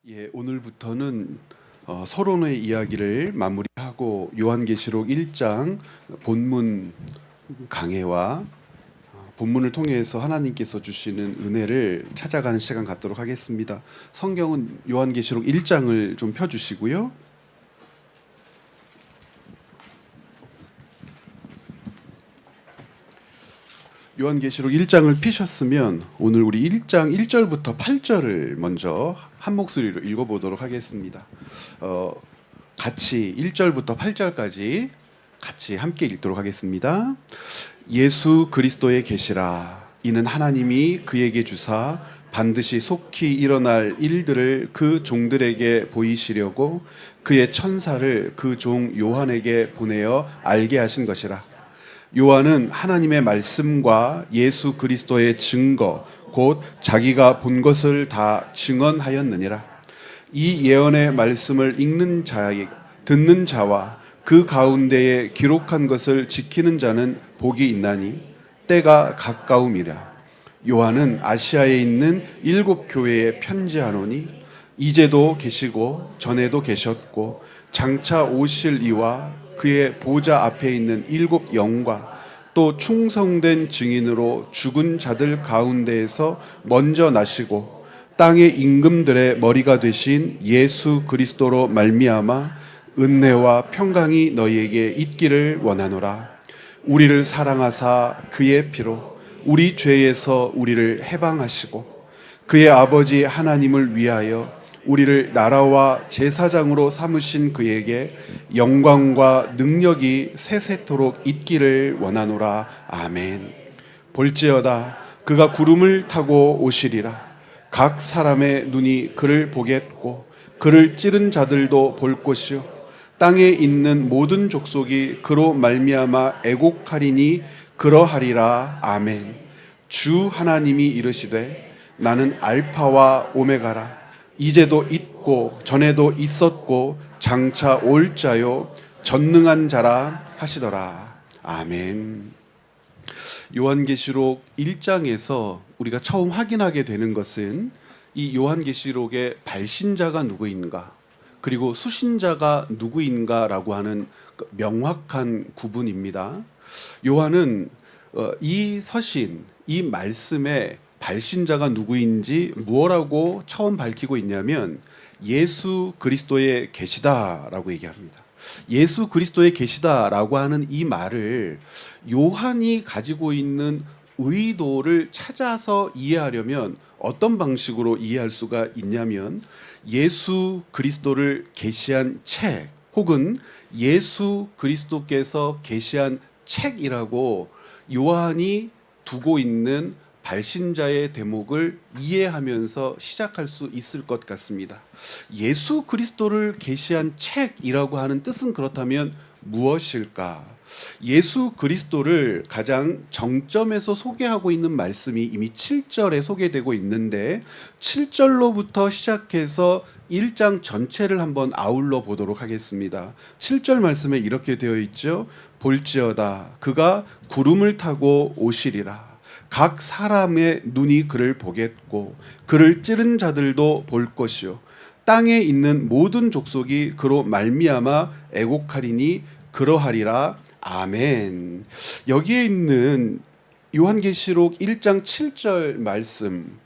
예, 오늘부터는 서론의 이야기를 마무리하고 요한계시록 1장 본문 강해와 본문을 통해서 하나님께서 주시는 은혜를 찾아가는 시간 갖도록 하겠습니다. 성경은 요한계시록 1장을 좀 펴주시고요. 요한계시록 1장을 피셨으면 오늘 우리 1장 1절부터 8절을 먼저 한 목소리로 읽어보도록 하겠습니다. 같이 1절부터 8절까지 같이 함께 읽도록 하겠습니다. 예수 그리스도의 계시라. 이는 하나님이 그에게 주사 반드시 속히 일어날 일들을 그 종들에게 보이시려고 그의 천사를 그 종 요한에게 보내어 알게 하신 것이라. 요한은 하나님의 말씀과 예수 그리스도의 증거 곧 자기가 본 것을 다 증언하였느니라. 이 예언의 말씀을 읽는 자에게 듣는 자와 그 가운데에 기록한 것을 지키는 자는 복이 있나니 때가 가까움이라. 요한은 아시아에 있는 7 교회에 편지하노니 이제도 계시고 전에도 계셨고 장차 오실 이와 그의 보좌 앞에 있는 7 영과 또 충성된 증인으로 죽은 자들 가운데에서 먼저 나시고 땅의 임금들의 머리가 되신 예수 그리스도로 말미암아 은혜와 평강이 너희에게 있기를 원하노라. 우리를 사랑하사 그의 피로 우리 죄에서 우리를 해방하시고 그의 아버지 하나님을 위하여 우리를 나라와 제사장으로 삼으신 그에게 영광과 능력이 세세토록 있기를 원하노라. 아멘. 볼지어다 그가 구름을 타고 오시리라. 각 사람의 눈이 그를 보겠고 그를 찌른 자들도 볼 것이요 땅에 있는 모든 족속이 그로 말미암아 애곡하리니 그러하리라. 아멘. 주 하나님이 이르시되 나는 알파와 오메가라. 이제도 있고 전에도 있었고 장차 올 자요 전능한 자라 하시더라. 아멘. 요한계시록 1장에서 우리가 처음 확인하게 되는 것은 이 요한계시록의 발신자가 누구인가 그리고 수신자가 누구인가라고 하는 명확한 구분입니다. 요한은 이 서신, 이 말씀에 발신자가 누구인지 무엇라고 처음 밝히고 있냐면 예수 그리스도의 계시다라고 얘기합니다. 예수 그리스도의 계시다라고 하는 이 말을 요한이 가지고 있는 의도를 찾아서 이해하려면 어떤 방식으로 이해할 수가 있냐면 예수 그리스도를 계시한 책 혹은 예수 그리스도께서 계시한 책이라고 요한이 두고 있는 발신자의 대목을 이해하면서 시작할 수 있을 것 같습니다. 예수 그리스도를 계시한 책이라고 하는 뜻은 그렇다면 무엇일까? 예수 그리스도를 가장 정점에서 소개하고 있는 말씀이 이미 7절에 소개되고 있는데 7절로부터 시작해서 1장 전체를 한번 아울러 보도록 하겠습니다. 7절 말씀에 이렇게 되어 있죠. 볼지어다 그가 구름을 타고 오시리라. 각 사람의 눈이 그를 보겠고 그를 찌른 자들도 볼 것이요 땅에 있는 모든 족속이 그로 말미암아 애곡하리니 그러하리라. 아멘. 여기에 있는 요한계시록 1장 7절 말씀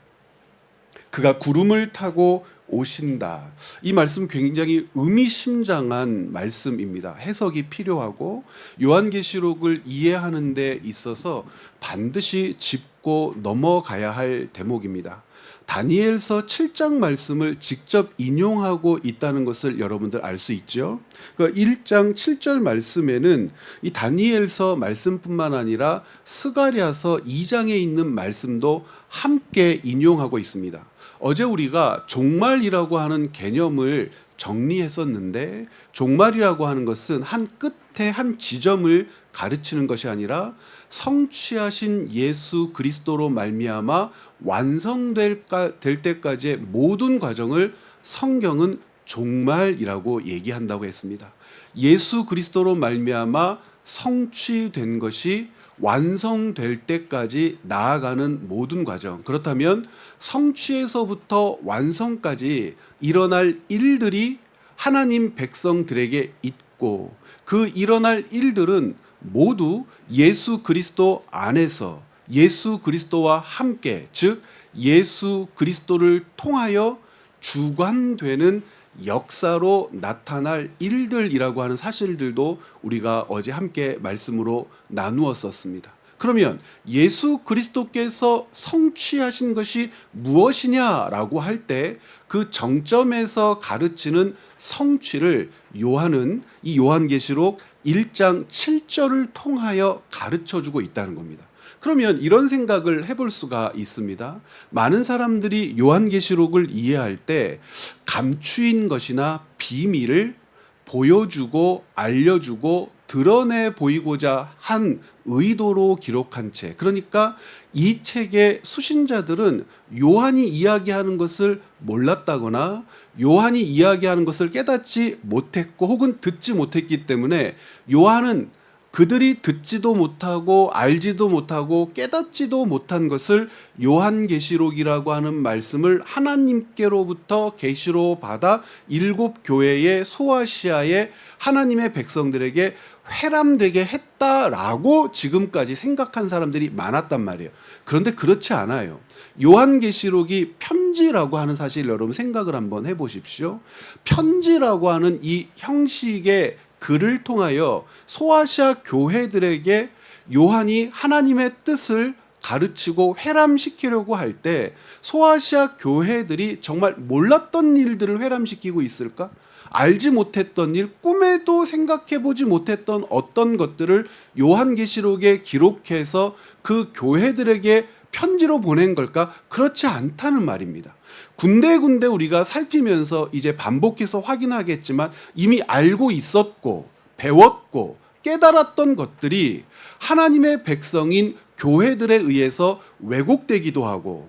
그가 구름을 타고 오신다. 이 말씀 굉장히 의미심장한 말씀입니다. 해석이 필요하고 요한계시록을 이해하는 데 있어서 반드시 짚고 넘어가야 할 대목입니다. 다니엘서 7장 말씀을 직접 인용하고 있다는 것을 여러분들 알 수 있죠. 그 1장 7절 말씀에는 이 다니엘서 말씀뿐만 아니라 스가랴서 2장에 있는 말씀도 함께 인용하고 있습니다. 어제 우리가 종말이라고 하는 개념을 정리했었는데 종말이라고 하는 것은 한 끝에 한 지점을 가르치는 것이 아니라 성취하신 예수 그리스도로 말미암아 완성될 때까지의 모든 과정을 성경은 종말이라고 얘기한다고 했습니다. 예수 그리스도로 말미암아 성취된 것이 완성될 때까지 나아가는 모든 과정. 그렇다면 성취에서부터 완성까지 일어날 일들이 하나님 백성들에게 있고, 그 일어날 일들은 모두 예수 그리스도 안에서 예수 그리스도와 함께, 즉 예수 그리스도를 통하여 주관되는 역사로 나타날 일들이라고 하는 사실들도 우리가 어제 함께 말씀으로 나누었었습니다. 그러면 예수 그리스도께서 성취하신 것이 무엇이냐라고 할 때 그 정점에서 가르치는 성취를 요한은 이 요한계시록 1장 7절을 통하여 가르쳐주고 있다는 겁니다. 그러면 이런 생각을 해볼 수가 있습니다. 많은 사람들이 요한계시록을 이해할 때 감추인 것이나 비밀을 보여주고 알려주고 드러내 보이고자 한 의도로 기록한 책. 그러니까 이 책의 수신자들은 요한이 이야기하는 것을 몰랐다거나 요한이 이야기하는 것을 깨닫지 못했고 혹은 듣지 못했기 때문에 요한은 그들이 듣지도 못하고 알지도 못하고 깨닫지도 못한 것을 요한계시록이라고 하는 말씀을 하나님께로부터 계시로 받아 7교회의 소아시아의 하나님의 백성들에게 회람되게 했다라고 지금까지 생각한 사람들이 많았단 말이에요. 그런데 그렇지 않아요. 요한계시록이 편지라고 하는 사실 여러분 생각을 한번 해보십시오. 편지라고 하는 이 형식의 글을 통하여 소아시아 교회들에게 요한이 하나님의 뜻을 가르치고 회람시키려고 할 때 소아시아 교회들이 정말 몰랐던 일들을 회람시키고 있을까? 알지 못했던 일, 꿈에도 생각해보지 못했던 어떤 것들을 요한계시록에 기록해서 그 교회들에게 편지로 보낸 걸까? 그렇지 않다는 말입니다. 군데군데 우리가 살피면서 이제 반복해서 확인하겠지만 이미 알고 있었고 배웠고 깨달았던 것들이 하나님의 백성인 교회들에 의해서 왜곡되기도 하고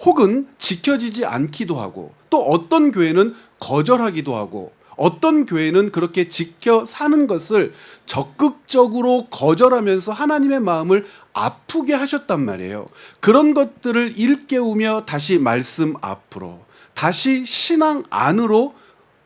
혹은 지켜지지 않기도 하고 또 어떤 교회는 거절하기도 하고 어떤 교회는 그렇게 지켜 사는 것을 적극적으로 거절하면서 하나님의 마음을 아프게 하셨단 말이에요. 그런 것들을 일깨우며 다시 말씀 앞으로, 다시 신앙 안으로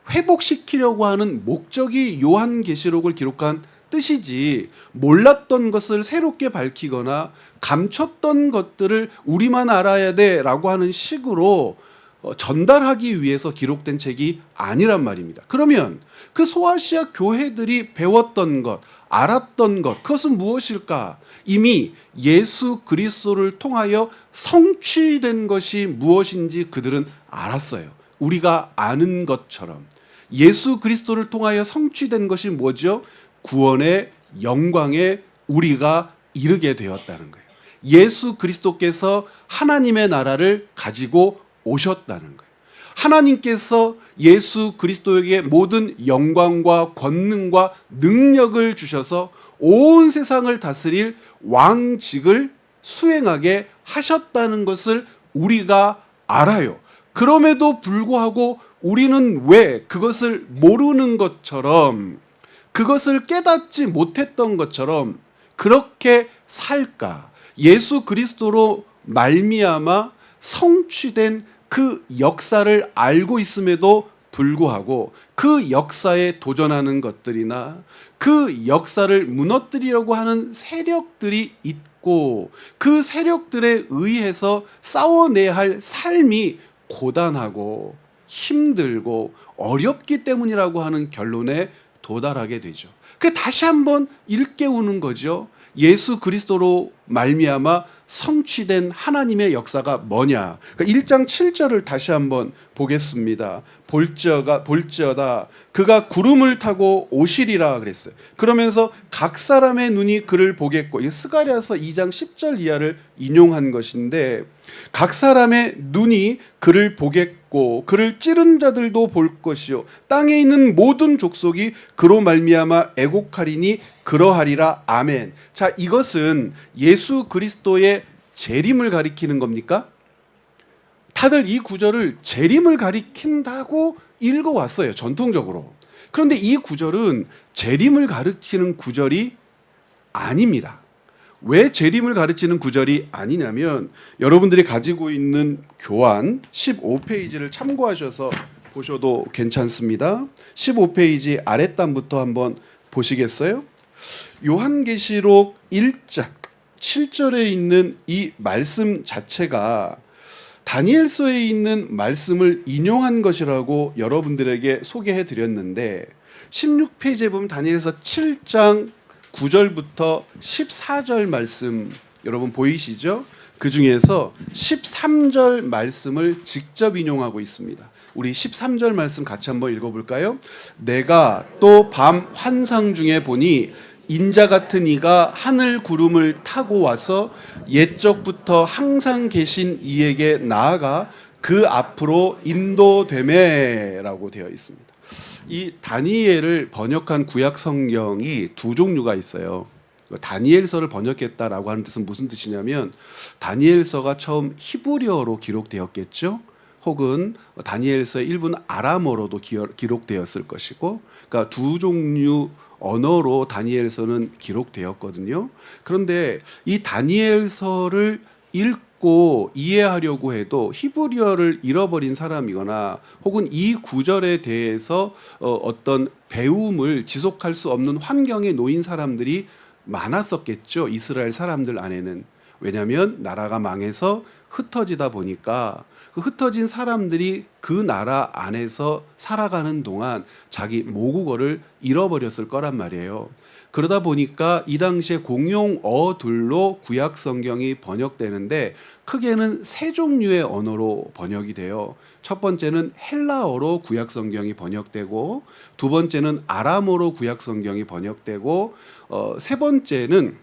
회복시키려고 하는 목적이 요한계시록을 기록한 뜻이지, 몰랐던 것을 새롭게 밝히거나 감췄던 것들을 우리만 알아야 돼라고 하는 식으로 전달하기 위해서 기록된 책이 아니란 말입니다. 그러면 그 소아시아 교회들이 배웠던 것, 알았던 것, 그것은 무엇일까? 이미 예수 그리스도를 통하여 성취된 것이 무엇인지 그들은 알았어요. 우리가 아는 것처럼 예수 그리스도를 통하여 성취된 것이 뭐죠? 구원의 영광에 우리가 이르게 되었다는 거예요. 예수 그리스도께서 하나님의 나라를 가지고 오셨다는 거예요. 하나님께서 예수 그리스도에게 모든 영광과 권능과 능력을 주셔서 온 세상을 다스릴 왕직을 수행하게 하셨다는 것을 우리가 알아요. 그럼에도 불구하고 우리는 왜 그것을 모르는 것처럼, 그것을 깨닫지 못했던 것처럼 그렇게 살까? 예수 그리스도로 말미암아 성취된 그 역사를 알고 있음에도 불구하고 그 역사에 도전하는 것들이나 그 역사를 무너뜨리려고 하는 세력들이 있고 그 세력들에 의해서 싸워내야 할 삶이 고단하고 힘들고 어렵기 때문이라고 하는 결론에 도달하게 되죠. 그래 다시 한번 일깨우는 거죠. 예수 그리스도로 말미암아 성취된 하나님의 역사가 뭐냐. 그러니까 1장 7절을 다시 한번 보겠습니다. 볼지어다 그가 구름을 타고 오시리라 그랬어요. 그러면서 각 사람의 눈이 그를 보겠고, 이게 스가랴서 2장 10절 이하를 인용한 것인데, 각 사람의 눈이 그를 보겠고 그를 찌른 자들도 볼 것이요 땅에 있는 모든 족속이 그로 말미암아 애곡하리니 그러하리라. 아멘. 자, 이것은 예수 그리스도의 재림을 가리키는 겁니까? 다들 이 구절을 재림을 가리킨다고 읽어왔어요, 전통적으로. 그런데 이 구절은 재림을 가리키는 구절이 아닙니다. 왜 재림을 가르치는 구절이 아니냐면 여러분들이 가지고 있는 교환 15페이지를 참고하셔서 보셔도 괜찮습니다. 15페이지 아랫단부터 한번 보시겠어요? 요한계시록 1장 7절에 있는 이 말씀 자체가 다니엘서에 있는 말씀을 인용한 것이라고 여러분들에게 소개해 드렸는데 16페이지에 보면 다니엘서 7장 9절부터 14절 말씀 여러분 보이시죠? 그 중에서 13절 말씀을 직접 인용하고 있습니다. 우리 13절 말씀 같이 한번 읽어볼까요? 내가 또 밤 환상 중에 보니 인자 같은 이가 하늘 구름을 타고 와서 옛적부터 항상 계신 이에게 나아가 그 앞으로 인도되매라고 되어 있습니다. 이 다니엘을 번역한 구약 성경이 두 종류가 있어요. 다니엘서를 번역했다라고 하는 뜻은 무슨 뜻이냐면 다니엘서가 처음 히브리어로 기록되었겠죠. 혹은 다니엘서의 일부는 아람어로도 기록되었을 것이고, 그러니까 두 종류 언어로 다니엘서는 기록되었거든요. 그런데 이 다니엘서를 읽고 이해하려고 해도 히브리어를 잃어버린 사람이거나 혹은 이 구절에 대해서 어떤 배움을 지속할 수 없는 환경에 놓인 사람들이 많았었겠죠. 이스라엘 사람들 안에는. 왜냐하면 나라가 망해서 흩어지다 보니까 그 흩어진 사람들이 그 나라 안에서 살아가는 동안 자기 모국어를 잃어버렸을 거란 말이에요. 그러다 보니까 이 당시에 공용어들로 구약 성경이 번역되는데 크게는 세 종류의 언어로 번역이 돼요. 첫 번째는 헬라어로 구약 성경이 번역되고, 두 번째는 아람어로 구약 성경이 번역되고, 세 번째는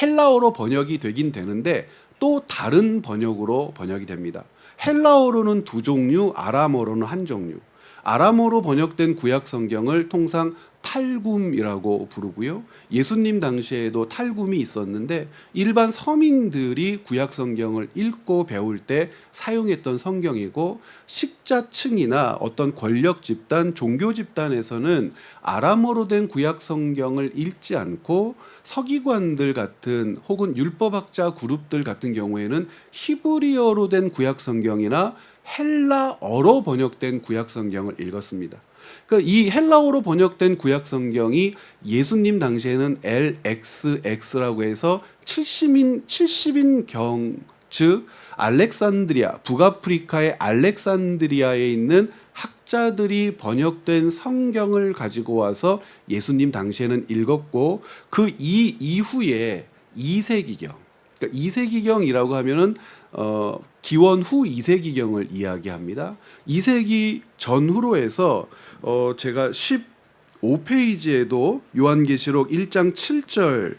헬라어로 번역이 되긴 되는데 또 다른 번역으로 번역이 됩니다. 헬라어로는 두 종류, 아람어로는 한 종류. 아람어로 번역된 구약 성경을 통상 탈굼이라고 부르고요. 예수님 당시에도 탈굼이 있었는데 일반 서민들이 구약 성경을 읽고 배울 때 사용했던 성경이고, 식자층이나 어떤 권력 집단, 종교 집단에서는 아람어로 된 구약 성경을 읽지 않고 서기관들 같은 혹은 율법학자 그룹들 같은 경우에는 히브리어로 된 구약 성경이나 헬라어로 번역된 구약 성경을 읽었습니다. 그러니까 이 헬라어로 번역된 구약 성경이 예수님 당시에는 LXX라고 해서 70인 경, 즉 알렉산드리아, 북아프리카의 알렉산드리아에 있는 학자들이 번역된 성경을 가지고 와서 예수님 당시에는 읽었고, 그 이후에 2세기경, 그러니까 2세기경이라고 하면은 기원 후 2세기경을 이야기합니다. 2세기 전후로 해서 제가 15페이지에도 요한계시록 1장 7절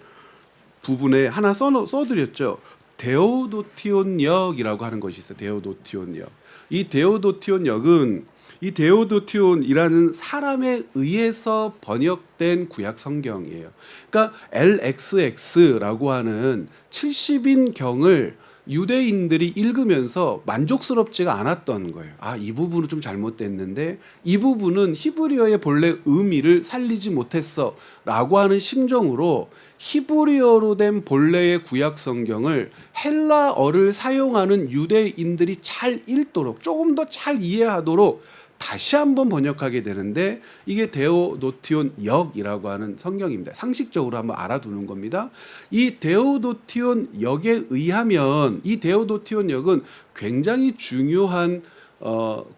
부분에 하나 써드렸죠. 데오도티온 역이라고 하는 것이 있어요. 데오도티온 역. 이 데오도티온 역은 이 데오도티온이라는 사람에 의해서 번역된 구약 성경이에요. 그러니까 LXX라고 하는 70인 경을 유대인들이 읽으면서 만족스럽지가 않았던 거예요. 아, 이 부분은 좀 잘못됐는데 이 부분은 히브리어의 본래 의미를 살리지 못했어 라고 하는 심정으로 히브리어로 된 본래의 구약 성경을 헬라어를 사용하는 유대인들이 잘 읽도록, 조금 더 잘 이해하도록 다시 한번 번역하게 되는데, 이게 데오도티온 역이라고 하는 성경입니다. 상식적으로 한번 알아두는 겁니다. 이 데오도티온 역에 의하면 이 데오도티온 역은 굉장히 중요한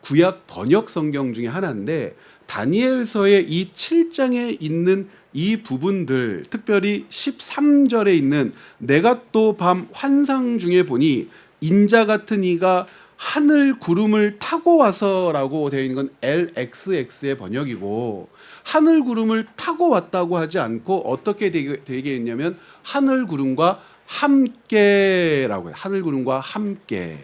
구약 번역 성경 중에 하나인데, 다니엘서의 이 7장에 있는 이 부분들, 특별히 13절에 있는 내가 또 밤 환상 중에 보니 인자 같은 이가 하늘 구름을 타고 와서라고 되어 있는 건 LXX의 번역이고, 하늘 구름을 타고 왔다고 하지 않고 어떻게 되게 했냐면 하늘 구름과 함께라고 해요. 하늘 구름과 함께.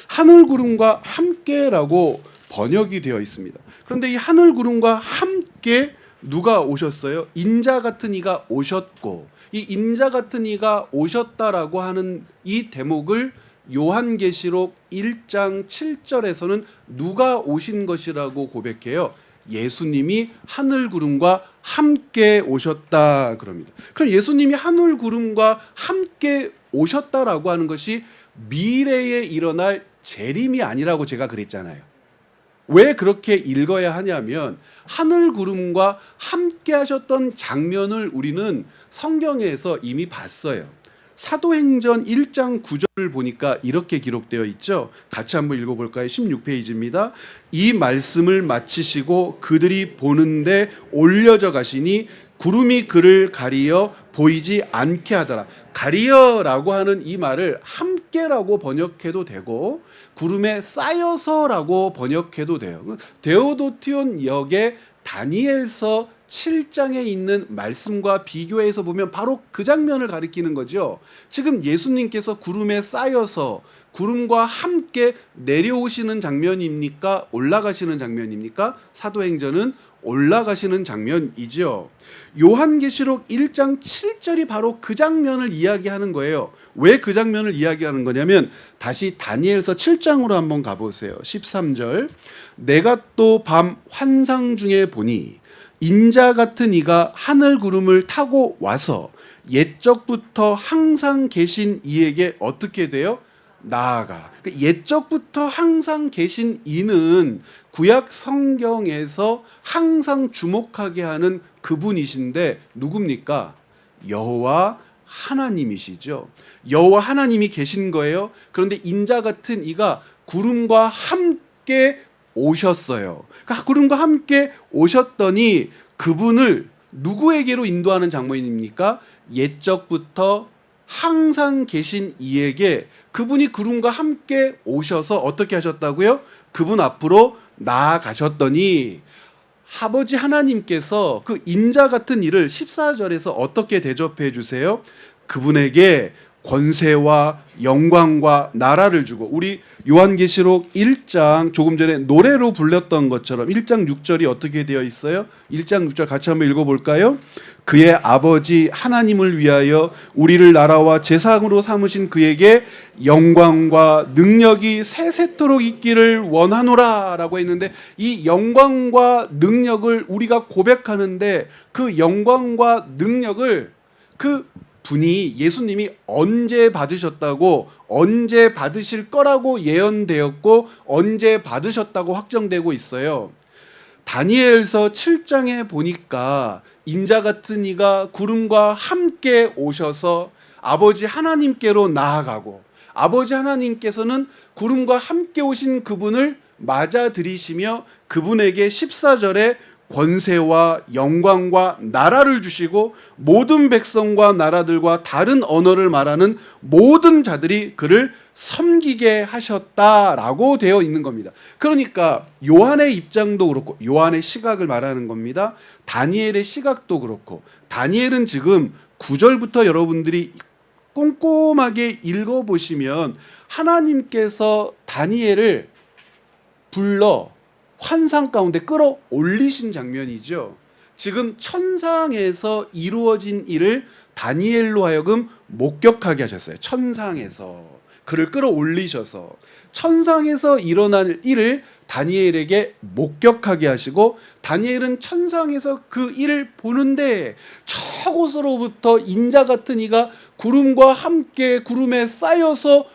하늘 구름과 함께라고 번역이 되어 있습니다. 그런데 이 하늘 구름과 함께 누가 오셨어요? 인자 같은 이가 오셨고, 이 인자 같은 이가 오셨다라고 하는 이 대목을 요한계시록 1장 7절에서는 누가 오신 것이라고 고백해요? 예수님이 하늘 구름과 함께 오셨다 그럽니다. 그럼 예수님이 하늘 구름과 함께 오셨다라고 하는 것이 미래에 일어날 재림이 아니라고 제가 그랬잖아요. 왜 그렇게 읽어야 하냐면 하늘 구름과 함께 하셨던 장면을 우리는 성경에서 이미 봤어요. 사도행전 1장 9절을 보니까 이렇게 기록되어 있죠. 같이 한번 읽어볼까요? 16페이지입니다. 이 말씀을 마치시고 그들이 보는데 올려져 가시니 구름이 그를 가리어 보이지 않게 하더라. 가리어라고 하는 이 말을 함께라고 번역해도 되고 구름에 쌓여서라고 번역해도 돼요. 데오도티온 역의 다니엘서 7장에 있는 말씀과 비교해서 보면 바로 그 장면을 가리키는 거죠. 지금 예수님께서 구름에 쌓여서 구름과 함께 내려오시는 장면입니까? 올라가시는 장면입니까? 사도행전은 올라가시는 장면이죠. 요한계시록 1장 7절이 바로 그 장면을 이야기하는 거예요. 왜 그 장면을 이야기하는 거냐면 다시 다니엘서 7장으로 한번 가보세요. 13절 내가 또 밤 환상 중에 보니 인자 같은 이가 하늘 구름을 타고 와서 옛적부터 항상 계신 이에게 어떻게 돼요? 나아가. 옛적부터 항상 계신 이는 구약 성경에서 항상 주목하게 하는 그분이신데 누굽니까? 여호와 하나님이시죠. 여호와 하나님이 계신 거예요. 그런데 인자 같은 이가 구름과 함께 오셨어요. 그러니까 구름과 함께 오셨더니 그분을 누구에게로 인도하는 장면입니까? 옛적부터 항상 계신 이에게 그분이 구름과 함께 오셔서 어떻게 하셨다고요? 그분 앞으로 나아가셨더니 아버지 하나님께서 그 인자 같은 이를 14절에서 어떻게 대접해 주세요? 그분에게 권세와 영광과 나라를 주고 우리 요한계시록 1장 조금 전에 노래로 불렀던 것처럼 1장 6절이 어떻게 되어 있어요? 1장 6절 같이 한번 읽어볼까요? 그의 아버지 하나님을 위하여 우리를 나라와 제사장으로 삼으신 그에게 영광과 능력이 세세토록 있기를 원하노라 라고 했는데 이 영광과 능력을 우리가 고백하는데 그 영광과 능력을 그 분이 예수님이 언제 받으셨다고 언제 받으실 거라고 예언되었고 언제 받으셨다고 확정되고 있어요. 다니엘서 7장에 보니까 인자 같은 이가 구름과 함께 오셔서 아버지 하나님께로 나아가고 아버지 하나님께서는 구름과 함께 오신 그분을 맞아들이시며 그분에게 14절에 권세와 영광과 나라를 주시고 모든 백성과 나라들과 다른 언어를 말하는 모든 자들이 그를 섬기게 하셨다라고 되어 있는 겁니다. 그러니까 요한의 입장도 그렇고 요한의 시각을 말하는 겁니다. 다니엘의 시각도 그렇고 다니엘은 지금 9절부터 여러분들이 꼼꼼하게 읽어보시면 하나님께서 다니엘을 불러 환상 가운데 끌어올리신 장면이죠. 지금 천상에서 이루어진 일을 다니엘로 하여금 목격하게 하셨어요. 천상에서 그를 끌어올리셔서 천상에서 일어날 일을 다니엘에게 목격하게 하시고 다니엘은 천상에서 그 일을 보는데 저곳으로부터 인자 같은 이가 구름과 함께 구름에 쌓여서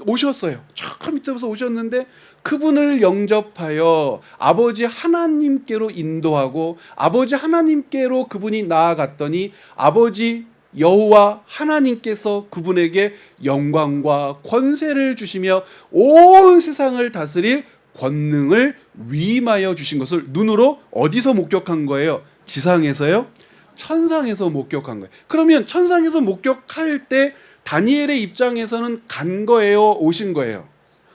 오셨어요. 저 밑에서 오셨는데 그분을 영접하여 아버지 하나님께로 인도하고 아버지 하나님께로 그분이 나아갔더니 아버지 여호와 하나님께서 그분에게 영광과 권세를 주시며 온 세상을 다스릴 권능을 위임하여 주신 것을 눈으로 어디서 목격한 거예요? 지상에서요? 천상에서 목격한 거예요. 그러면 천상에서 목격할 때 다니엘의 입장에서는 간 거예요? 오신 거예요?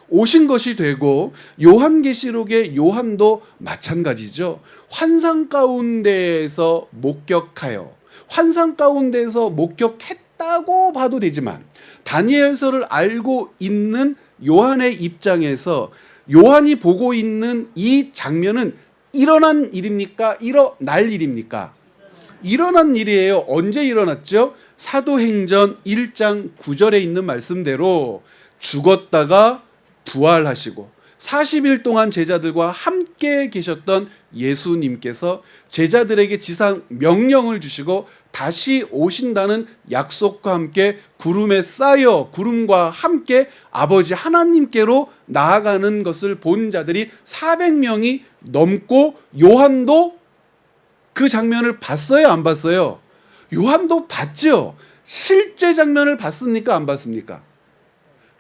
오신 것이 되고 요한계시록의 요한도 마찬가지죠. 환상 가운데에서 목격하여 환상 가운데에서 목격했다고 봐도 되지만 다니엘서를 알고 있는 요한의 입장에서 요한이 보고 있는 이 장면은 일어난 일입니까? 일어날 일입니까? 일어난 일이에요. 언제 일어났죠? 사도행전 1장 9절에 있는 말씀대로 죽었다가 부활하시고 40일 동안 제자들과 함께 계셨던 예수님께서 제자들에게 지상 명령을 주시고 다시 오신다는 약속과 함께 구름에 쌓여 구름과 함께 아버지 하나님께로 나아가는 것을 본 자들이 400명이 넘고, 요한도 그 장면을 봤어요, 안 봤어요? 요한도 봤죠. 실제 장면을 봤습니까, 안 봤습니까?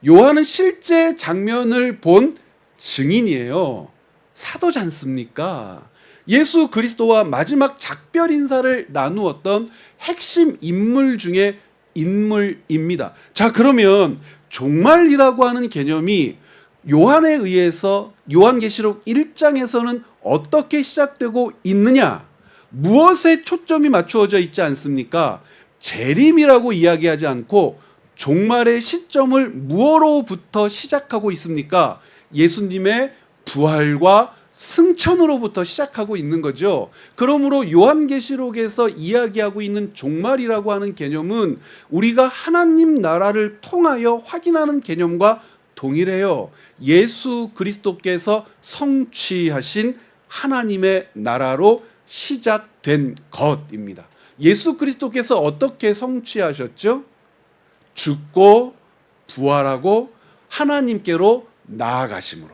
요한은 실제 장면을 본 증인이에요. 사도지 않습니까? 예수 그리스도와 마지막 작별 인사를 나누었던 핵심 인물 중에 인물입니다. 자, 그러면 종말이라고 하는 개념이 요한에 의해서 요한계시록 1장에서는 어떻게 시작되고 있느냐? 무엇에 초점이 맞추어져 있지 않습니까? 재림이라고 이야기하지 않고 종말의 시점을 무엇로부터 시작하고 있습니까? 예수님의 부활과 승천으로부터 시작하고 있는 거죠. 그러므로 요한계시록에서 이야기하고 있는 종말이라고 하는 개념은 우리가 하나님 나라를 통하여 확인하는 개념과 동일해요. 예수 그리스도께서 성취하신 하나님의 나라로 시작된 것입니다. 예수 그리스도께서 어떻게 성취하셨죠? 죽고 부활하고 하나님께로 나아가심으로.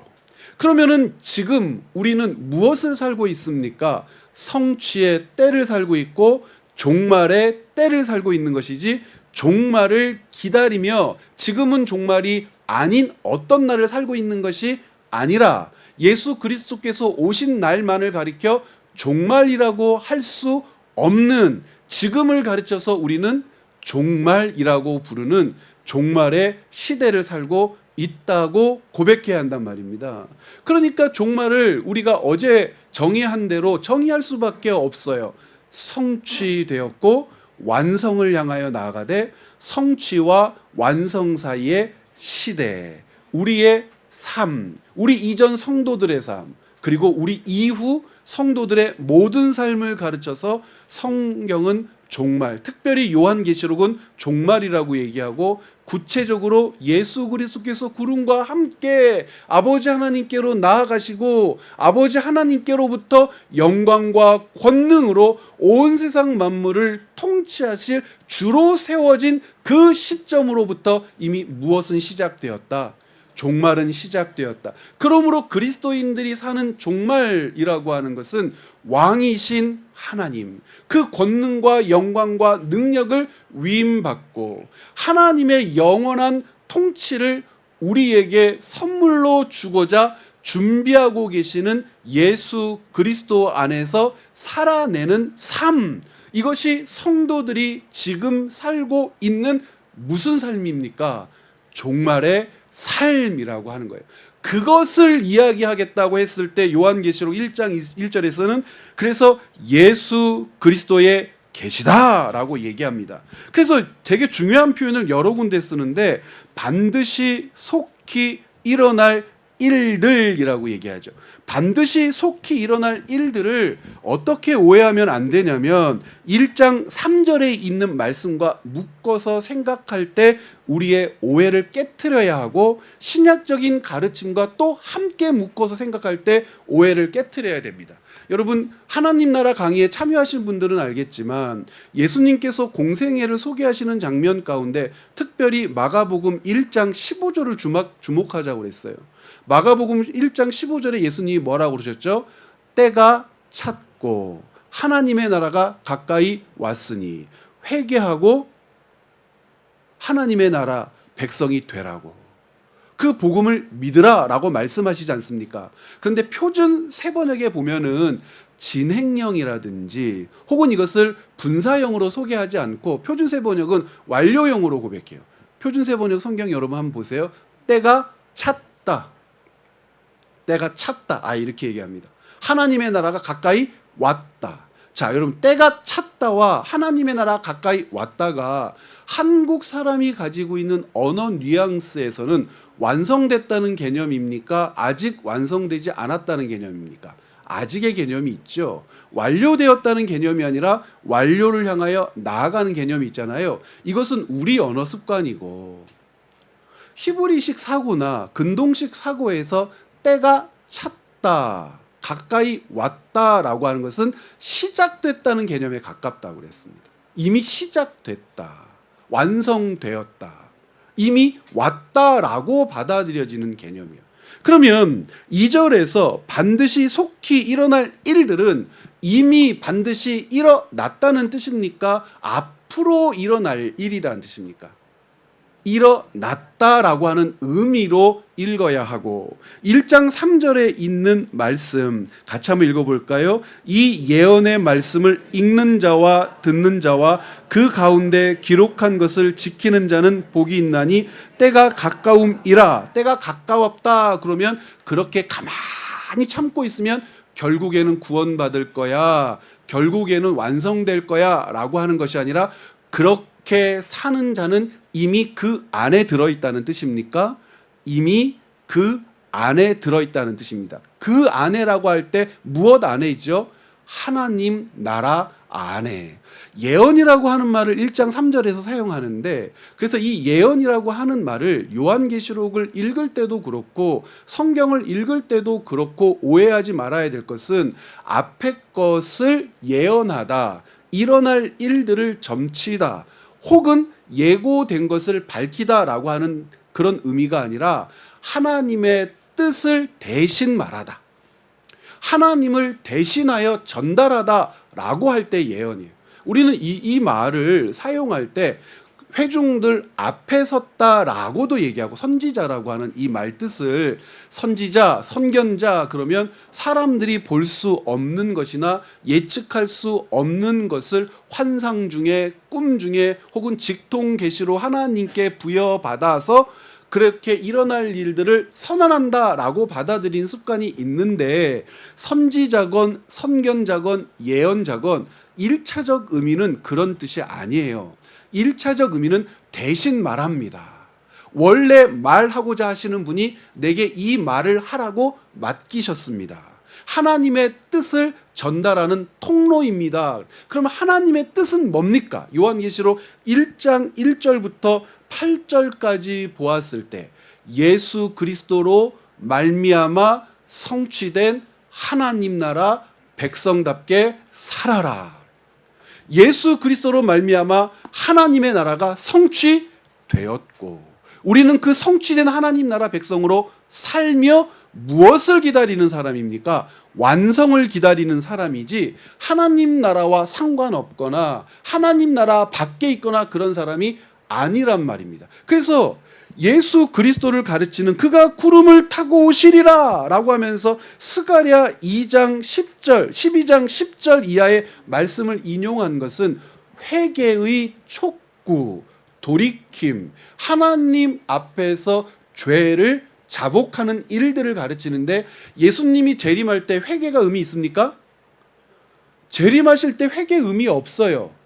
그러면은 지금 우리는 무엇을 살고 있습니까? 성취의 때를 살고 있고 종말의 때를 살고 있는 것이지, 종말을 기다리며 지금은 종말이 아닌 어떤 날을 살고 있는 것이 아니라 예수 그리스도께서 오신 날만을 가리켜 종말이라고 할 수 없는 지금을 가르쳐서 우리는 종말이라고 부르는 종말의 시대를 살고 있다고 고백해야 한단 말입니다. 그러니까 종말을 우리가 어제 정의한 대로 정의할 수밖에 없어요. 성취되었고 완성을 향하여 나아가되 성취와 완성 사이의 시대, 우리의 삶, 우리 이전 성도들의 삶, 그리고 우리 이후 성도들의 모든 삶을 가르쳐서 성경은 종말, 특별히 요한계시록은 종말이라고 얘기하고, 구체적으로 예수 그리스도께서 구름과 함께 아버지 하나님께로 나아가시고 아버지 하나님께로부터 영광과 권능으로 온 세상 만물을 통치하실 주로 세워진 그 시점으로부터 이미 무엇은 시작되었다. 종말은 시작되었다. 그러므로 그리스도인들이 사는 종말이라고 하는 것은 왕이신 하나님, 그 권능과 영광과 능력을 위임받고 하나님의 영원한 통치를 우리에게 선물로 주고자 준비하고 계시는 예수 그리스도 안에서 살아내는 삶, 이것이 성도들이 지금 살고 있는 무슨 삶입니까? 종말의 삶이라고 하는 거예요. 그것을 이야기하겠다고 했을 때 요한계시록 1장 1절에서는 그래서 예수 그리스도의 계시다라고 얘기합니다. 그래서 되게 중요한 표현을 여러 군데 쓰는데 반드시 속히 일어날 일들이라고 얘기하죠. 반드시 속히 일어날 일들을 어떻게 오해하면 안 되냐면 1장 3절에 있는 말씀과 묶어서 생각할 때 우리의 오해를 깨트려야 하고, 신약적인 가르침과 또 함께 묶어서 생각할 때 오해를 깨트려야 됩니다. 여러분, 하나님 나라 강의에 참여하신 분들은 알겠지만 예수님께서 공생애를 소개하시는 장면 가운데 특별히 마가복음 1장 15절을 주목하자고 그랬어요. 마가복음 1장 15절에 예수님이 뭐라고 그러셨죠? 때가 찼고 하나님의 나라가 가까이 왔으니 회개하고 하나님의 나라 백성이 되라고, 그 복음을 믿으라 라고 말씀하시지 않습니까? 그런데 표준 세번역에 보면은 진행형이라든지 혹은 이것을 분사형으로 소개하지 않고 표준 세번역은 완료형으로 고백해요. 표준 세번역 성경 여러분 한번 보세요. 때가 찼다, 때가 찼다, 이렇게 얘기합니다. 하나님의 나라가 가까이 왔다. 자, 여러분, 때가 찼다와 하나님의 나라 가까이 왔다가 한국 사람이 가지고 있는 언어 뉘앙스에서는 완성됐다는 개념입니까? 아직 완성되지 않았다는 개념입니까? 아직의 개념이 있죠. 완료되었다는 개념이 아니라 완료를 향하여 나아가는 개념이 있잖아요. 이것은 우리 언어 습관이고 히브리식 사고나 근동식 사고에서 때가 찼다, 가까이 왔다라고 하는 것은 시작됐다는 개념에 가깝다고 그랬습니다. 이미 시작됐다, 완성되었다, 이미 왔다라고 받아들여지는 개념이에요. 그러면 2절에서 반드시 속히 일어날 일들은 이미 반드시 일어났다는 뜻입니까? 앞으로 일어날 일이라는 뜻입니까? 일어났다라고 하는 의미로 읽어야 하고, 1장 3절에 있는 말씀 같이 한번 읽어볼까요? 이 예언의 말씀을 읽는 자와 듣는 자와 그 가운데 기록한 것을 지키는 자는 복이 있나니 때가 가까움이라. 때가 가까웠다 그러면 그렇게 가만히 참고 있으면 결국에는 구원받을 거야, 결국에는 완성될 거야 라고 하는 것이 아니라, 그렇게 사는 자는 이미 그 안에 들어있다는 뜻입니까? 이미 그 안에 들어있다는 뜻입니다. 그 안에라고 할 때 무엇 안에죠? 하나님 나라 안에. 예언이라고 하는 말을 1장 3절에서 사용하는데, 그래서 이 예언이라고 하는 말을 요한계시록을 읽을 때도 그렇고 성경을 읽을 때도 그렇고 오해하지 말아야 될 것은, 앞에 것을 예언하다, 일어날 일들을 점치다, 혹은 예고된 것을 밝히다라고 하는 그런 의미가 아니라 하나님의 뜻을 대신 말하다, 하나님을 대신하여 전달하다라고 할 때 예언이에요. 우리는 이 말을 사용할 때 회중들 앞에 섰다라고도 얘기하고, 선지자라고 하는 이 말 뜻을, 선지자, 선견자 그러면 사람들이 볼 수 없는 것이나 예측할 수 없는 것을 환상 중에, 꿈 중에 혹은 직통 계시로 하나님께 부여받아서 그렇게 일어날 일들을 선언한다라고 받아들이는 습관이 있는데, 선지자건 선견자건 예언자건 1차적 의미는 그런 뜻이 아니에요. 1차적 의미는 대신 말합니다. 원래 말하고자 하시는 분이 내게 이 말을 하라고 맡기셨습니다. 하나님의 뜻을 전달하는 통로입니다. 그럼 하나님의 뜻은 뭡니까? 요한계시록 1장 1절부터 8절까지 보았을 때 예수 그리스도로 말미암아 성취된 하나님 나라 백성답게 살아라. 예수 그리스도로 말미암아 하나님의 나라가 성취되었고, 우리는 그 성취된 하나님 나라 백성으로 살며 무엇을 기다리는 사람입니까? 완성을 기다리는 사람이지, 하나님 나라와 상관없거나 하나님 나라 밖에 있거나 그런 사람이 아니란 말입니다. 그래서 예수 그리스도를 가르치는, 그가 구름을 타고 오시리라 라고 하면서 스가랴 2장 10절, 12장 10절 이하의 말씀을 인용한 것은 회개의 촉구, 돌이킴, 하나님 앞에서 죄를 자복하는 일들을 가르치는데, 예수님이 재림할 때 회개가 의미 있습니까? 재림하실 때 회개 의미 없어요.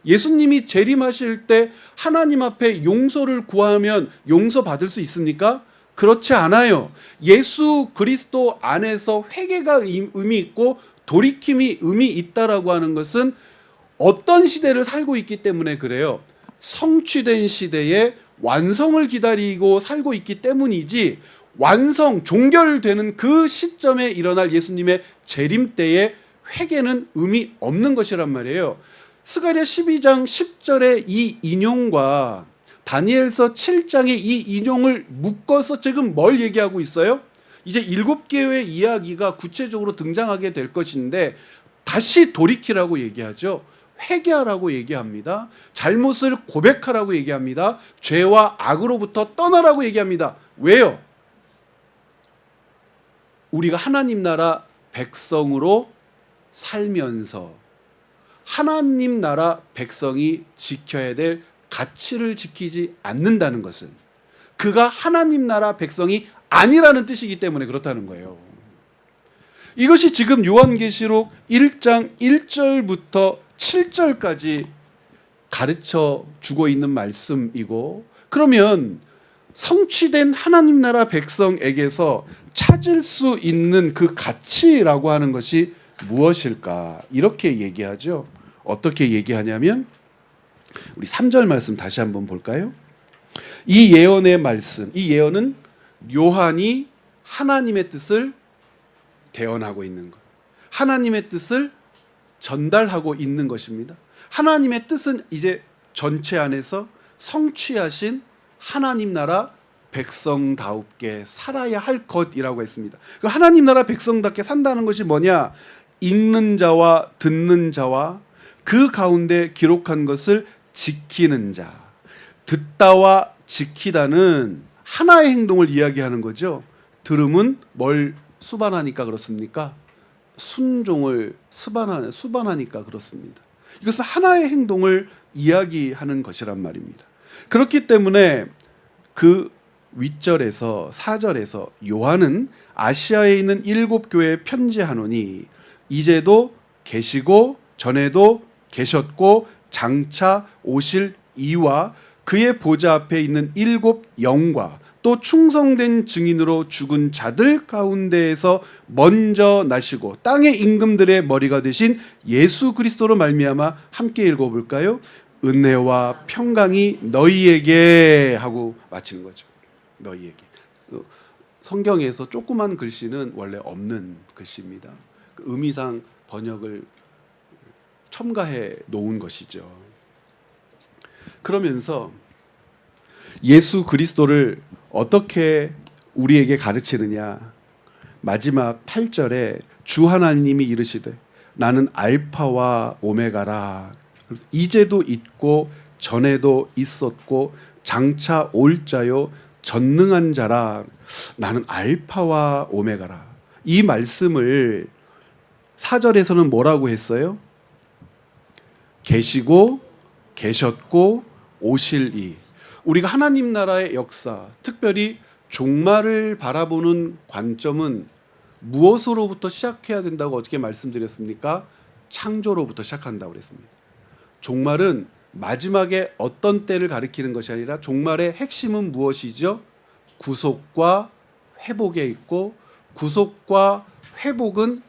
예수님이 재림하실 때 하나님 앞에 용서를 구하면 용서받을 수 있습니까? 그렇지 않아요. 예수 그리스도 안에서 회개가 의미 있고 돌이킴이 의미 있다라고 하는 것은 어떤 시대를 살고 있기 때문에 그래요. 성취된 시대에 완성을 기다리고 살고 있기 때문이지, 완성, 종결되는 그 시점에 일어날 예수님의 재림 때에 회개는 의미 없는 것이란 말이에요. 스가랴 12장 10절의 이 인용과 다니엘서 7장의 이 인용을 묶어서 지금 뭘 얘기하고 있어요? 이제 7개의 이야기가 구체적으로 등장하게 될 것인데, 다시 돌이키라고 얘기하죠. 회개하라고 얘기합니다. 잘못을 고백하라고 얘기합니다. 죄와 악으로부터 떠나라고 얘기합니다. 왜요? 우리가 하나님 나라 백성으로 살면서 하나님 나라 백성이 지켜야 될 가치를 지키지 않는다는 것은 그가 하나님 나라 백성이 아니라는 뜻이기 때문에 그렇다는 거예요. 이것이 지금 요한계시록 1장 1절부터 7절까지 가르쳐 주고 있는 말씀이고, 그러면 성취된 하나님 나라 백성에게서 찾을 수 있는 그 가치라고 하는 것이 무엇일까? 이렇게 얘기하죠. 어떻게 얘기하냐면, 우리 3절 말씀 다시 한번 볼까요? 이 예언의 말씀, 이 예언은 요한이 하나님의 뜻을 대언하고 있는 것, 하나님의 뜻을 전달하고 있는 것입니다. 하나님의 뜻은 이제 전체 안에서 성취하신 하나님 나라 백성다웁게 살아야 할 것이라고 했습니다. 그 하나님 나라 백성답게 산다는 것이 뭐냐? 읽는 자와 듣는 자와 그 가운데 기록한 것을 지키는 자. 듣다와 지키다는 하나의 행동을 이야기하는 거죠. 들음은 뭘 수반하니까 그렇습니까? 순종을 수반하니까 그렇습니다. 이것은 하나의 행동을 이야기하는 것이란 말입니다. 그렇기 때문에 그 윗절에서 4절에서 요한은 아시아에 있는 7교회에 편지하노니 이제도 계시고 전에도 계셨고 장차 오실 이와 그의 보좌 앞에 있는 7 영과 또 충성된 증인으로 죽은 자들 가운데에서 먼저 나시고 땅의 임금들의 머리가 되신 예수 그리스도로 말미암아 함께 읽어볼까요? 은혜와 평강이 너희에게 하고 마치는 거죠. 너희에게. 성경에서 조그만 글씨는 원래 없는 글씨입니다. 그 의미상 번역을 첨가해 놓은 것이죠. 그러면서 예수 그리스도를 어떻게 우리에게 가르치느냐? 마지막 8절에 주 하나님이 이르시되 나는 알파와 오메가라. 이제도 있고 전에도 있었고 장차 올 자요 전능한 자라. 나는 알파와 오메가라. 이 말씀을 4절에서는 뭐라고 했어요? 계시고 계셨고 오실 이. 우리가 하나님 나라의 역사, 특별히 종말을 바라보는 관점은 무엇으로부터 시작해야 된다고 어떻게 말씀드렸습니까? 창조로부터 시작한다고 그랬습니다. 종말은 마지막에 어떤 때를 가리키는 것이 아니라 종말의 핵심은 무엇이죠? 구속과 회복에 있고, 구속과 회복은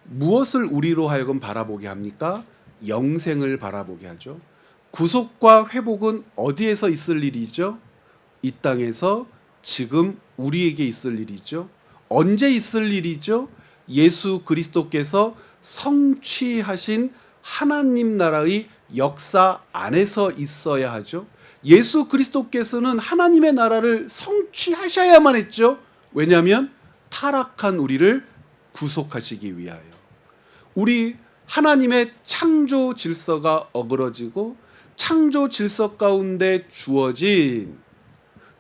무엇을 우리로 하여금 바라보게 합니까? 영생을 바라보게 하죠. 구속과 회복은 어디에서 있을 일이죠? 이 땅에서 지금 우리에게 있을 일이죠. 언제 있을 일이죠? 예수 그리스도께서 성취하신 하나님 나라의 역사 안에서 있어야 하죠. 예수 그리스도께서는 하나님의 나라를 성취하셔야만 했죠. 왜냐하면 타락한 우리를 구속하시기 위하여. 우리 하나님의 창조 질서가 어그러지고 창조 질서 가운데 주어진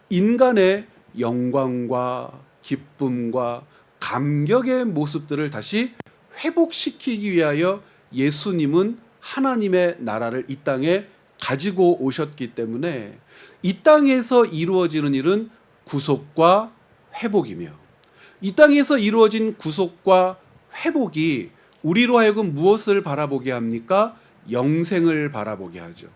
인간의 영광과 기쁨과 감격의 모습들을 다시 회복시키기 위하여 예수님은 하나님의 나라를 이 땅에 가지고 오셨기 때문에 이 땅에서 이루어지는 일은 구속과 회복이며, 이 땅에서 이루어진 구속과 회복이 우리로 하여금 무엇을 바라보게 합니까? 영생을 바라보게 하죠.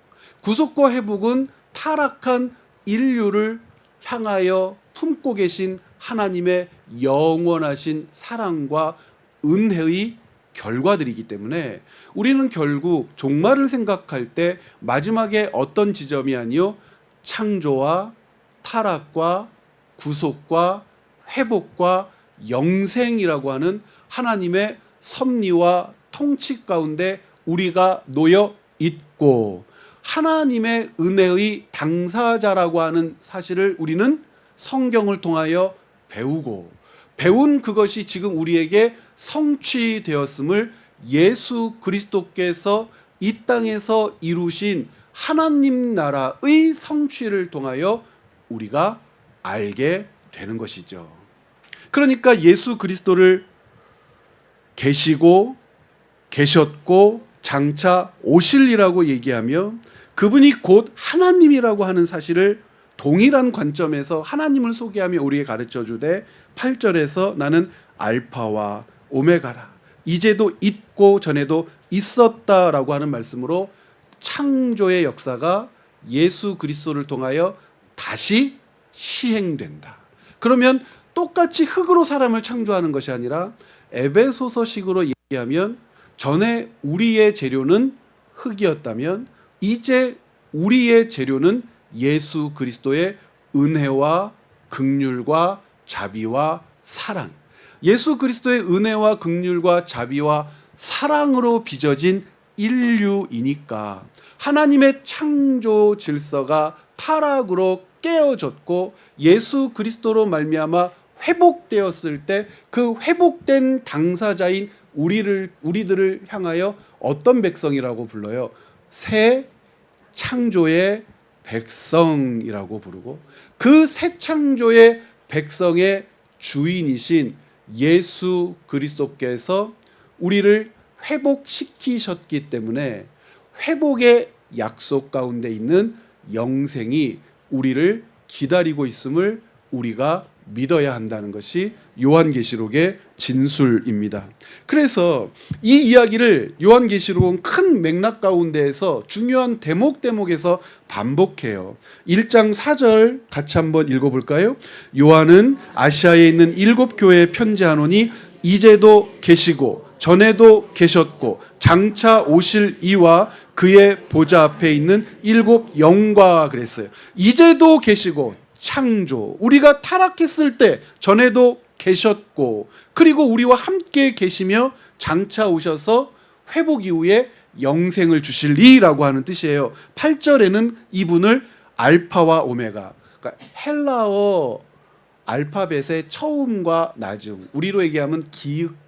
구속과 회복은 타락한 인류를 향하여 품고 계신 하나님의 영원하신 사랑과 은혜의 결과들이기 때문에 우리는 결국 종말을 생각할 때 마지막에 어떤 지점이 아니요, 창조와 타락과 구속과 회복과 영생이라고 하는 하나님의 섭리와 통치 가운데 우리가 놓여 있고, 하나님의 은혜의 당사자라고 하는 사실을 우리는 성경을 통하여 배우고, 배운 그것이 지금 우리에게 성취되었음을 예수 그리스도께서 이 땅에서 이루신 하나님 나라의 성취를 통하여 우리가 알게 되는 것이죠. 그러니까 예수 그리스도를 계시고 계셨고 장차 오실이라고 얘기하며 그분이 곧 하나님이라고 하는 사실을 동일한 관점에서 하나님을 소개하며 우리에게 가르쳐 주되 8절에서 나는 알파와 오메가라. 이제도 있고 전에도 있었다라고 하는 말씀으로 창조의 역사가 예수 그리스도를 통하여 다시 시행된다. 그러면 똑같이 흙으로 사람을 창조하는 것이 아니라 에베소서식으로 얘기하면 전에 우리의 재료는 흙이었다면 이제 우리의 재료는 예수 그리스도의 은혜와 긍휼과 자비와 사랑. 예수 그리스도의 은혜와 긍휼과 자비와 사랑으로 빚어진 인류이니까 하나님의 창조 질서가 타락으로 깨어졌고 예수 그리스도로 말미암아 회복되었을 때 그 회복된 당사자인 우리들을 향하여 어떤 백성이라고 불러요? 새 창조의 백성이라고 부르고 그 새 창조의 백성의 주인이신 예수 그리스도께서 우리를 회복시키셨기 때문에 회복의 약속 가운데 있는 영생이 우리를 기다리고 있음을 우리가 믿어야 한다는 것이 요한계시록의 진술입니다. 그래서 이 이야기를 요한계시록은 큰 맥락 가운데에서 중요한 대목에서 반복해요. 1장 4절 같이 한번 읽어볼까요? 요한은 아시아에 있는 7교회에 편지하노니 이제도 계시고 전에도 계셨고 장차 오실 이와 그의 보좌 앞에 있는 7 영과 그랬어요. 이제도 계시고 창조, 우리가 타락했을 때 전에도 계셨고 그리고 우리와 함께 계시며 장차 오셔서 회복 이후에 영생을 주실리라고 하는 뜻이에요. 8절에는 이분을 알파와 오메가, 그러니까 헬라어 알파벳의 처음과 나중, 우리로 얘기하면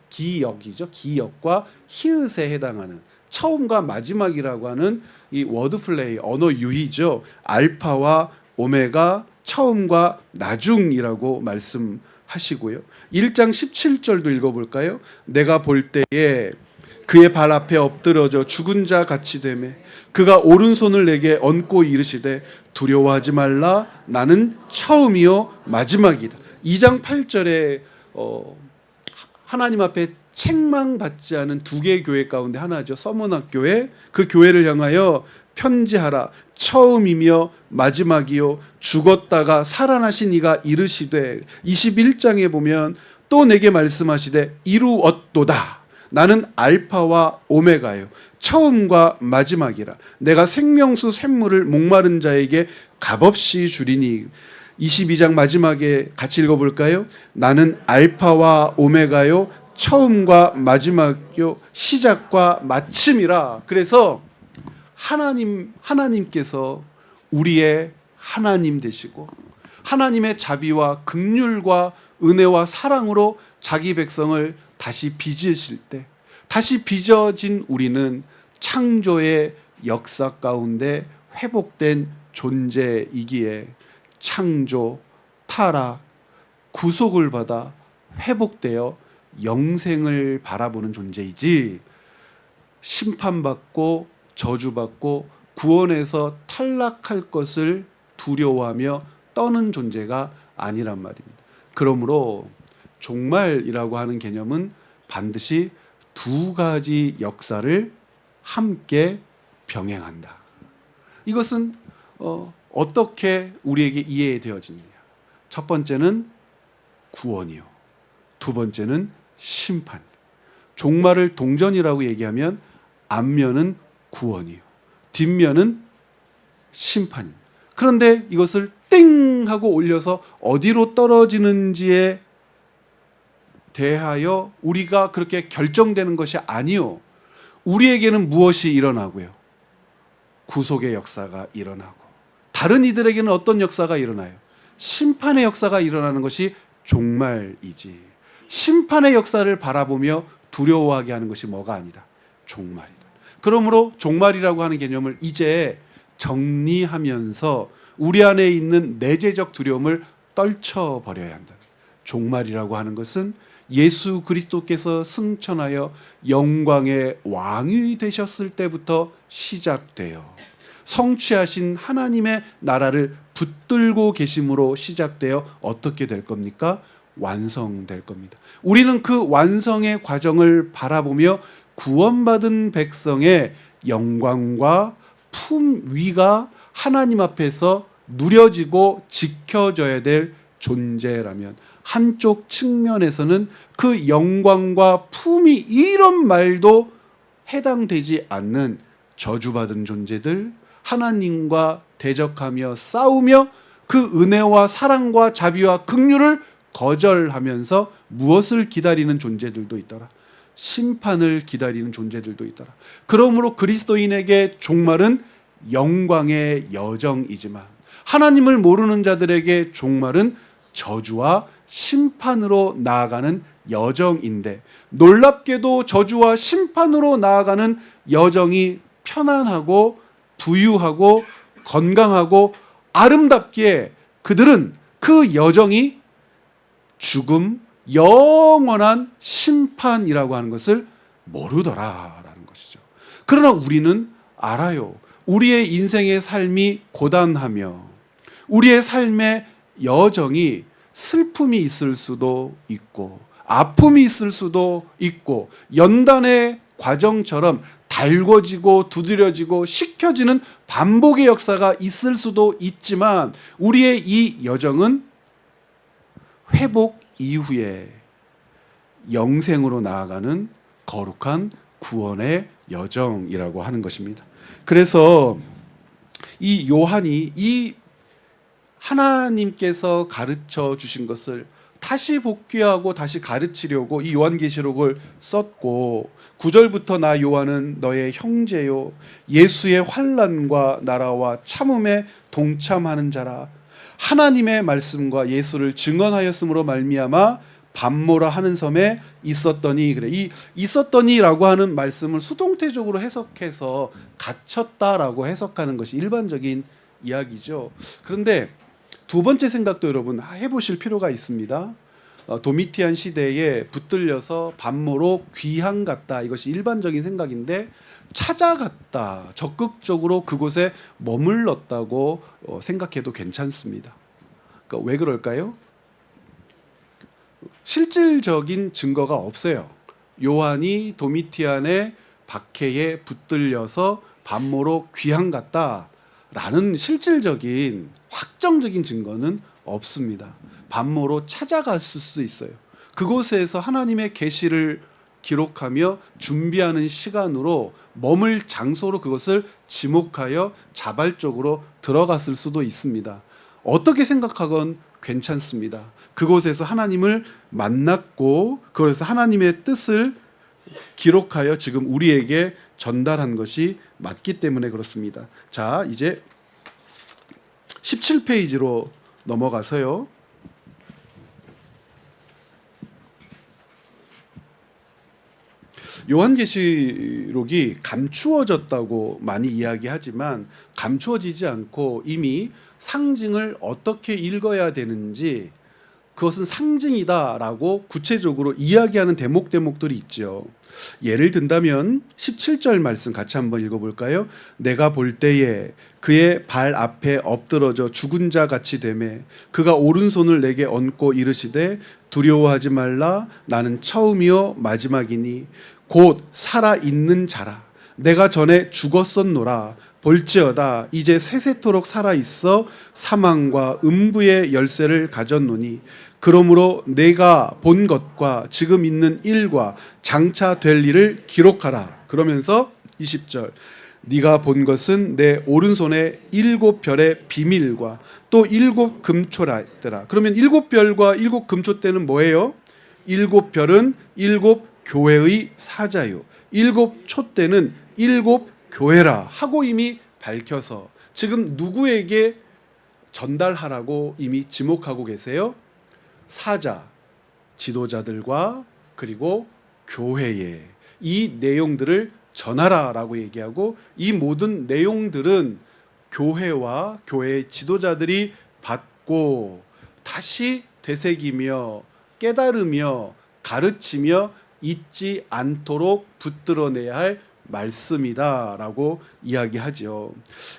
기역이죠. 기역과 히읗에 해당하는 처음과 마지막이라고 하는 이 워드 플레이, 언어 유희죠. 알파와 오메가, 처음과 나중이라고 말씀하시고요. 1장 17절도 읽어볼까요? 내가 볼 때에 그의 발 앞에 엎드러져 죽은 자 같이 되매 그가 오른손을 내게 얹고 이르시되 두려워하지 말라 나는 처음이요 마지막이다. 2장 8절에 하나님 앞에 책망받지 않은 2개의 교회 가운데 하나죠. 서문학 교회. 그 교회를 향하여 편지하라. 처음이며 마지막이요 죽었다가 살아나신 이가 이르시되 21장에 보면 또 내게 말씀하시되 이루었도다. 나는 알파와 오메가요 처음과 마지막이라. 내가 생명수 샘물을 목마른 자에게 값없이 주리니. 22장 마지막에 같이 읽어볼까요? 나는 알파와 오메가요 처음과 마지막요 시작과 마침이라. 그래서 하나님께서 우리의 하나님 되시고 하나님의 자비와 긍휼과 은혜와 사랑으로 자기 백성을 다시 빚으실 때 다시 빚어진 우리는 창조의 역사 가운데 회복된 존재이기에 창조, 타락, 구속을 받아 회복되어 영생을 바라보는 존재이지 심판받고 저주받고 구원에서 탈락할 것을 두려워하며 떠는 존재가 아니란 말입니다. 그러므로 종말이라고 하는 개념은 반드시 2가지 역사를 함께 병행한다. 이것은 어떻게 우리에게 이해되어지느냐? 첫 번째는 구원이요. 2번째는 심판. 종말을 동전이라고 얘기하면 앞면은 구원이요. 뒷면은 심판입니다. 그런데 이것을 땡 하고 올려서 어디로 떨어지는지에 대하여 우리가 그렇게 결정되는 것이 아니요. 우리에게는 무엇이 일어나고요? 구속의 역사가 일어나고 다른 이들에게는 어떤 역사가 일어나요? 심판의 역사가 일어나는 것이 종말이지. 심판의 역사를 바라보며 두려워하게 하는 것이 뭐가 아니다. 종말이다. 그러므로 종말이라고 하는 개념을 이제 정리하면서 우리 안에 있는 내재적 두려움을 떨쳐버려야 한다. 종말이라고 하는 것은 예수 그리스도께서 승천하여 영광의 왕이 되셨을 때부터 시작되어 성취하신 하나님의 나라를 붙들고 계심으로 시작되어 어떻게 될 겁니까? 완성될 겁니다. 우리는 그 완성의 과정을 바라보며 구원받은 백성의 영광과 품위가 하나님 앞에서 누려지고 지켜져야 될 존재라면 한쪽 측면에서는 그 영광과 품위 이런 말도 해당되지 않는 저주받은 존재들, 하나님과 대적하며 싸우며 그 은혜와 사랑과 자비와 긍휼을 거절하면서 무엇을 기다리는 존재들도 있더라. 심판을 기다리는 존재들도 있더라. 그러므로 그리스도인에게 종말은 영광의 여정이지만 하나님을 모르는 자들에게 종말은 저주와 심판으로 나아가는 여정인데, 놀랍게도 저주와 심판으로 나아가는 여정이 편안하고 부유하고 건강하고 아름답기에 그들은 그 여정이 죽음, 영원한 심판이라고 하는 것을 모르더라라는 것이죠. 그러나 우리는 알아요. 우리의 인생의 삶이 고단하며 우리의 삶의 여정이 슬픔이 있을 수도 있고 아픔이 있을 수도 있고 연단의 과정처럼 달궈지고 두드려지고 식혀지는 반복의 역사가 있을 수도 있지만 우리의 이 여정은 회복 이후에 영생으로 나아가는 거룩한 구원의 여정이라고 하는 것입니다. 그래서 이 요한이 이 하나님께서 가르쳐 주신 것을 다시 복귀하고 다시 가르치려고 이 요한계시록을 썼고, 9절부터 나 요한은 너의 형제요 예수의 환난과 나라와 참음에 동참하는 자라. 하나님의 말씀과 예수를 증언하였으므로 말미암아 밤모라 하는 섬에 있었더니. 그래, 이 있었더니라고 하는 말씀을 수동태적으로 해석해서 갇혔다라고 해석하는 것이 일반적인 이야기죠. 그런데 두 번째 생각도 여러분 해보실 필요가 있습니다. 도미티안 시대에 붙들려서 밤모로 귀향 갔다, 이것이 일반적인 생각인데 찾아갔다, 적극적으로 그곳에 머물렀다고 생각해도 괜찮습니다. 그러니까 왜 그럴까요? 실질적인 증거가 없어요. 요한이 도미티안의 박해에 붙들려서 밤모로 귀향 갔다라는 실질적인 확정적인 증거는 없습니다. 밤모로 찾아갔을 수 있어요. 그곳에서 하나님의 계시를 기록하며 준비하는 시간으로 머물 장소로 그것을 지목하여 자발적으로 들어갔을 수도 있습니다. 어떻게 생각하건 괜찮습니다. 그곳에서 하나님을 만났고 그래서 하나님의 뜻을 기록하여 지금 우리에게 전달한 것이 맞기 때문에 그렇습니다. 자, 이제 17페이지로 넘어가서요. 요한계시록이 감추어졌다고 많이 이야기하지만 감추어지지 않고 이미 상징을 어떻게 읽어야 되는지, 그것은 상징이다라고 구체적으로 이야기하는 대목들이 있죠. 예를 든다면 17절 말씀 같이 한번 읽어볼까요? 내가 볼 때에 그의 발 앞에 엎드러져 죽은 자 같이 되매 그가 오른손을 내게 얹고 이르시되 두려워하지 말라, 나는 처음이요 마지막이니 곧 살아있는 자라. 내가 전에 죽었었노라. 볼지어다 이제 세세토록 살아있어 사망과 음부의 열쇠를 가졌노니 그러므로 내가 본 것과 지금 있는 일과 장차 될 일을 기록하라. 그러면서 20절 네가 본 것은 내 오른손에 7별의 비밀과 또 7 금초라더라. 그러면 7별과 7 금초 때는 뭐예요? 7별은 7 교회의 사자요, 7 초 때는 7 교회라 하고 이미 밝혀서 지금 누구에게 전달하라고 이미 지목하고 계세요? 사자, 지도자들과 그리고 교회에 이 내용들을 전하라라고 얘기하고, 이 모든 내용들은 교회와 교회의 지도자들이 받고 다시 되새기며 깨달으며 가르치며 잊지 않도록 붙들어내야 할 말씀이다라고 이야기하죠.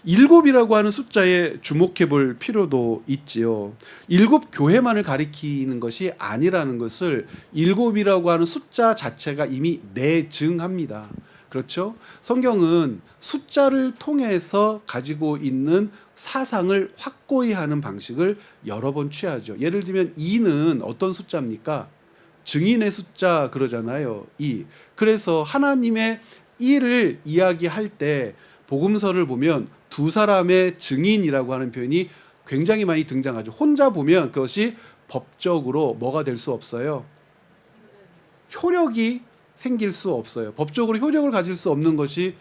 7이라고 하는 숫자에 주목해 볼 필요도 있지요. 7 교회만을 가리키는 것이 아니라는 것을 7이라고 하는 숫자 자체가 이미 내증합니다. 그렇죠? 성경은 숫자를 통해서 가지고 있는 사상을 확고히 하는 방식을 여러 번 취하죠. 예를 들면 2는 어떤 숫자입니까? 증인의 숫자 그러잖아요. 2. 그래서 하나님의 1을 이야기할 때 복음서를 보면 두 사람의 증인이라고 하는 표현이 굉장히 많이 등장하죠. 혼자 보면 그것이 법적으로 뭐가 될 수 없어요? 효력이 생길 수 없어요. 법적으로 효력을 가질 수 없는 것이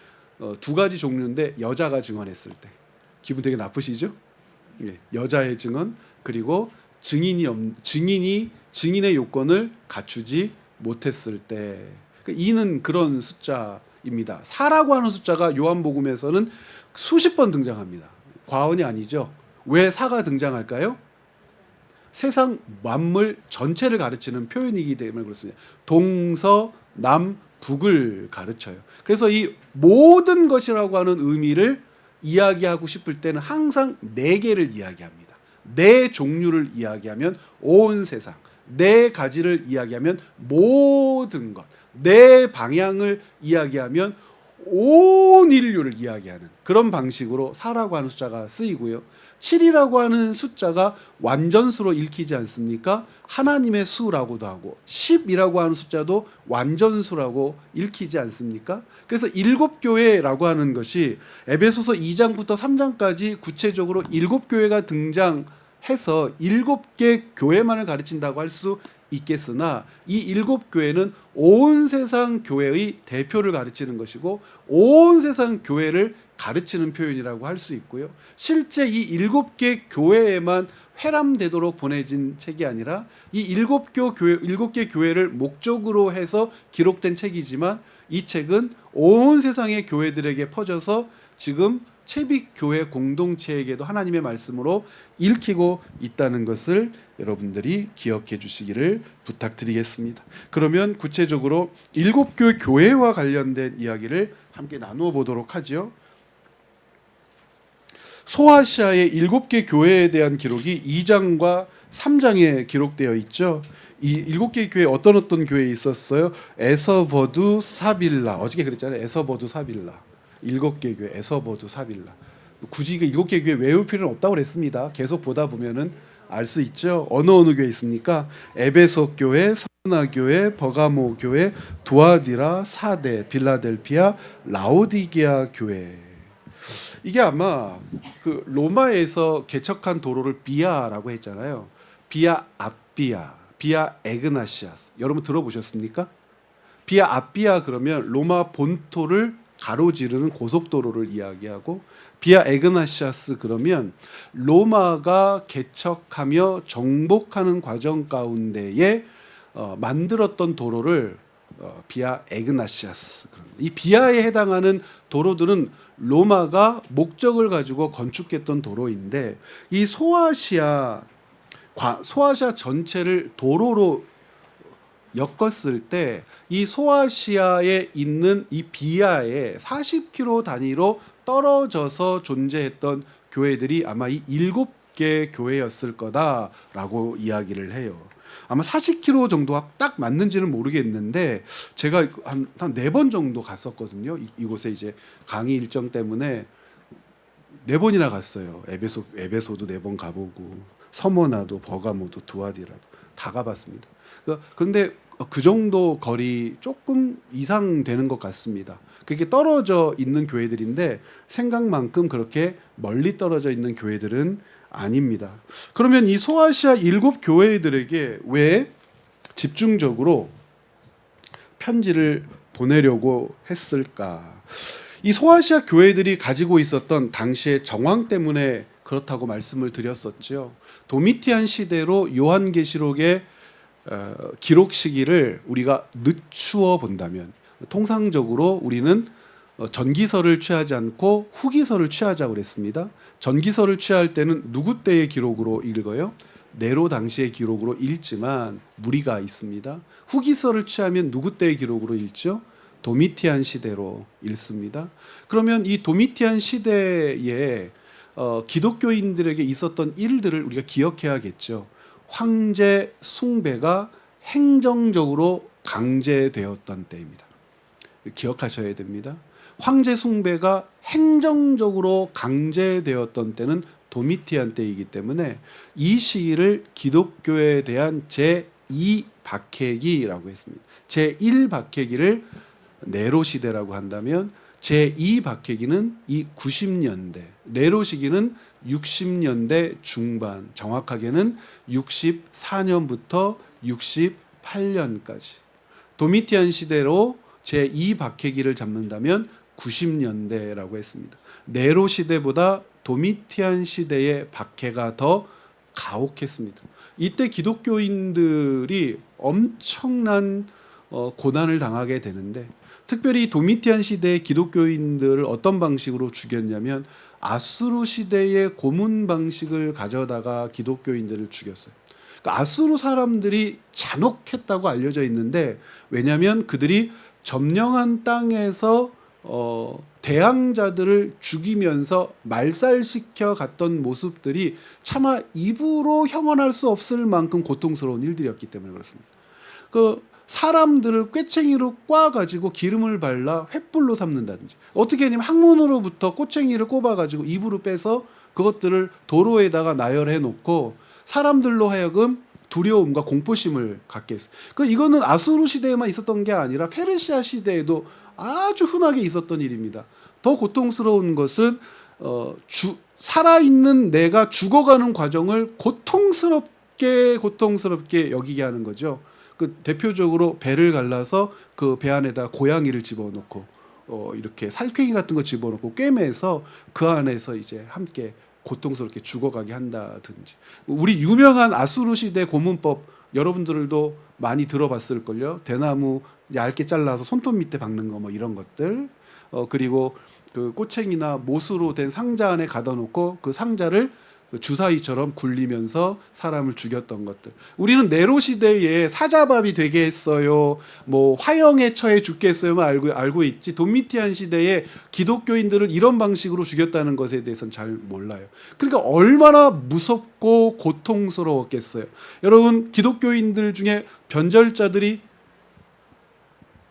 두 가지 종류인데 여자가 증언했을 때 기분 되게 나쁘시죠? 예, 여자의 증언 그리고 증인의 요건을 갖추지 못했을 때. 그러니까 2는 그런 숫자입니다. 4라고 하는 숫자가 요한복음에서는 수십 번 등장합니다. 과언이 아니죠. 왜 4가 등장할까요? 세상 만물 전체를 가르치는 표현이기 때문에 그렇습니다. 동서남북을 가르쳐요. 그래서 이 모든 것이라고 하는 의미를 이야기하고 싶을 때는 항상 네 개를 이야기합니다. 네 종류를 이야기하면 온 세상, 네 가지를 이야기하면 모든 것, 네 방향을 이야기하면 온 인류를 이야기하는 그런 방식으로 4라고 하는 숫자가 쓰이고요. 7이라고 하는 숫자가 완전수로 읽히지 않습니까? 하나님의 수라고도 하고 10이라고 하는 숫자도 완전수라고 읽히지 않습니까? 그래서 일곱 교회라고 하는 것이 에베소서 2장부터 3장까지 구체적으로 일곱 교회가 등장해서 일곱 개 교회만을 가르친다고 할 수 있겠으나 이 일곱 교회는 온 세상 교회의 대표를 가르치는 것이고 온 세상 교회를 가르치는 표현이라고 할 수 있고요. 실제 이 일곱 개 교회에만 회람되도록 보내진 책이 아니라 이 일곱 개 교회를 목적으로 해서 기록된 책이지만 이 책은 온 세상의 교회들에게 퍼져서 지금 채빅교회 공동체에게도 하나님의 말씀으로 읽히고 있다는 것을 여러분들이 기억해 주시기를 부탁드리겠습니다. 그러면 구체적으로 일곱 교회와 관련된 이야기를 함께 나누어 보도록 하죠. 소아시아의 일곱 개 교회에 대한 기록이 2장과 3장에 기록되어 있죠. 이 일곱 개 교회 어떤 교회에 있었어요? 에서버두 사빌라. 어저께 그랬잖아요. 에서버두 사빌라. 일곱 개 교회 에서버두 사빌라. 굳이 그 일곱 개 교회 외울 필요는 없다고 그랬습니다. 계속 보다 보면은 알 수 있죠. 어느 교회 있습니까? 에베소 교회, 스무나 교회, 버가모 교회, 두아디라, 사데, 빌라델피아, 라오디게아 교회. 이게 아마 그 로마에서 개척한 도로를 비아라고 했잖아요. 비아 앞비아, 비아 에그나시아스. 여러분 들어보셨습니까? 비아 앞비아 그러면 로마 본토를 가로지르는 고속도로를 이야기하고 비아 에그나시아스 그러면 로마가 개척하며 정복하는 과정 가운데에 만들었던 도로를 비아 에그나시아스. 이 비아에 해당하는 도로들은 로마가 목적을 가지고 건축했던 도로인데 이 소아시아 전체를 도로로 엮었을 때 이 소아시아에 있는 이 비아에 40km 단위로 떨어져서 존재했던 교회들이 아마 이 7개 교회였을 거다라고 이야기를 해요. 아마 40km 정도가 딱 맞는지는 모르겠는데 제가 한 4번 정도 갔었거든요. 이곳에 이제 강의 일정 때문에 4번이나 갔어요. 에베소도 4번 가보고 서머나도 버가모도 두아디라도 다 가봤습니다. 그런데 그 정도 거리 조금 이상 되는 것 같습니다. 그게 떨어져 있는 교회들인데 생각만큼 그렇게 멀리 떨어져 있는 교회들은 아닙니다. 그러면 이 소아시아 7교회들에게 왜 집중적으로 편지를 보내려고 했을까? 이 소아시아 교회들이 가지고 있었던 당시의 정황 때문에 그렇다고 말씀을 드렸었죠. 도미티안 시대로 요한계시록의 기록 시기를 우리가 늦추어 본다면 통상적으로 우리는 전기서를 취하지 않고 후기서를 취하자고 그랬습니다. 전기서를 취할 때는 누구 때의 기록으로 읽어요? 네로 당시의 기록으로 읽지만 무리가 있습니다. 후기서를 취하면 누구 때의 기록으로 읽죠? 도미티안 시대로 읽습니다. 그러면 이 도미티안 시대에 기독교인들에게 있었던 일들을 우리가 기억해야겠죠. 황제 숭배가 행정적으로 강제되었던 때입니다. 기억하셔야 됩니다. 황제 숭배가 행정적으로 강제되었던 때는 도미티안 때이기 때문에 이 시기를 기독교에 대한 제2박해기라고 했습니다. 제1박해기를 네로 시대라고 한다면 제2 박해기는 이 90년대, 네로 시기는 60년대 중반, 정확하게는 64년부터 68년까지. 도미티안 시대로 제2 박해기를 잡는다면 90년대라고 했습니다. 네로 시대보다 도미티안 시대의 박해가 더 가혹했습니다. 이때 기독교인들이 엄청난 고난을 당하게 되는데, 특별히 도미티안 시대의 기독교인들을 어떤 방식으로 죽였냐면 아수르 시대의 고문 방식을 가져다가 기독교인들을 죽였어요. 그러니까 아수르 사람들이 잔혹했다고 알려져 있는데, 왜냐하면 그들이 점령한 땅에서 대항자들을 죽이면서 말살시켜 갔던 모습들이 차마 입으로 형언할 수 없을 만큼 고통스러운 일들이었기 때문에 그렇습니다. 그 사람들을 꾀챙이로 꽈가지고 기름을 발라 횃불로 삼는다든지, 어떻게 하냐면 항문으로부터 꼬챙이를 꼽아가지고 입으로 빼서 그것들을 도로에다가 나열해 놓고 사람들로 하여금 두려움과 공포심을 갖게 했어요. 이거는 아수르 시대에만 있었던 게 아니라 페르시아 시대에도 아주 흔하게 있었던 일입니다. 더 고통스러운 것은 살아있는 내가 죽어가는 과정을 고통스럽게 여기게 하는 거죠. 대표적으로 배를 갈라서 그 배 안에다 고양이를 집어넣고 이렇게 살쾡이 같은 거 집어넣고 꿰매서 그 안에서 이제 함께 고통스럽게 죽어가게 한다든지. 우리 유명한 아수르 시대 고문법 여러분들도 많이 들어봤을걸요. 대나무 얇게 잘라서 손톱 밑에 박는 거 뭐 이런 것들. 그리고 그 꼬챙이나 못으로 된 상자 안에 가둬놓고 그 상자를 주사위처럼 굴리면서 사람을 죽였던 것들. 우리는 네로 시대에 사자밥이 되게 했어요. 뭐 화형에 처해 죽겠어요만 알고 있지. 도미티안 시대에 기독교인들을 이런 방식으로 죽였다는 것에 대해서는 잘 몰라요. 그러니까 얼마나 무섭고 고통스러웠겠어요. 여러분, 기독교인들 중에 변절자들이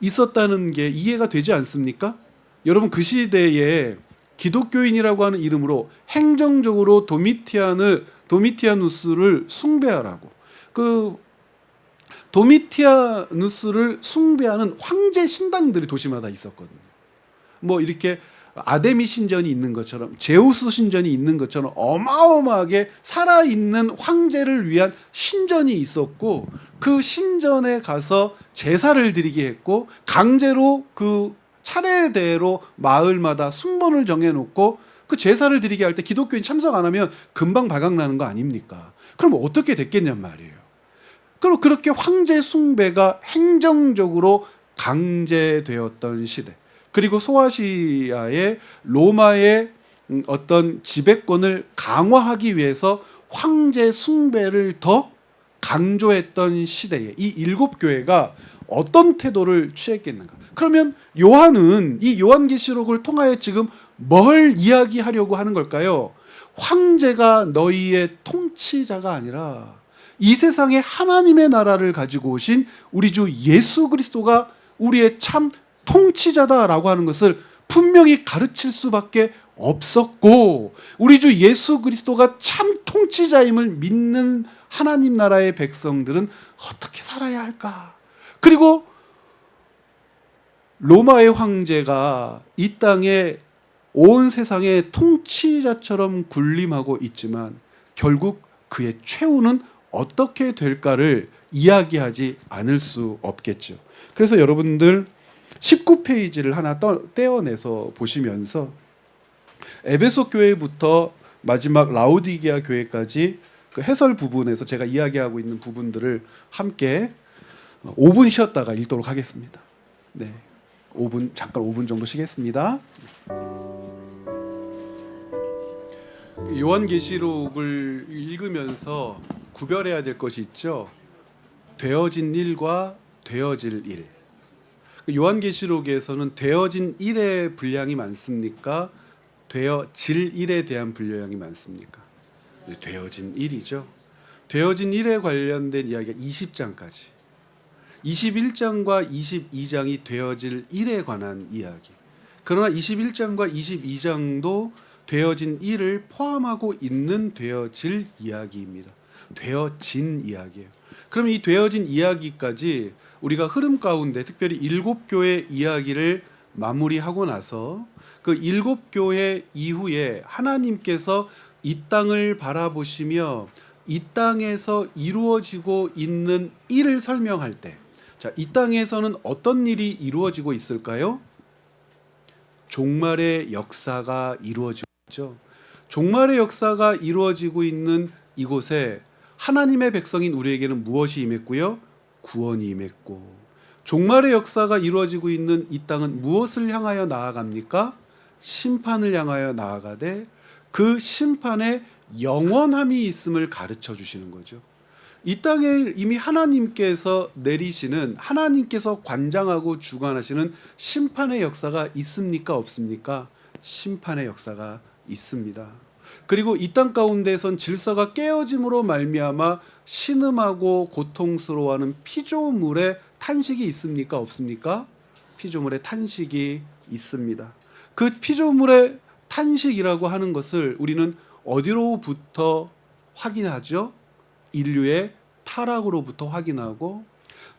있었다는 게 이해가 되지 않습니까? 여러분, 그 시대에 기독교인이라고 하는 이름으로 행정적으로 도미티아누스를 숭배하라고, 그 도미티아누스를 숭배하는 황제 신당들이 도시마다 있었거든요. 뭐 이렇게 아데미 신전이 있는 것처럼, 제우스 신전이 있는 것처럼 어마어마하게 살아있는 황제를 위한 신전이 있었고, 그 신전에 가서 제사를 드리게 했고, 강제로 그 차례대로 마을마다 순번을 정해놓고 그 제사를 드리게 할 때 기독교인 참석 안 하면 금방 발각나는 거 아닙니까? 그럼 어떻게 됐겠냔 말이에요. 그리고 그렇게 황제 숭배가 행정적으로 강제되었던 시대, 그리고 소아시아의 로마의 어떤 지배권을 강화하기 위해서 황제 숭배를 더 강조했던 시대에 이 7교회가 어떤 태도를 취했겠는가? 그러면 요한은 이 요한계시록을 통하여 지금 뭘 이야기하려고 하는 걸까요? 황제가 너희의 통치자가 아니라 이 세상에 하나님의 나라를 가지고 오신 우리 주 예수 그리스도가 우리의 참 통치자다라고 하는 것을 분명히 가르칠 수밖에 없었고, 우리 주 예수 그리스도가 참 통치자임을 믿는 하나님 나라의 백성들은 어떻게 살아야 할까? 그리고 로마의 황제가 이 땅에 온 세상의 통치자처럼 군림하고 있지만 결국 그의 최후는 어떻게 될까를 이야기하지 않을 수 없겠죠. 그래서 여러분들 19페이지를 하나 떼어내서 보시면서 에베소 교회부터 마지막 라오디게아 교회까지 그 해설 부분에서 제가 이야기하고 있는 부분들을 함께 5분 쉬었다가 읽도록 하겠습니다. 네, 5분 정도 쉬겠습니다. 요한계시록을 읽으면서 구별해야 될 것이 있죠. 되어진 일과 되어질 일. 요한계시록에서는 되어진 일의 분량이 많습니까? 되어질 일에 대한 분량이 많습니까? 되어진 일이죠. 되어진 일에 관련된 이야기가 20장까지. 21장과 22장이 되어질 일에 관한 이야기. 그러나 21장과 22장도 되어진 일을 포함하고 있는 되어질 이야기입니다. 되어진 이야기예요. 그럼 이 되어진 이야기까지 우리가 흐름 가운데 특별히 7교회 이야기를 마무리하고 나서 그 7교회 이후에 하나님께서 이 땅을 바라보시며 이 땅에서 이루어지고 있는 일을 설명할 때, 자, 이 땅에서는 어떤 일이 이루어지고 있을까요? 종말의 역사가 이루어지고 있죠. 종말의 역사가 이루어지고 있는 이곳에 하나님의 백성인 우리에게는 무엇이 임했고요? 구원이 임했고, 종말의 역사가 이루어지고 있는 이 땅은 무엇을 향하여 나아갑니까? 심판을 향하여 나아가되 그 심판에 영원함이 있음을 가르쳐 주시는 거죠. 이 땅에 이미 하나님께서 내리시는, 하나님께서 관장하고 주관하시는 심판의 역사가 있습니까? 없습니까? 심판의 역사가 있습니다. 그리고 이 땅 가운데선 질서가 깨어짐으로 말미암아 신음하고 고통스러워하는 피조물의 탄식이 있습니까? 없습니까? 피조물의 탄식이 있습니다. 그 피조물의 탄식이라고 하는 것을 우리는 어디로부터 확인하죠? 인류의 타락으로부터 확인하고,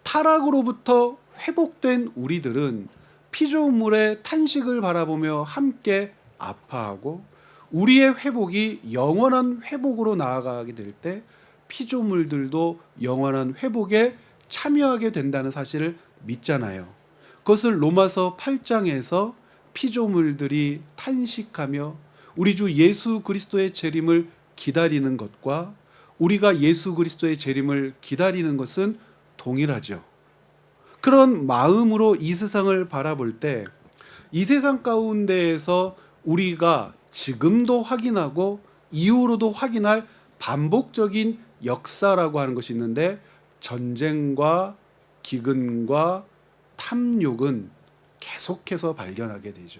타락으로부터 회복된 우리들은 피조물의 탄식을 바라보며 함께 아파하고, 우리의 회복이 영원한 회복으로 나아가게 될 때 피조물들도 영원한 회복에 참여하게 된다는 사실을 믿잖아요. 그것을 로마서 8장에서 피조물들이 탄식하며 우리 주 예수 그리스도의 재림을 기다리는 것과 우리가 예수 그리스도의 재림을 기다리는 것은 동일하죠. 그런 마음으로 이 세상을 바라볼 때 이 세상 가운데에서 우리가 지금도 확인하고 이후로도 확인할 반복적인 역사라고 하는 것이 있는데, 전쟁과 기근과 탐욕은 계속해서 발견하게 되죠.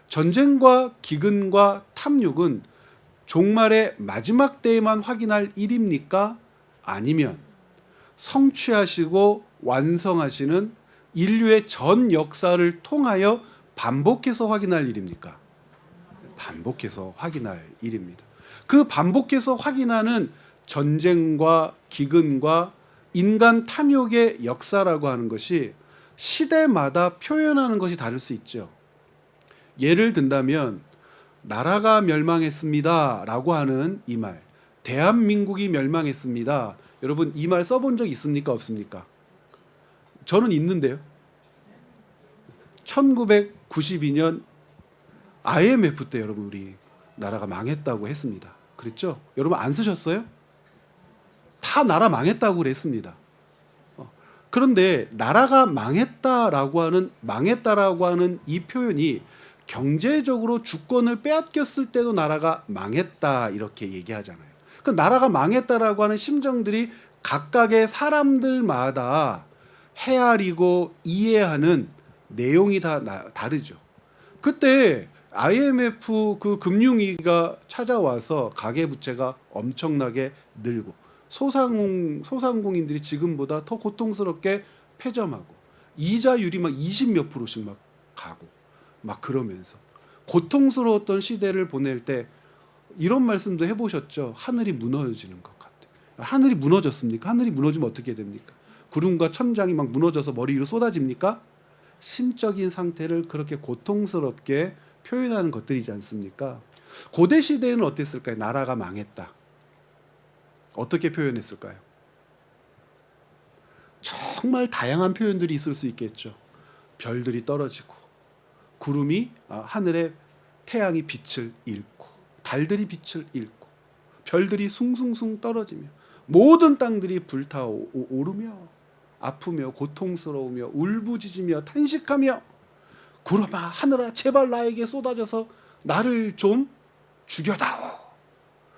전쟁과 기근과 탐욕은 종말의 마지막 때에만 확인할 일입니까? 아니면 성취하시고 완성하시는 인류의 전 역사를 통하여 반복해서 확인할 일입니까? 반복해서 확인할 일입니다. 그 반복해서 확인하는 전쟁과 기근과 인간 탐욕의 역사라고 하는 것이 시대마다 표현하는 것이 다를 수 있죠. 예를 든다면 나라가 멸망했습니다 라고 하는 이 말, 대한민국이 멸망했습니다. 여러분 이 말 써본 적 있습니까? 없습니까? 저는 있는데요. 1992년 IMF 때 여러분 우리 나라가 망했다고 했습니다. 그랬죠? 여러분 안 쓰셨어요? 다 나라 망했다고 그랬습니다. 그런데 나라가 망했다라고 하는 이 표현이 경제적으로 주권을 빼앗겼을 때도 나라가 망했다 이렇게 얘기하잖아요. 그 나라가 망했다라고 하는 심정들이 각각의 사람들마다 헤아리고 이해하는 내용이 다 다르죠. 그때 IMF 그 금융위기가 찾아와서 가계부채가 엄청나게 늘고 소상공인들이 지금보다 더 고통스럽게 폐점하고 이자율이 막 20몇 %씩 막 가고 막 그러면서 고통스러웠던 시대를 보낼 때 이런 말씀도 해보셨죠. 하늘이 무너지는 것 같아요. 하늘이 무너졌습니까? 하늘이 무너지면 어떻게 됩니까? 구름과 천장이 막 무너져서 머리 위로 쏟아집니까? 심적인 상태를 그렇게 고통스럽게 표현하는 것들이지 않습니까? 고대 시대에는 어땠을까요? 나라가 망했다. 어떻게 표현했을까요? 정말 다양한 표현들이 있을 수 있겠죠. 별들이 떨어지고 구름이 하늘에 태양이 빛을 잃고 달들이 빛을 잃고 별들이 숭숭숭 떨어지며 모든 땅들이 불타오르며 아프며 고통스러우며 울부짖으며 탄식하며 구름아 하늘아 제발 나에게 쏟아져서 나를 좀 죽여다오.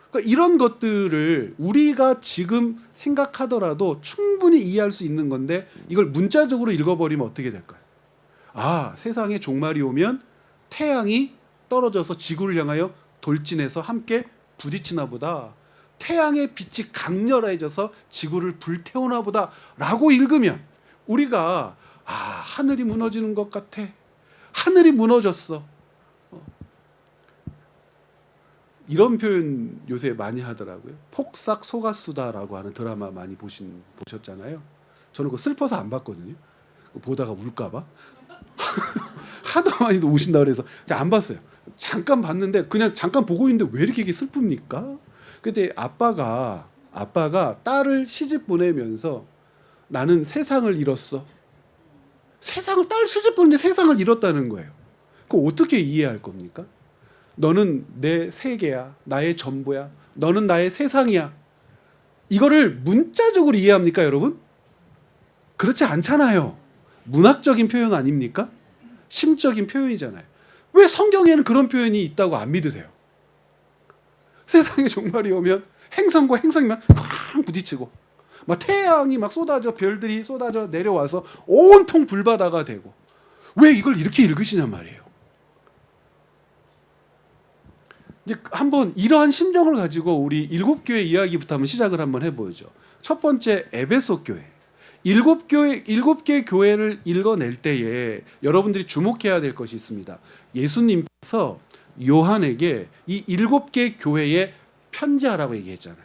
그러니까 이런 것들을 우리가 지금 생각하더라도 충분히 이해할 수 있는 건데 이걸 문자적으로 읽어버리면 어떻게 될까요? 아, 세상에 종말이 오면 태양이 떨어져서 지구를 향하여 돌진해서 함께 부딪히나 보다. 태양의 빛이 강렬해져서 지구를 불태우나 보다 라고 읽으면 우리가 하늘이 무너지는 것 같아. 하늘이 무너졌어. 이런 표현 요새 많이 하더라고요. 폭삭 속았수다라고 하는 드라마 많이 보셨잖아요. 저는 그거 슬퍼서 안 봤거든요. 보다가 울까 봐. 하도 많이 오신다 그래서 제가 안 봤어요. 잠깐 봤는데 그냥 잠깐 보고 있는데 왜 이렇게 슬픕니까? 그때 아빠가 딸을 시집 보내면서 나는 세상을 잃었어. 딸 시집 보는데 세상을 잃었다는 거예요. 그거 어떻게 이해할 겁니까? 너는 내 세계야. 나의 전부야. 너는 나의 세상이야. 이거를 문자적으로 이해합니까, 여러분? 그렇지 않잖아요. 문학적인 표현 아닙니까? 심적인 표현이잖아요. 왜 성경에는 그런 표현이 있다고 안 믿으세요? 세상에 종말이 오면 행성과 행성이 막 쾅 부딪히고 막 태양이 막 쏟아져 별들이 쏟아져 내려와서 온통 불바다가 되고 왜 이걸 이렇게 읽으시냔 말이에요. 이제 한번 이러한 심정을 가지고 우리 일곱 교회 이야기부터 한번 시작을 한번 해보죠. 첫 번째 에베소 교회. 일곱 개 교회를 읽어낼 때에 여러분들이 주목해야 될 것이 있습니다. 예수님께서 요한에게 이 일곱 개 교회에 편지하라고 얘기했잖아요.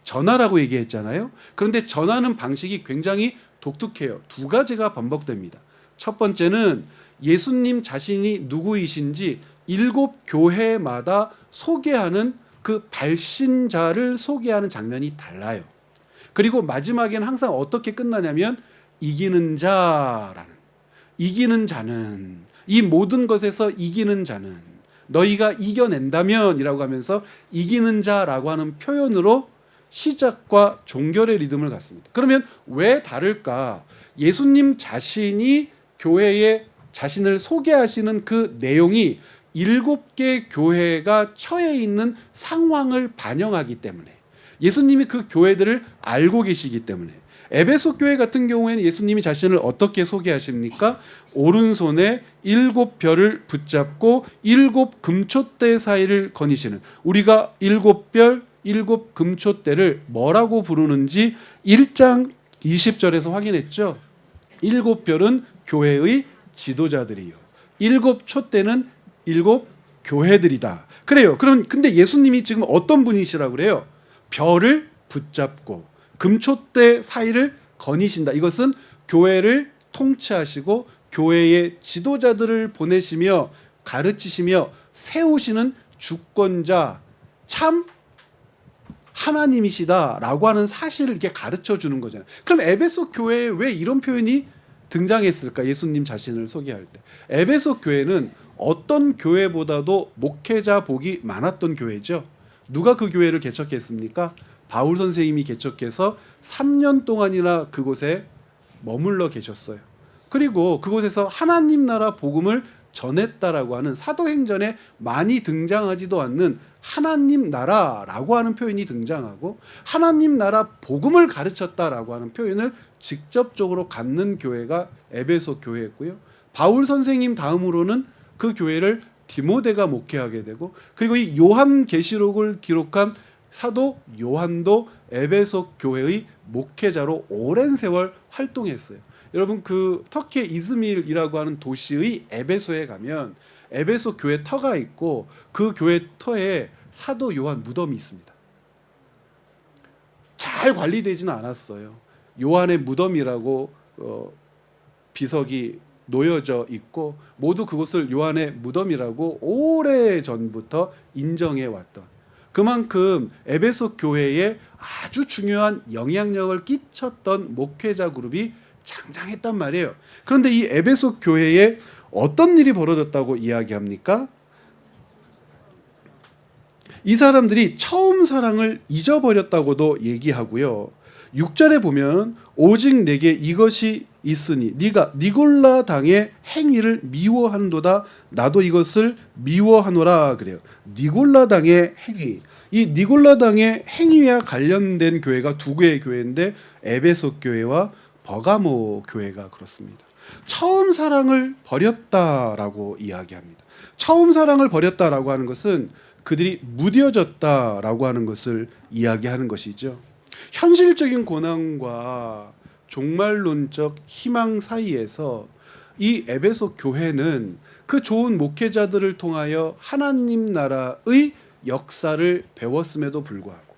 전하라고 얘기했잖아요. 그런데 전하는 방식이 굉장히 독특해요. 두 가지가 반복됩니다. 첫 번째는 예수님 자신이 누구이신지 일곱 교회마다 소개하는 그 발신자를 소개하는 장면이 달라요. 그리고 마지막에는 항상 어떻게 끝나냐면 이기는 자는 이 모든 것에서 이기는 자는 너희가 이겨낸다면 이라고 하면서 이기는 자라고 하는 표현으로 시작과 종결의 리듬을 갖습니다. 그러면 왜 다를까? 예수님 자신이 교회에 자신을 소개하시는 그 내용이 일곱 개 교회가 처해 있는 상황을 반영하기 때문에 예수님이 그 교회들을 알고 계시기 때문에 에베소 교회 같은 경우에는 예수님이 자신을 어떻게 소개하십니까? 오른손에 일곱 별을 붙잡고 일곱 금촛대 사이를 거니시는 우리가 일곱 별 일곱 금촛대를 뭐라고 부르는지 1장 20절에서 확인했죠. 일곱 별은 교회의 지도자들이요. 일곱 촛대는 일곱 교회들이다. 그래요. 근데 예수님이 지금 어떤 분이시라고 그래요? 별을 붙잡고 금촛대 사이를 거니신다. 이것은 교회를 통치하시고 교회의 지도자들을 보내시며 가르치시며 세우시는 주권자 참 하나님이시다라고 하는 사실을 이렇게 가르쳐 주는 거잖아요. 그럼 에베소 교회에 왜 이런 표현이 등장했을까? 예수님 자신을 소개할 때. 에베소 교회는 어떤 교회보다도 목회자 복이 많았던 교회죠. 누가 그 교회를 개척했습니까? 바울 선생님이 개척해서 3년 동안이나 그곳에 머물러 계셨어요. 그리고 그곳에서 하나님 나라 복음을 전했다라고 하는 사도행전에 많이 등장하지도 않는 하나님 나라라고 하는 표현이 등장하고 하나님 나라 복음을 가르쳤다라고 하는 표현을 직접적으로 갖는 교회가 에베소 교회였고요. 바울 선생님 다음으로는 그 교회를 디모데가 목회하게 되고 그리고 이 요한계시록을 기록한 사도 요한도 에베소 교회의 목회자로 오랜 세월 활동했어요. 여러분 그 터키의 이즈밀이라고 하는 도시의 에베소에 가면 에베소 교회 터가 있고 그 교회 터에 사도 요한 무덤이 있습니다. 잘 관리되지는 않았어요. 요한의 무덤이라고 비석이 놓여져 있고 모두 그것을 요한의 무덤이라고 오래전부터 인정해 왔던 그만큼 에베소 교회에 아주 중요한 영향력을 끼쳤던 목회자 그룹이 장장했단 말이에요. 그런데 이 에베소 교회에 어떤 일이 벌어졌다고 이야기합니까? 이 사람들이 처음 사랑을 잊어버렸다고도 얘기하고요. 6절에 보면 오직 내게 이것이 있으니 네가 니골라 당의 행위를 미워한도다 나도 이것을 미워하노라 그래요. 니골라 당의 행위. 이 니골라 당의 행위와 관련된 교회가 두 개의 교회인데 에베소 교회와 버가모 교회가 그렇습니다. 처음 사랑을 버렸다라고 이야기합니다. 처음 사랑을 버렸다라고 하는 것은 그들이 무뎌졌다라고 하는 것을 이야기하는 것이죠. 현실적인 고난과 종말론적 희망 사이에서 이 에베소 교회는 그 좋은 목회자들을 통하여 하나님 나라의 역사를 배웠음에도 불구하고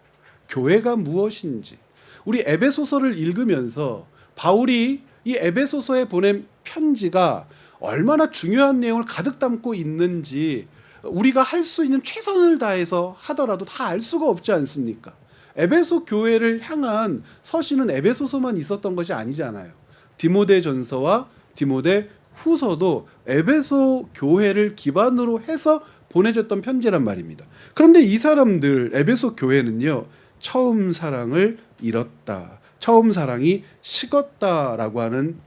교회가 무엇인지 우리 에베소서를 읽으면서 바울이 이 에베소서에 보낸 편지가 얼마나 중요한 내용을 가득 담고 있는지 우리가 할 수 있는 최선을 다해서 하더라도 다 알 수가 없지 않습니까? 에베소 교회를 향한 서신은 에베소서만 있었던 것이 아니잖아요. 디모데전서와 디모데 후서도 에베소 교회를 기반으로 해서 보내졌던 편지란 말입니다. 그런데 이 사람들 에베소 교회는요, 처음 사랑을 잃었다, 처음 사랑이 식었다라고 하는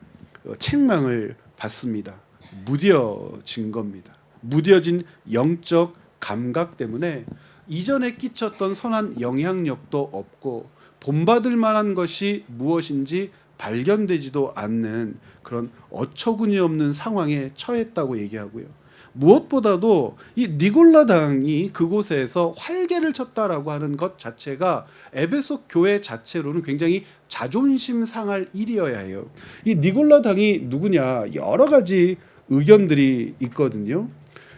책망을 받습니다. 무뎌진 겁니다. 무뎌진 영적 감각 때문에 이전에 끼쳤던 선한 영향력도 없고 본받을 만한 것이 무엇인지 발견되지도 않는 그런 어처구니 없는 상황에 처했다고 얘기하고요. 무엇보다도 이 니골라당이 그곳에서 활개를 쳤다라고 하는 것 자체가 에베소 교회 자체로는 굉장히 자존심 상할 일이어야 해요. 이 니골라당이 누구냐, 여러 가지 의견들이 있거든요.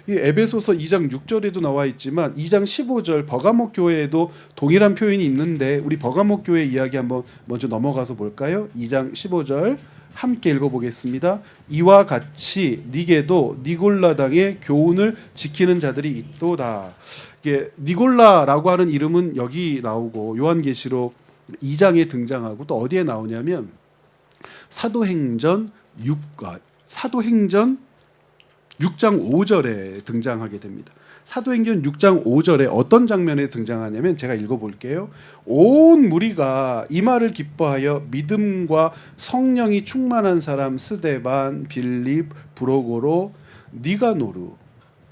이 에베소서 2장 6절에도 나와 있지만 2장 15절 버가모 교회에도 동일한 표현이 있는데 우리 버가모 교회 이야기 한번 먼저 넘어가서 볼까요? 2장 15절 함께 읽어보겠습니다. 이와 같이 니게도 니골라당의 교훈을 지키는 자들이 있도다. 이게 니골라라고 하는 이름은 여기 나오고 요한계시록 2장에 등장하고 또 어디에 나오냐면 사도행전 6장 5절에 등장하게 됩니다. 사도행전 6장 5절에 어떤 장면에 등장하냐면 제가 읽어볼게요. 온 무리가 이 말을 기뻐하여 믿음과 성령이 충만한 사람 스데반, 빌립, 브로고로, 니가노르,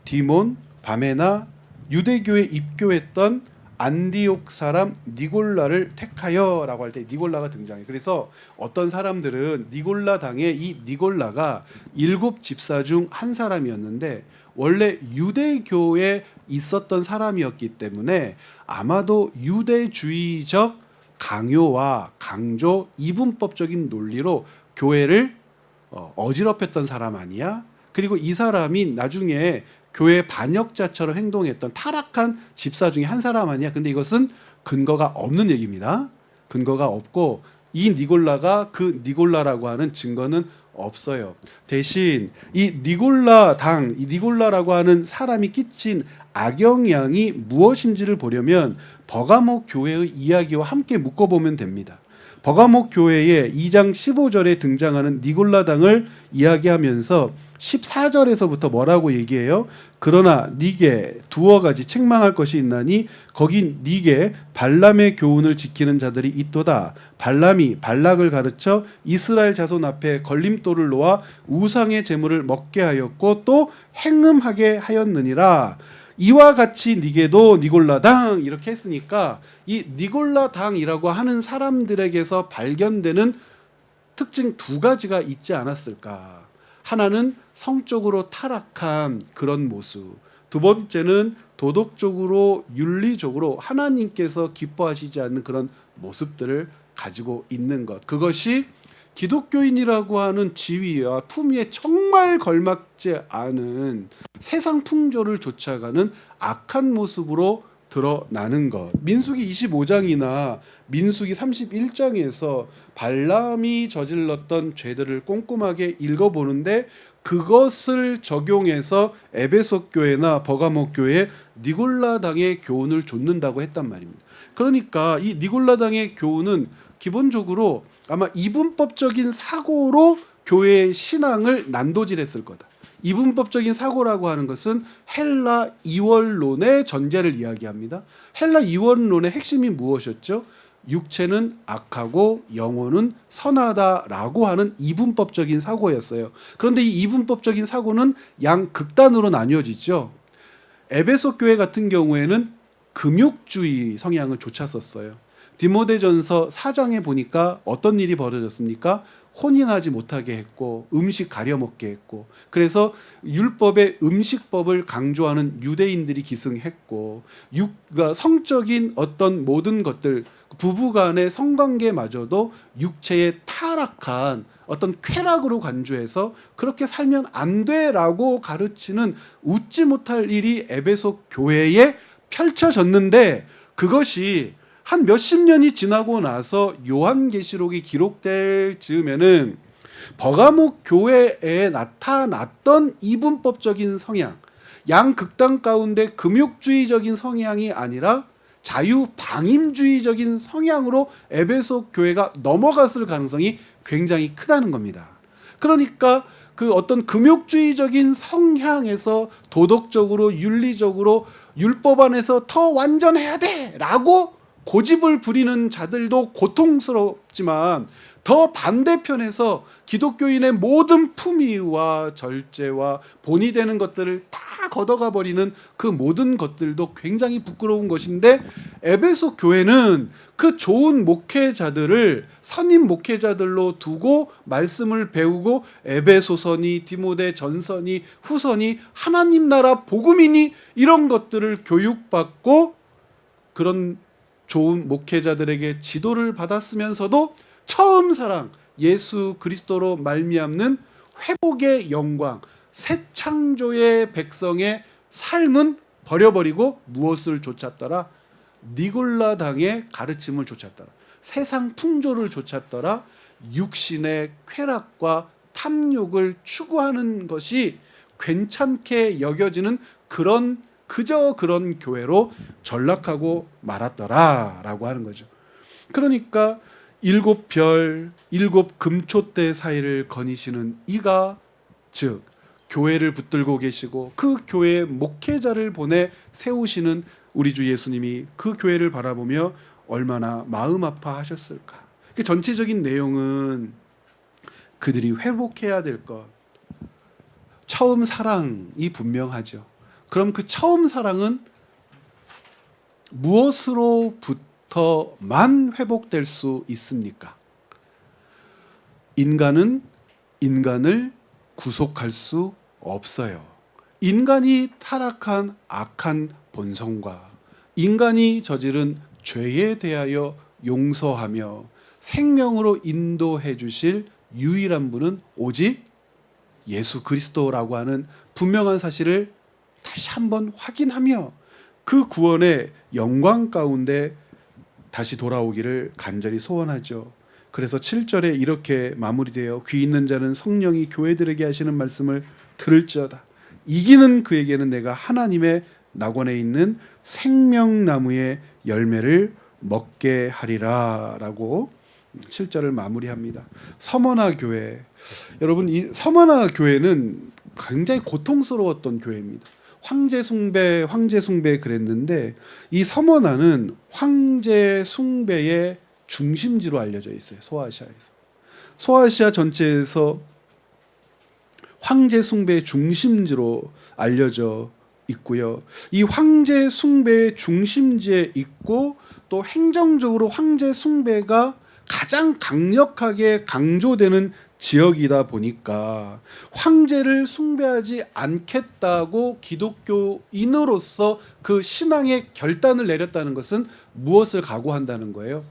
디몬, 바메나, 유대교에 입교했던 안디옥 사람 니골라를 택하여라고 할 때 니골라가 등장해요. 그래서 어떤 사람들은 니골라 당의 이 니골라가 7 집사 중 한 사람이었는데 원래 유대교에 있었던 사람이었기 때문에 아마도 유대주의적 강요와 강조, 이분법적인 논리로 교회를 어지럽혔던 사람 아니야? 그리고 이 사람이 나중에 교회 반역자처럼 행동했던 타락한 집사 중에 한 사람 아니야? 근데 이것은 근거가 없는 얘기입니다. 근거가 없고 이 니골라가 그 니골라라고 하는 증거는 없어요. 대신 이 니골라라고 하는 사람이 끼친 악영향이 무엇인지를 보려면 버가모 교회의 이야기와 함께 묶어보면 됩니다. 버가모 교회의 2장 15절에 등장하는 니골라당을 이야기하면서 14절에서부터 뭐라고 얘기해요? 그러나 니게 두어 가지 책망할 것이 있나니 거긴 니게 발람의 교훈을 지키는 자들이 있도다. 발람이 발락을 가르쳐 이스라엘 자손 앞에 걸림돌을 놓아 우상의 제물을 먹게 하였고 또 행음하게 하였느니라. 이와 같이 니게도 니골라당 이렇게 했으니까 이 니골라당이라고 하는 사람들에게서 발견되는 특징 2가지가 있지 않았을까. 하나는 성적으로 타락한 그런 모습, 두 번째는 도덕적으로 윤리적으로 하나님께서 기뻐하시지 않는 그런 모습들을 가지고 있는 것. 그것이 기독교인이라고 하는 지위와 품위에 정말 걸맞지 않은 세상 풍조를 쫓아가는 악한 모습으로 드러나는 것. 민수기 25장이나 민수기 31장에서 발람이 저질렀던 죄들을 꼼꼼하게 읽어보는데 그것을 적용해서 에베소 교회나 버가모 교회에 니골라당의 교훈을 좇는다고 했단 말입니다. 그러니까 이 니골라당의 교훈은 기본적으로 아마 이분법적인 사고로 교회의 신앙을 난도질했을 거다. 이분법적인 사고라고 하는 것은 헬라 이원론의 전제를 이야기합니다. 헬라 이원론의 핵심이 무엇이었죠? 육체는 악하고 영혼은 선하다라고 하는 이분법적인 사고였어요. 그런데 이 이분법적인 사고는 양극단으로 나뉘어지죠. 에베소 교회 같은 경우에는 금욕주의 성향을 좇았었어요. 디모데전서 4장에 보니까 어떤 일이 벌어졌습니까? 혼인하지 못하게 했고 음식 가려 먹게 했고 그래서 율법의 음식법을 강조하는 유대인들이 기승했고 그러니까 성적인 어떤 모든 것들 부부간의 성관계마저도 육체의 타락한 어떤 쾌락으로 간주해서 그렇게 살면 안 돼라고 가르치는 웃지 못할 일이 에베소 교회에 펼쳐졌는데 그것이 한 몇십 년이 지나고 나서 요한계시록이 기록될 즈음에는 버가모 교회에 나타났던 이분법적인 성향, 양극단 가운데 금욕주의적인 성향이 아니라 자유방임주의적인 성향으로 에베소 교회가 넘어갔을 가능성이 굉장히 크다는 겁니다. 그러니까 그 어떤 금욕주의적인 성향에서 도덕적으로 윤리적으로 율법 안에서 더 완전해야 돼라고 고집을 부리는 자들도 고통스럽지만, 더 반대편에서 기독교인의 모든 품위와 절제와 본이 되는 것들을 다 걷어가 버리는 그 모든 것들도 굉장히 부끄러운 것인데, 에베소 교회는 그 좋은 목회자들을 선임 목회자들로 두고 말씀을 배우고 에베소서니 디모데 전서니 후서니 하나님 나라 복음이니 이런 것들을 교육받고 그런 좋은 목회자들에게 지도를 받았으면서도 처음 사랑 예수 그리스도로 말미암는 회복의 영광, 새 창조의 백성의 삶은 버려버리고 무엇을 좇았더라? 니골라당의 가르침을 좇았더라. 세상 풍조를 좇았더라. 육신의 쾌락과 탐욕을 추구하는 것이 괜찮게 여겨지는 그저 그런 교회로 전락하고 말았더라라고 하는 거죠. 그러니까 7별 7금초대 사이를 거니시는 이가, 즉 교회를 붙들고 계시고 그 교회의 목회자를 보내 세우시는 우리 주 예수님이 그 교회를 바라보며 얼마나 마음 아파하셨을까. 그 전체적인 내용은 그들이 회복해야 될 것, 처음 사랑이 분명하죠. 그럼 그 처음 사랑은 무엇으로부터만 회복될 수 있습니까? 인간은 인간을 구속할 수 없어요. 인간이 타락한 악한 본성과 인간이 저지른 죄에 대하여 용서하며 생명으로 인도해 주실 유일한 분은 오직 예수 그리스도라고 하는 분명한 사실을 다시 한번 확인하며 그 구원의 영광 가운데 다시 돌아오기를 간절히 소원하죠. 그래서 7절에 이렇게 마무리되어 귀 있는 자는 성령이 교회들에게 하시는 말씀을 들을지어다. 이기는 그에게는 내가 하나님의 낙원에 있는 생명나무의 열매를 먹게 하리라 라고 7절을 마무리합니다. 서머나 교회, 여러분 이 서머나 교회는 굉장히 고통스러웠던 교회입니다. 황제 숭배 그랬는데 이 서머나는 황제 숭배의 중심지로 알려져 있어요. 소아시아에서. 소아시아 전체에서 황제 숭배의 중심지로 알려져 있고요. 이 황제 숭배의 중심지에 있고 또 행정적으로 황제 숭배가 가장 강력하게 강조되는 지역이다 보니까 황제를 숭배하지 않겠다고 기독교인으로서 그 신앙의 결단을 내렸다는 것은 무엇을 각오한다는 거예요?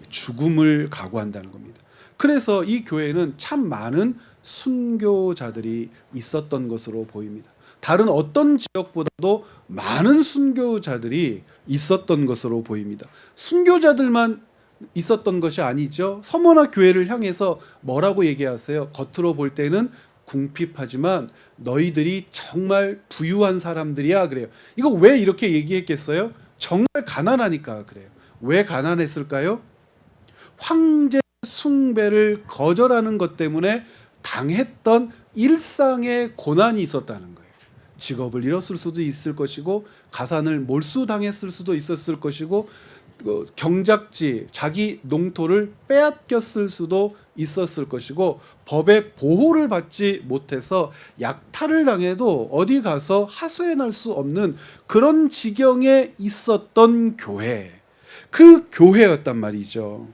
죽음을 각오한다는 겁니다. 그래서 이 교회는 참 많은 순교자들이 있었던 것으로 보입니다. 다른 어떤 지역보다도 많은 순교자들이 있었던 것으로 보입니다. 순교자들만 있었던 것이 아니죠. 서머나 교회를 향해서 뭐라고 얘기하세요? 겉으로 볼 때는 궁핍하지만 너희들이 정말 부유한 사람들이야 그래요. 이거 왜 이렇게 얘기했겠어요? 정말 가난하니까 그래요. 왜 가난했을까요? 황제 숭배를 거절하는 것 때문에 당했던 일상의 고난이 있었다는 거예요. 직업을 잃었을 수도 있을 것이고 가산을 몰수당했을 수도 있었을 것이고 경작지 자기 농토를 빼앗겼을 수도 있었을 것이고 법의 보호를 받지 못해서 약탈을 당해도 어디 가서 하소연할 수 없는 그런 지경에 있었던 교회, 그 교회였단 말이죠.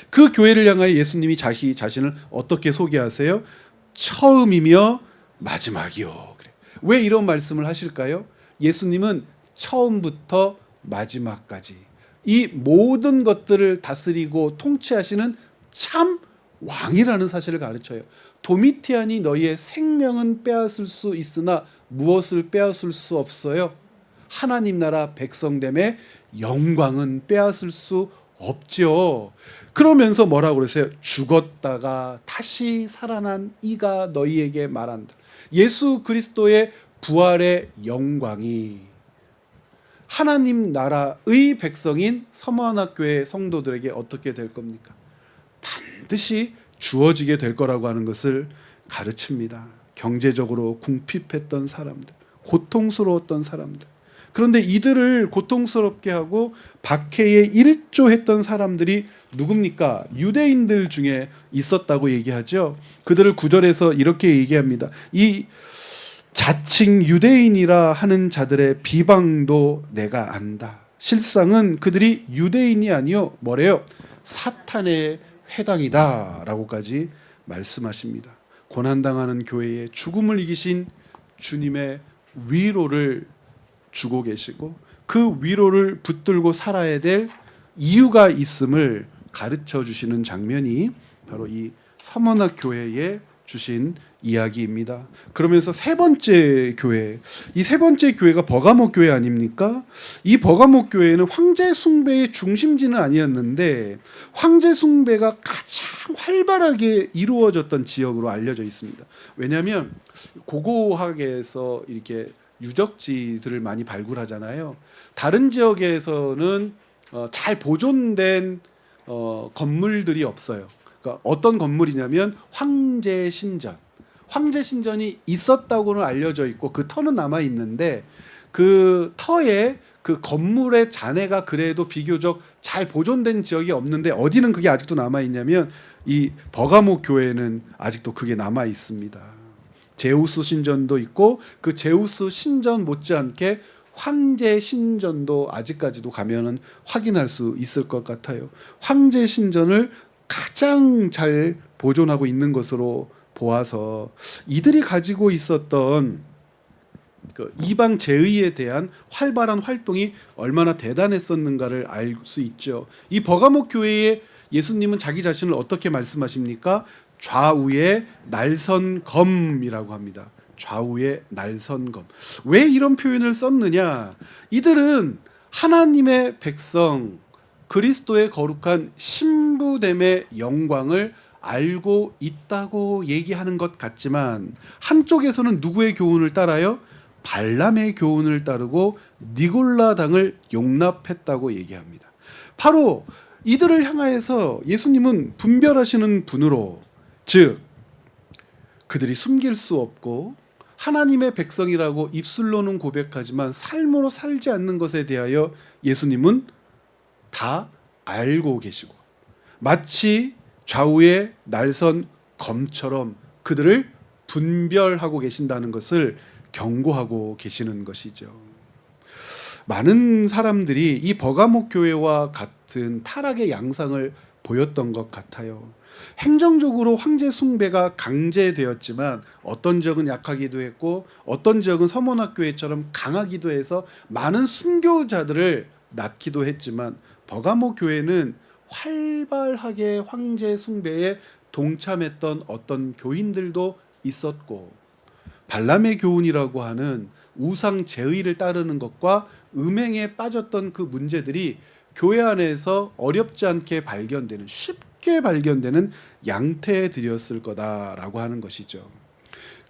그 교회를 향하여 예수님이 자신을 어떻게 소개하세요? 처음이며 마지막이요. 왜 이런 말씀을 하실까요? 예수님은 처음부터 마지막까지 이 모든 것들을 다스리고 통치하시는 참 왕이라는 사실을 가르쳐요. 도미티안이 너희의 생명은 빼앗을 수 있으나 무엇을 빼앗을 수 없어요? 하나님 나라 백성됨의 영광은 빼앗을 수 없죠. 그러면서 뭐라고 그러세요? 죽었다가 다시 살아난 이가 너희에게 말한다. 예수 그리스도의 부활의 영광이 하나님 나라의 백성인 서머나교회 성도들에게 어떻게 될 겁니까? 반드시 주어지게 될 거라고 하는 것을 가르칩니다. 경제적으로 궁핍했던 사람들, 고통스러웠던 사람들. 그런데 이들을 고통스럽게 하고 박해에 일조했던 사람들이 누굽니까? 유대인들 중에 있었다고 얘기하죠. 그들을 9절에서 이렇게 얘기합니다. 이 자칭 유대인이라 하는 자들의 비방도 내가 안다. 실상은 그들이 유대인이 아니요 뭐래요? 사탄의 회당이다 라고까지 말씀하십니다. 고난당하는 교회에 죽음을 이기신 주님의 위로를 주고 계시고 그 위로를 붙들고 살아야 될 이유가 있음을 가르쳐 주시는 장면이 바로 이 서머나 교회에 주신 이야기입니다. 그러면서 세 번째 교회, 이 세 번째 교회가 버가모 교회 아닙니까? 이 버가모 교회는 황제 숭배의 중심지는 아니었는데 황제 숭배가 가장 활발하게 이루어졌던 지역으로 알려져 있습니다. 왜냐하면 고고학에서 이렇게 유적지들을 많이 발굴하잖아요. 다른 지역에서는 잘 보존된 건물들이 없어요. 그러니까 어떤 건물이냐면 황제 신전이 있었다고는 알려져 있고 그 터는 남아 있는데 그 터에 그 건물의 잔해가 그래도 비교적 잘 보존된 지역이 없는데 어디는 그게 아직도 남아 있냐면 이 버가모 교회는 아직도 그게 남아 있습니다. 제우스 신전도 있고 그 제우스 신전 못지않게 황제 신전도 아직까지도 가면은 확인할 수 있을 것 같아요. 황제 신전을 가장 잘 보존하고 있는 것으로 보아서 이들이 가지고 있었던 그 이방 제의에 대한 활발한 활동이 얼마나 대단했었는가를 알 수 있죠. 이 버가모 교회에 예수님은 자기 자신을 어떻게 말씀하십니까? 좌우의 날선검이라고 합니다. 좌우의 날선검. 왜 이런 표현을 썼느냐? 이들은 하나님의 백성, 그리스도의 거룩한 신부됨의 영광을 알고 있다고 얘기하는 것 같지만 한쪽에서는 누구의 교훈을 따라요? 발람의 교훈을 따르고 니골라당을 용납했다고 얘기합니다. 바로 이들을 향하여서 예수님은 분별하시는 분으로, 즉 그들이 숨길 수 없고 하나님의 백성이라고 입술로는 고백하지만 삶으로 살지 않는 것에 대하여 예수님은 다 알고 계시고 마치 좌우의 날선 검처럼 그들을 분별하고 계신다는 것을 경고하고 계시는 것이죠. 많은 사람들이 이 버가모 교회와 같은 타락의 양상을 보였던 것 같아요. 행정적으로 황제 숭배가 강제되었지만 어떤 지역은 약하기도 했고 어떤 지역은 서문학교회처럼 강하기도 해서 많은 순교자들을 낳기도 했지만 버가모 교회는 활발하게 황제 숭배에 동참했던 어떤 교인들도 있었고 발람의 교훈이라고 하는 우상 제의를 따르는 것과 음행에 빠졌던 그 문제들이 교회 안에서 어렵지 않게 발견되는 쉽게 발견되는 양태들이었을 거다라고 하는 것이죠.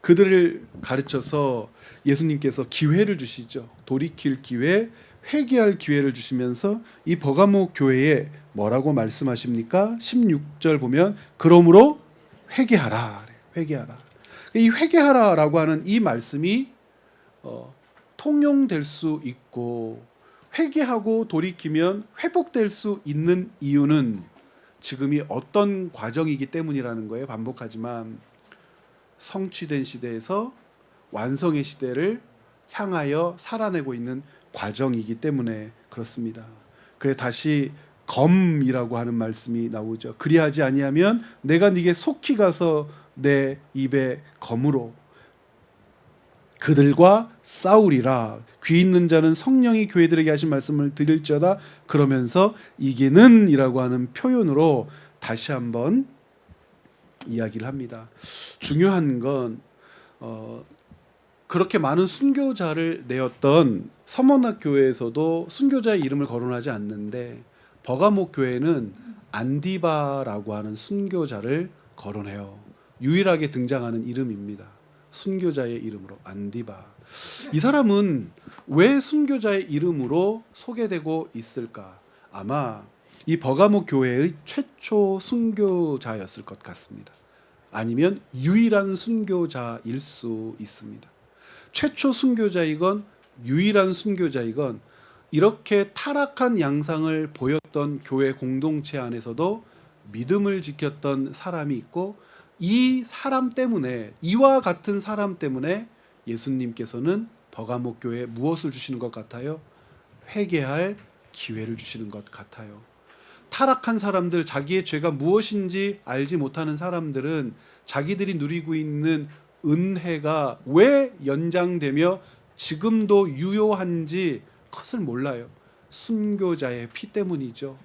그들을 가르쳐서 예수님께서 기회를 주시죠. 돌이킬 기회, 회개할 기회를 주시면서 이 버가모 교회에 뭐라고 말씀하십니까? 16절 보면 그러므로 회개하라. 회개하라. 이 회개하라라고 하는 이 말씀이 통용될 수 있고 회개하고 돌이키면 회복될 수 있는 이유는 지금이 어떤 과정이기 때문이라는 거예요. 반복하지만 성취된 시대에서 완성의 시대를 향하여 살아내고 있는 과정이기 때문에 그렇습니다. 그래 다시 검이라고 하는 말씀이 나오죠. 그리하지 아니하면 내가 네게 속히 가서 내 입에 검으로 그들과 싸우리라. 귀 있는 자는 성령이 교회들에게 하신 말씀을 들을지어다. 그러면서 이기는 이라고 하는 표현으로 다시 한번 이야기를 합니다. 중요한 건 그렇게 많은 순교자를 내었던 서머나 교회에서도 순교자의 이름을 거론하지 않는데 버가목 교회는 안디바라고 하는 순교자를 거론해요. 유일하게 등장하는 이름입니다. 순교자의 이름으로 안디바. 이 사람은 왜 순교자의 이름으로 소개되고 있을까? 아마 이 버가목 교회의 최초 순교자였을 것 같습니다. 아니면 유일한 순교자일 수 있습니다. 최초 순교자이건 유일한 순교자이건 이렇게 타락한 양상을 보였던 교회 공동체 안에서도 믿음을 지켰던 사람이 있고, 이 사람 때문에, 이와 같은 사람 때문에 예수님께서는 버가목 교회에 무엇을 주시는 것 같아요? 회개할 기회를 주시는 것 같아요. 타락한 사람들, 자기의 죄가 무엇인지 알지 못하는 사람들은 자기들이 누리고 있는 은혜가 왜 연장되며 지금도 유효한지 그것을 몰라요. 순교자의 피 때문이죠.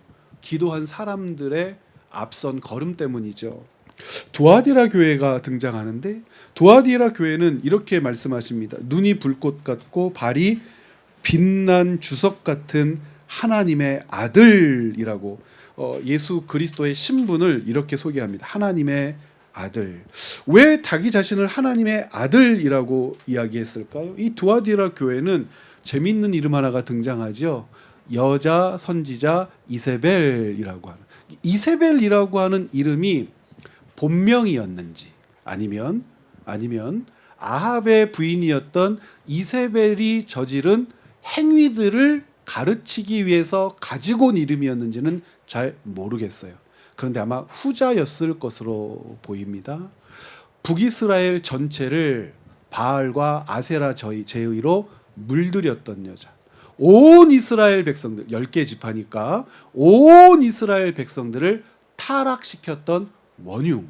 기도한 사람들의 앞선 걸음 때문이죠. 두아디라 교회가 등장하는데, 두아디라 교회는 이렇게 말씀하십니다. 눈이 불꽃 같고 발이 빛난 주석 같은 하나님의 아들이라고 예수 그리스도의 신분을 이렇게 소개합니다. 하나님의 아들. 왜 자기 자신을 하나님의 아들이라고 이야기했을까요? 이 두아디라 교회는 재미있는 이름 하나가 등장하죠. 여자 선지자 이세벨이라고 하는, 이세벨이라고 하는 이름이 본명이었는지 아니면 아합의 부인이었던 이세벨이 저지른 행위들을 가르치기 위해서 가지고 온 이름이었는지는 잘 모르겠어요. 그런데 아마 후자였을 것으로 보입니다. 북이스라엘 전체를 바알과 아세라 제의로 물들였던 여자. 온 이스라엘 백성들, 10개 지파니까 온 이스라엘 백성들을 타락시켰던 원흉.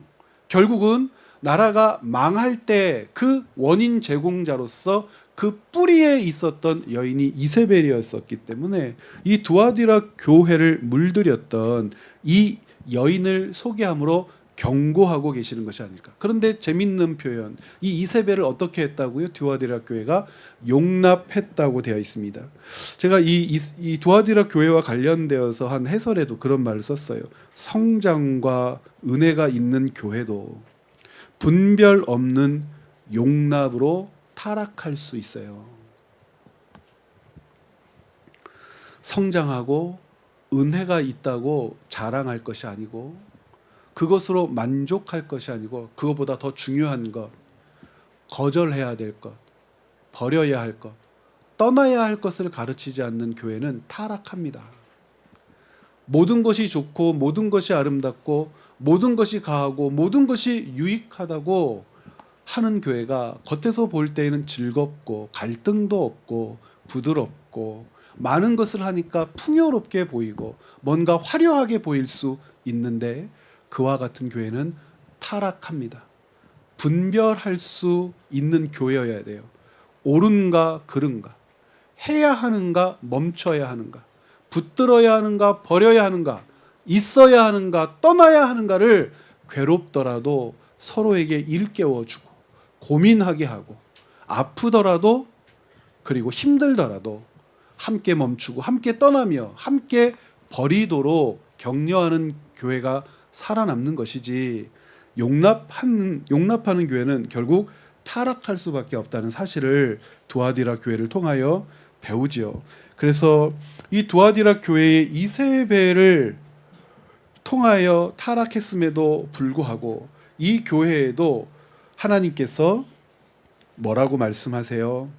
결국은 나라가 망할 때 그 원인 제공자로서 그 뿌리에 있었던 여인이 이세벨이었었기 때문에 이 두아디라 교회를 물들였던 이 여인을 소개함으로 경고하고 계시는 것이 아닐까. 그런데 재밌는 표현, 이 이세벨을 어떻게 했다고요? 두아디라 교회가 용납했다고 되어 있습니다. 제가 이 두아디라 교회와 관련되어서 한 해설에도 그런 말을 썼어요. 성장과 은혜가 있는 교회도 분별 없는 용납으로 타락할 수 있어요. 성장하고 은혜가 있다고 자랑할 것이 아니고, 그것으로 만족할 것이 아니고, 그것보다 더 중요한 것, 거절해야 될 것, 버려야 할 것, 떠나야 할 것을 가르치지 않는 교회는 타락합니다. 모든 것이 좋고 모든 것이 아름답고 모든 것이 가하고 모든 것이 유익하다고 하는 교회가 겉에서 볼 때에는 즐겁고 갈등도 없고 부드럽고 많은 것을 하니까 풍요롭게 보이고 뭔가 화려하게 보일 수 있는데, 그와 같은 교회는 타락합니다. 분별할 수 있는 교회여야 돼요. 옳은가 그른가, 해야 하는가 멈춰야 하는가, 붙들어야 하는가 버려야 하는가, 있어야 하는가 떠나야 하는가를 괴롭더라도 서로에게 일깨워주고 고민하게 하고, 아프더라도 그리고 힘들더라도 함께 멈추고 함께 떠나며 함께 버리도록 격려하는 교회가 살아남는 것이지, 용납하는 교회는 결국 타락할 수밖에 없다는 사실을 두아디라 교회를 통하여 배우지요. 그래서 이 두아디라 교회의 이세벨을 통하여 타락했음에도 불구하고 이 교회에도 하나님께서 뭐라고 말씀하세요?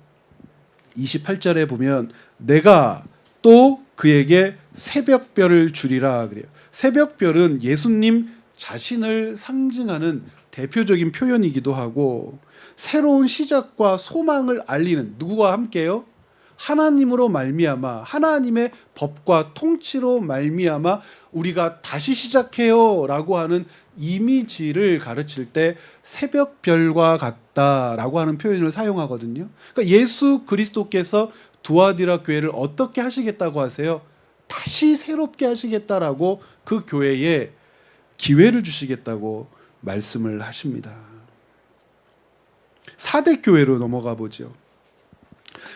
28절에 보면 내가 또 그에게 새벽별을 주리라 그래요. 새벽별은 예수님 자신을 상징하는 대표적인 표현이기도 하고, 새로운 시작과 소망을 알리는, 누구와 함께요? 하나님으로 말미암아, 하나님의 법과 통치로 말미암아 우리가 다시 시작해요라고 하는 이미지를 가르칠 때 새벽별과 같다라고 하는 표현을 사용하거든요. 그러니까 예수 그리스도께서 두아디라 교회를 어떻게 하시겠다고 하세요? 다시 새롭게 하시겠다라고 그 교회에 기회를 주시겠다고 말씀을 하십니다. 사대 교회로 넘어가 보죠.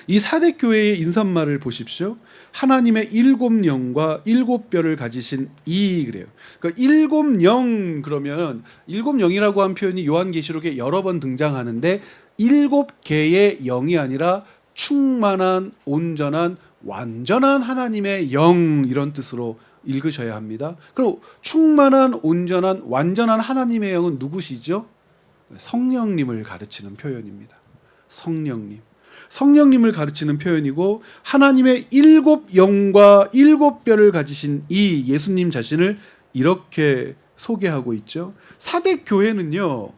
이 사대 교회의 인사말을 보십시오. 하나님의 7영과 7뼈를 가지신 이 그래요. 그러니까 7영 그러면 7영이라고 한 표현이 요한계시록에 여러 번 등장하는데 7개의 영이 아니라 충만한, 온전한, 완전한 하나님의 영 이런 뜻으로 읽으셔야 합니다. 그럼 충만한, 온전한, 완전한 하나님의 영은 누구시죠? 성령님을 가르치는 표현입니다. 성령님을 가르치는 표현이고 하나님의 7영과 7뼈를 가지신 이 예수님 자신을 이렇게 소개하고 있죠. 사대 교회는요,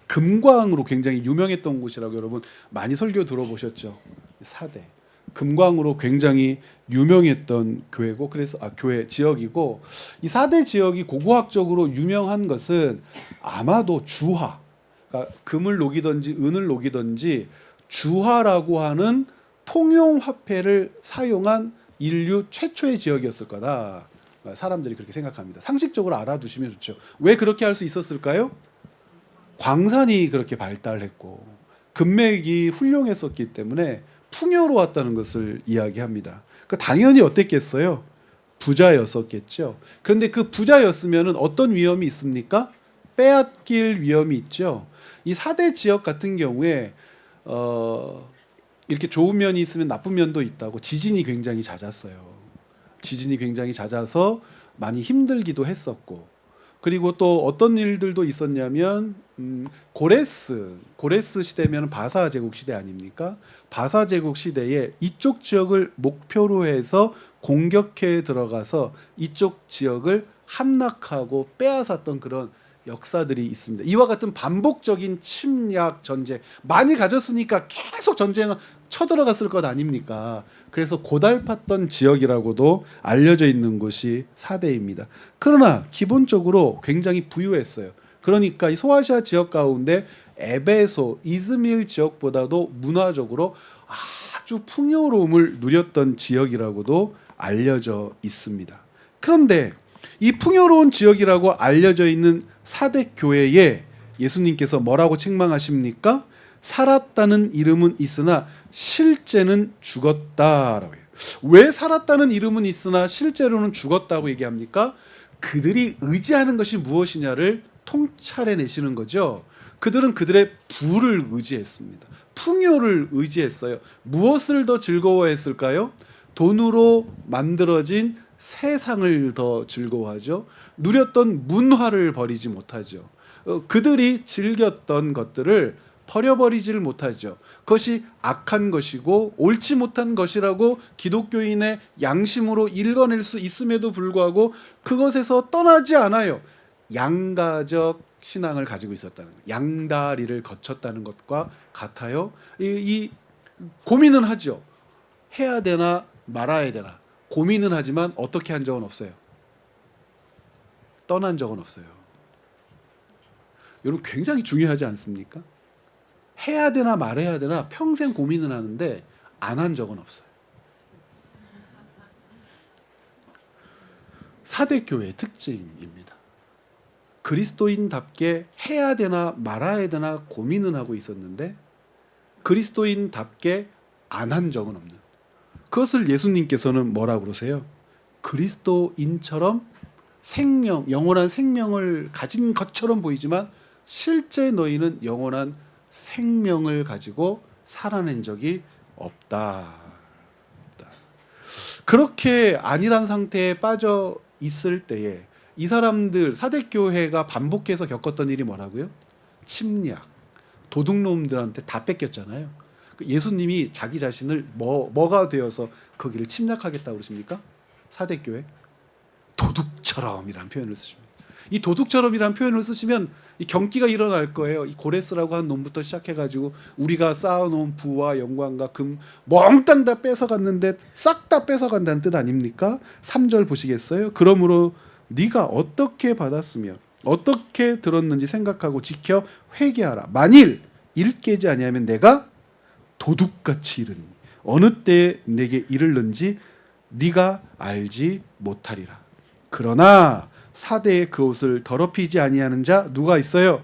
금광으로 굉장히 유명했던 곳이라고 여러분 많이 설교 들어보셨죠. 사대 금광으로 굉장히 유명했던 교회고, 그래서 교회 지역이고, 이 사대 지역이 고고학적으로 유명한 것은 아마도 주화, 그러니까 금을 녹이든지 은을 녹이든지 주화라고 하는 통용 화폐를 사용한 인류 최초의 지역이었을 거다. 사람들이 그렇게 생각합니다. 상식적으로 알아두시면 좋죠. 왜 그렇게 할 수 있었을까요? 광산이 그렇게 발달했고 금맥이 훌륭했었기 때문에 풍요로웠다는 것을 이야기합니다. 당연히 어땠겠어요? 부자였었겠죠. 그런데 그 부자였으면 어떤 위험이 있습니까? 빼앗길 위험이 있죠. 이 사대 지역 같은 경우에 이렇게 좋은 면이 있으면 나쁜 면도 있다고, 지진이 굉장히 잦았어요. 지진이 굉장히 잦아서 많이 힘들기도 했었고, 그리고 또 어떤 일들도 있었냐면 고레스 시대면 바사 제국 시대 아닙니까? 바사 제국 시대에 이쪽 지역을 목표로 해서 공격해 들어가서 이쪽 지역을 함락하고 빼앗았던 그런 역사들이 있습니다. 이와 같은 반복적인 침략 전쟁 많이 가졌으니까 계속 전쟁을 쳐들어갔을 것 아닙니까? 그래서 고달팠던 지역이라고도 알려져 있는 곳이 사대입니다. 그러나 기본적으로 굉장히 부유했어요. 그러니까 이 소아시아 지역 가운데 에베소, 이즈밀 지역보다도 문화적으로 아주 풍요로움을 누렸던 지역이라고도 알려져 있습니다. 그런데 이 풍요로운 지역이라고 알려져 있는 사대 교회에 예수님께서 뭐라고 책망하십니까? 살았다는 이름은 있으나 실제는 죽었다라고 해요. 왜 살았다는 이름은 있으나 실제로는 죽었다고 얘기합니까? 그들이 의지하는 것이 무엇이냐를 통찰해 내시는 거죠. 그들은 그들의 부를 의지했습니다. 풍요를 의지했어요. 무엇을 더 즐거워했을까요? 돈으로 만들어진 세상을 더 즐거워하죠. 누렸던 문화를 버리지 못하죠. 그들이 즐겼던 것들을 버려버리지를 못하죠. 그것이 악한 것이고 옳지 못한 것이라고 기독교인의 양심으로 읽어낼 수 있음에도 불구하고 그것에서 떠나지 않아요. 양가적 신앙을 가지고 있었다는 것, 양다리를 거쳤다는 것과 같아요. 이 고민은 하죠. 해야 되나 말아야 되나 고민은 하지만 어떻게 한 적은 없어요. 떠난 적은 없어요. 여러분 굉장히 중요하지 않습니까? 해야 되나 말해야 되나 평생 고민은 하는데 안 한 적은 없어요. 사대교회의 특징입니다. 그리스도인답게 해야 되나 말아야 되나 고민은 하고 있었는데 그리스도인답게 안 한 적은 없는, 그것을 예수님께서는 뭐라고 그러세요? 그리스도인처럼 생명, 영원한 생명을 가진 것처럼 보이지만 실제 너희는 영원한 생명을 가지고 살아낸 적이 없다. 그렇게 안일한 상태에 빠져 있을 때에 이 사람들 사대교회가 반복해서 겪었던 일이 뭐라고요? 침략. 도둑놈들한테 다 뺏겼잖아요. 예수님이 자기 자신을 뭐가 되어서 거기를 침략하겠다고 그러십니까? 사대교회 도둑처럼이라는 표현을 쓰십니다. 이 도둑처럼이라는 표현을 쓰시면 이 경기가 일어날 거예요. 이 고레스라고 한 놈부터 시작해가지고 우리가 쌓아놓은 부와 영광과 금 몽땅 다 뺏어갔는데 싹 다 뺏어간다는 뜻 아닙니까? 3절 보시겠어요? 그러므로 네가 어떻게 받았으며 어떻게 들었는지 생각하고 지켜 회개하라. 만일 일 깨지 아니하면 내가 도둑같이 이르니 어느 때에 내게 이르는지 네가 알지 못하리라. 그러나 사대의 그 옷을 더럽히지 아니하는 자 누가 있어요?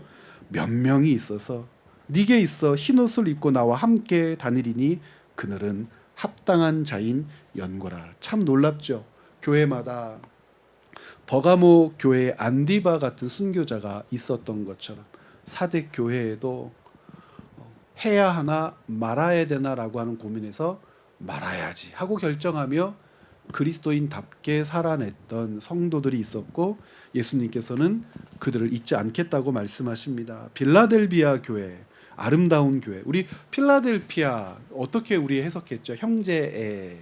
몇 명이 있어서 네게 있어 흰 옷을 입고 나와 함께 다니리니 그늘은 합당한 자인 연고라. 참 놀랍죠. 교회마다 버가모 교회에 안디바 같은 순교자가 있었던 것처럼 사대 교회에도 해야 하나 말아야 되나라고 하는 고민에서 말아야지 하고 결정하며 그리스도인답게 살아냈던 성도들이 있었고, 예수님께서는 그들을 잊지 않겠다고 말씀하십니다. 빌라델비아 교회, 아름다운 교회. 우리 필라델피아 어떻게 우리 해석했죠? 형제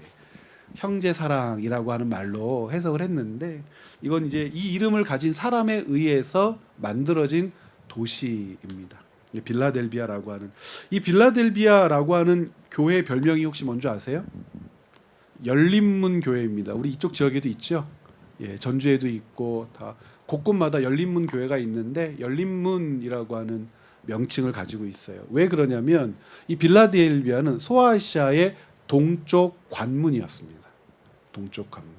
사랑이라고 하는 말로 해석을 했는데, 이건 이제 이 이름을 가진 사람에 의해서 만들어진 도시입니다. 빌라델비아라고 하는, 이 빌라델비아라고 하는 교회 별명이 혹시 뭔지 아세요? 열린문 교회입니다. 우리 이쪽 지역에도 있죠. 예, 전주에도 있고 다 곳곳마다 열린문 교회가 있는데 열린문이라고 하는 명칭을 가지고 있어요. 왜 그러냐면 이 빌라델비아는 소아시아의 동쪽 관문이었습니다. 동쪽 관문.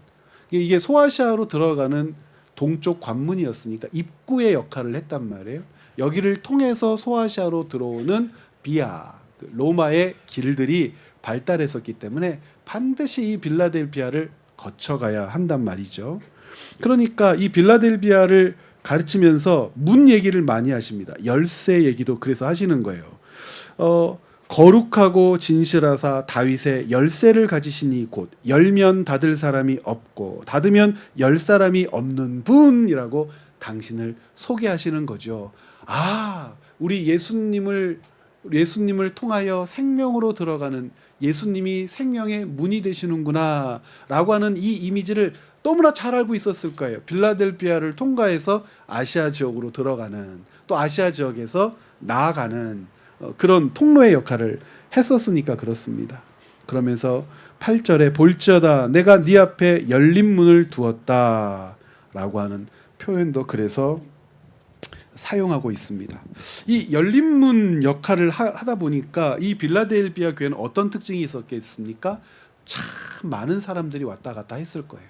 이게 소아시아로 들어가는 동쪽 관문이었으니까 입구의 역할을 했단 말이에요. 여기를 통해서 소아시아로 들어오는 비아, 로마의 길들이 발달했었기 때문에 반드시 이 빌라델비아를 거쳐가야 한단 말이죠. 그러니까 이 빌라델비아를 가르치면서 문 얘기를 많이 하십니다. 열쇠 얘기도 그래서 하시는 거예요. 거룩하고 진실하사 다윗의 열쇠를 가지시니 곧 열면 닫을 사람이 없고 닫으면 열 사람이 없는 분이라고 당신을 소개하시는 거죠. 아, 우리 예수님을 통하여 생명으로 들어가는 예수님이 생명의 문이 되시는구나 라고 하는 이 이미지를 너무나 잘 알고 있었을 거예요. 빌라델비아를 통과해서 아시아 지역으로 들어가는, 또 아시아 지역에서 나아가는 그런 통로의 역할을 했었으니까 그렇습니다. 그러면서 8절에 볼지어다 내가 네 앞에 열린 문을 두었다 라고 하는 표현도 그래서 사용하고 있습니다. 이 열린문 역할을 하다 보니까 이 빌라델비아 교회는 어떤 특징이 있었겠습니까? 참 많은 사람들이 왔다 갔다 했을 거예요.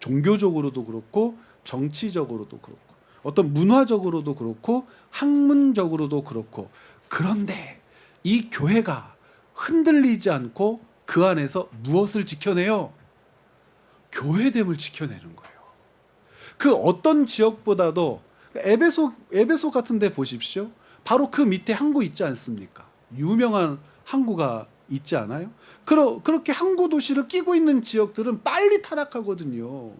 종교적으로도 그렇고 정치적으로도 그렇고 어떤 문화적으로도 그렇고 학문적으로도 그렇고, 그런데 이 교회가 흔들리지 않고 그 안에서 무엇을 지켜내요? 교회됨을 지켜내는 거예요. 그 어떤 지역보다도 에베소 같은 데 보십시오. 바로 그 밑에 항구 있지 않습니까? 유명한 항구가 있지 않아요? 그렇게 항구 도시를 끼고 있는 지역들은 빨리 타락하거든요.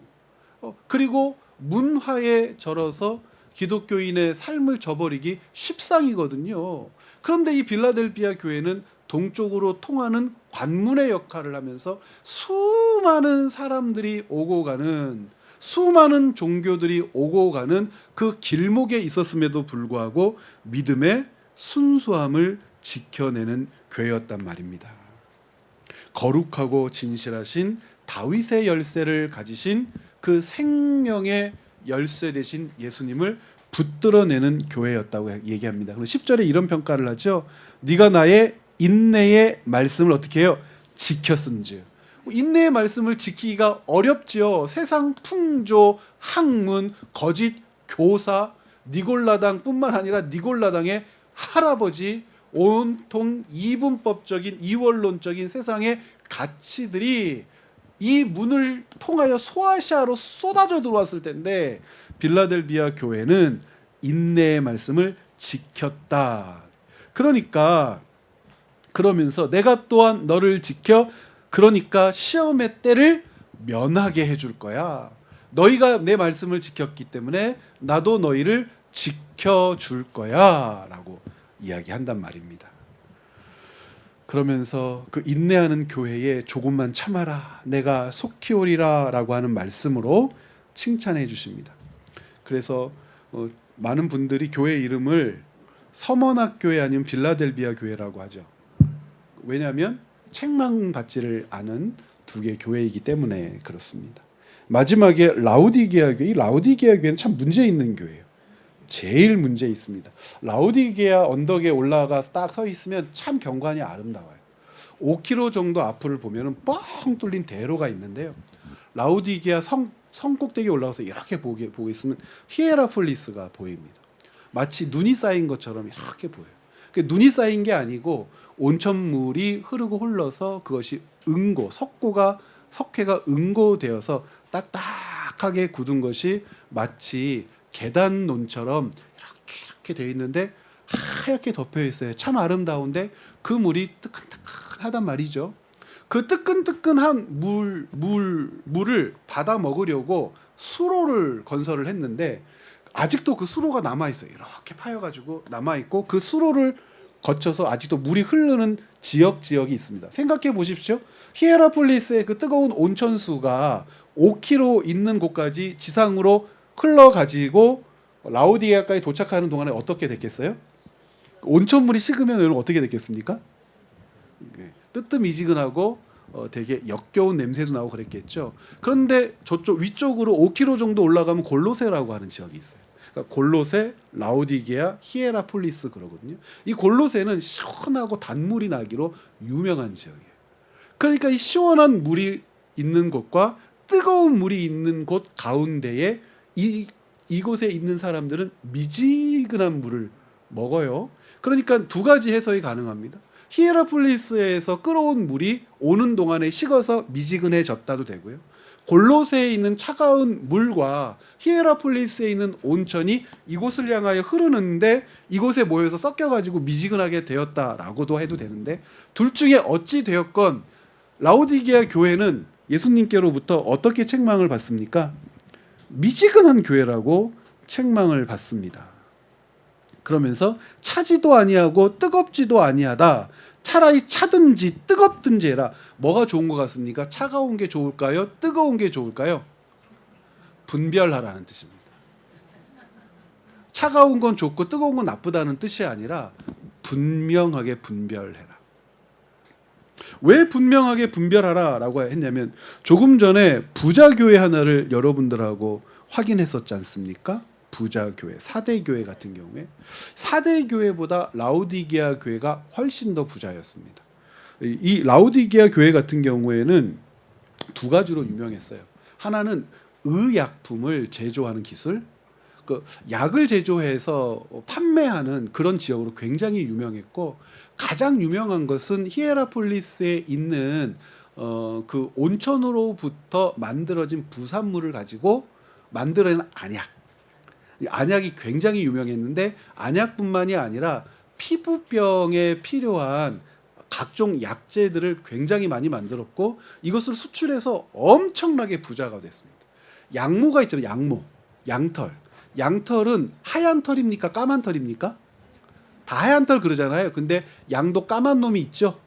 그리고 문화에 절어서 기독교인의 삶을 저버리기 십상이거든요. 그런데 이 빌라델비아 교회는 동쪽으로 통하는 관문의 역할을 하면서 수많은 사람들이 오고 가는, 수많은 종교들이 오고 가는 그 길목에 있었음에도 불구하고 믿음의 순수함을 지켜내는 교회였단 말입니다. 거룩하고 진실하신 다윗의 열쇠를 가지신 그 생명의 열쇠 되신 예수님을 붙들어내는 교회였다고 얘기합니다. 그리고 10절에 이런 평가를 하죠. 네가 나의 인내의 말씀을 어떻게 해요? 지켰은즉. 인내의 말씀을 지키기가 어렵지요. 세상 풍조, 학문, 거짓 교사, 니골라당뿐만 아니라 니골라당의 할아버지, 온통 이분법적인 이원론적인 세상의 가치들이 이 문을 통하여 소아시아로 쏟아져 들어왔을 텐데, 빌라델비아 교회는 인내의 말씀을 지켰다. 그러면서 내가 또한 너를 지켜, 그러니까 시험의 때를 면하게 해줄 거야. 너희가 내 말씀을 지켰기 때문에 나도 너희를 지켜줄 거야 라고 이야기한단 말입니다. 그러면서 그 인내하는 교회에 조금만 참아라, 내가 속히 오리라 라고 하는 말씀으로 칭찬해 주십니다. 그래서 많은 분들이 교회 이름을 서머낙교회 아니면 빌라델비아 교회라고 하죠. 왜냐하면 책망받지를 않은 두 개의 교회이기 때문에 그렇습니다. 마지막에 라우디게아 교회. 이 라우디게아 교회는 참 문제 있는 교회예요. 제일 문제 있습니다. 라우디게아 언덕에 올라가 딱 서 있으면 참 경관이 아름다워요. 5km 정도 앞을 보면 뻥 뚫린 대로가 있는데요. 라우디게아 성 꼭대기에 올라가서 이렇게 보고 있으면 히에라폴리스가 보입니다. 마치 눈이 쌓인 것처럼 이렇게 보여요. 눈이 쌓인 게 아니고 온천물이 흐르고 흘러서 그것이 석회가 응고되어서 딱딱하게 굳은 것이 마치 계단논처럼 이렇게 되어 있는데 하얗게 덮여 있어요. 참 아름다운데 그 물이 뜨끈뜨끈하단 말이죠. 그 뜨끈뜨끈한 물을 받아 먹으려고 수로를 건설을 했는데 아직도 그 수로가 남아 있어요. 이렇게 파여가지고 남아 있고 그 수로를 거쳐서 아직도 물이 흐르는 지역이 있습니다. 생각해 보십시오. 히에라폴리스의 그 뜨거운 온천수가 5km 있는 곳까지 지상으로 흘러가지고 라오디게아까지 도착하는 동안에 어떻게 됐겠어요? 온천물이 식으면 여러분 어떻게 됐겠습니까? 뜨뜻미지근하고 되게 역겨운 냄새도 나고 그랬겠죠. 그런데 저쪽 위쪽으로 5km 정도 올라가면 골로세라고 하는 지역이 있어요. 그러니까 골로세, 라오디게아, 히에라폴리스 그러거든요. 이 골로세는 시원하고 단물이 나기로 유명한 지역이에요. 그러니까 이 시원한 물이 있는 곳과 뜨거운 물이 있는 곳 가운데에 이곳에 있는 사람들은 미지근한 물을 먹어요. 그러니까 두 가지 해석이 가능합니다. 히에라폴리스에서 끌어온 물이 오는 동안에 식어서 미지근해졌다도 되고요. 골로새에 있는 차가운 물과 히에라폴리스에 있는 온천이 이곳을 향하여 흐르는데 이곳에 모여서 섞여가지고 미지근하게 되었다라고도 해도 되는데 둘 중에 어찌 되었건 라오디게아 교회는 예수님께로부터 어떻게 책망을 받습니까? 미지근한 교회라고 책망을 받습니다. 그러면서 차지도 아니하고 뜨겁지도 아니하다. 차라리 차든지 뜨겁든지 해라. 뭐가 좋은 것 같습니까? 차가운 게 좋을까요? 뜨거운 게 좋을까요? 분별하라는 뜻입니다. 차가운 건 좋고 뜨거운 건 나쁘다는 뜻이 아니라 분명하게 분별해라. 왜 분명하게 분별하라라고 했냐면 조금 전에 부자교회 하나를 여러분들하고 확인했었지 않습니까? 부자교회, 4대 교회 같은 경우에 4대 교회보다 라오디게아 교회가 훨씬 더 부자였습니다. 이 라오디게아 교회 같은 경우에는 두 가지로 유명했어요. 하나는 의약품을 제조하는 기술, 그 약을 제조해서 판매하는 그런 지역으로 굉장히 유명했고 가장 유명한 것은 히에라폴리스에 있는 그 온천으로부터 만들어진 부산물을 가지고 만들어낸 안약. 안약이 굉장히 유명했는데 안약뿐만이 아니라 피부병에 필요한 각종 약재들을 굉장히 많이 만들었고 이것을 수출해서 엄청나게 부자가 됐습니다. 양모가 있잖아요. 양모, 양털. 양털은 하얀 털입니까? 까만 털입니까? 다 하얀 털 그러잖아요. 근데 양도 까만 놈이 있죠.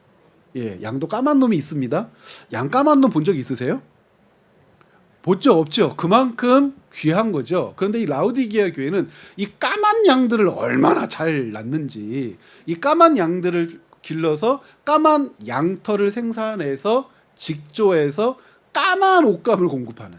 예, 양도 까만 놈이 있습니다. 양 까만 놈 본 적 있으세요? 본 적 없죠. 그만큼 귀한 거죠. 그런데 이 라오디게아 교회는 이 까만 양들을 얼마나 잘 낳는지 이 까만 양들을 길러서 까만 양털을 생산해서 직조해서 까만 옷감을 공급하는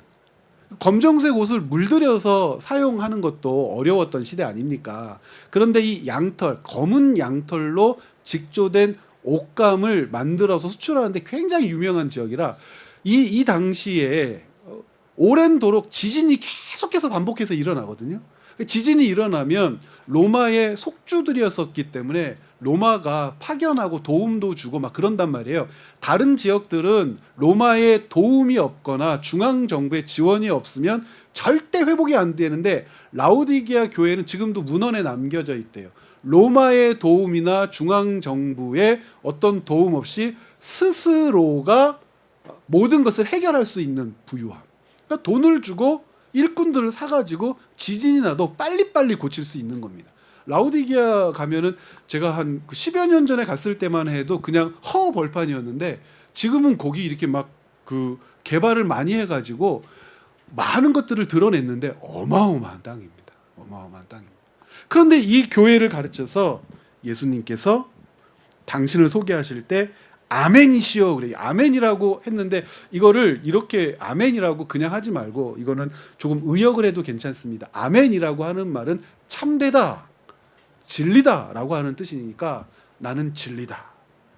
검정색 옷을 물들여서 사용하는 것도 어려웠던 시대 아닙니까? 그런데 이 양털, 검은 양털로 직조된 옷감을 만들어서 수출하는데 굉장히 유명한 지역이라 이 당시에 오랜도록 지진이 계속해서 반복해서 일어나거든요. 지진이 일어나면 로마의 속주들이었었기 때문에 로마가 파견하고 도움도 주고 막 그런단 말이에요. 다른 지역들은 로마의 도움이 없거나 중앙정부의 지원이 없으면 절대 회복이 안 되는데 라오디게아 교회는 지금도 문헌에 남겨져 있대요. 로마의 도움이나 중앙정부의 어떤 도움 없이 스스로가 모든 것을 해결할 수 있는 부유함. 그러니까 돈을 주고 일꾼들을 사가지고 지진이 나도 빨리빨리 고칠 수 있는 겁니다. 라오디게아 가면은 제가 한 10여 년 전에 갔을 때만 해도 그냥 허벌판이었는데 지금은 거기 이렇게 막 그 개발을 많이 해가지고 많은 것들을 드러냈는데 어마어마한 땅입니다. 어마어마한 땅입니다. 그런데 이 교회를 가르쳐서 예수님께서 당신을 소개하실 때 아멘이시여 그래. 아멘이라고 했는데 이거를 이렇게 아멘이라고 그냥 하지 말고 이거는 조금 의역을 해도 괜찮습니다. 아멘이라고 하는 말은 참되다, 진리다라고 하는 뜻이니까 나는 진리다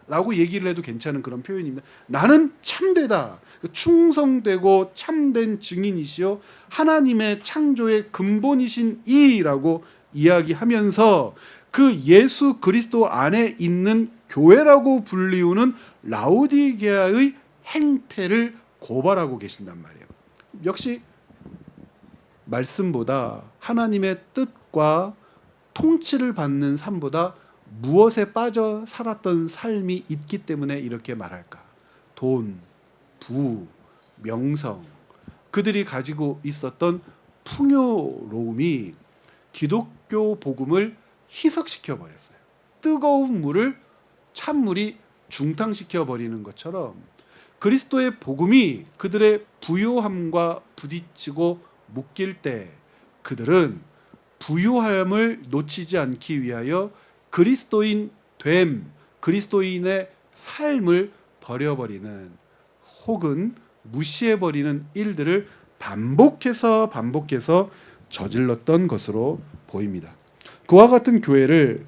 라고 얘기를 해도 괜찮은 그런 표현입니다. 나는 참되다, 충성되고 참된 증인이시여 하나님의 창조의 근본이신 이라고 이야기하면서 그 예수 그리스도 안에 있는 교회라고 불리우는 라오디게아의 행태를 고발하고 계신단 말이에요. 역시 말씀보다 하나님의 뜻과 통치를 받는 삶보다 무엇에 빠져 살았던 삶이 있기 때문에 이렇게 말할까? 돈, 부, 명성, 그들이 가지고 있었던 풍요로움이 기독교 복음을 희석시켜 버렸어요. 뜨거운 물을 찬물이 중탕시켜 버리는 것처럼 그리스도의 복음이 그들의 부요함과 부딪히고 묶일 때 그들은 부요함을 놓치지 않기 위하여 그리스도인 됨, 그리스도인의 삶을 버려버리는 혹은 무시해버리는 일들을 반복해서 저질렀던 것으로 보입니다. 그와 같은 교회를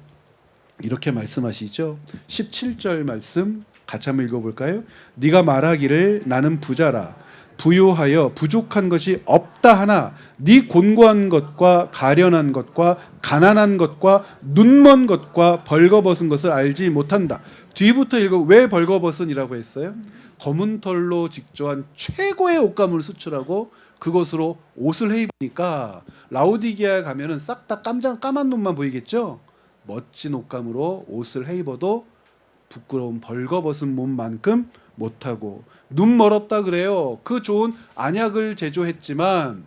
이렇게 말씀하시죠. 17절 말씀 같이 한번 읽어볼까요? 네가 말하기를 나는 부자라 부요하여 부족한 것이 없다 하나 네 곤고한 것과 가련한 것과 가난한 것과 눈먼 것과 벌거벗은 것을 알지 못한다. 뒤부터 읽어. 왜 벌거벗은이라고 했어요? 검은 털로 직조한 최고의 옷감을 수출하고 그것으로 옷을 해 입으니까 라오디게아에 가면은 싹 다 까만 눈만 보이겠죠. 멋진 옷감으로 옷을 해 입어도 부끄러운 벌거벗은 몸만큼 못하고 눈 멀었다 그래요. 그 좋은 안약을 제조했지만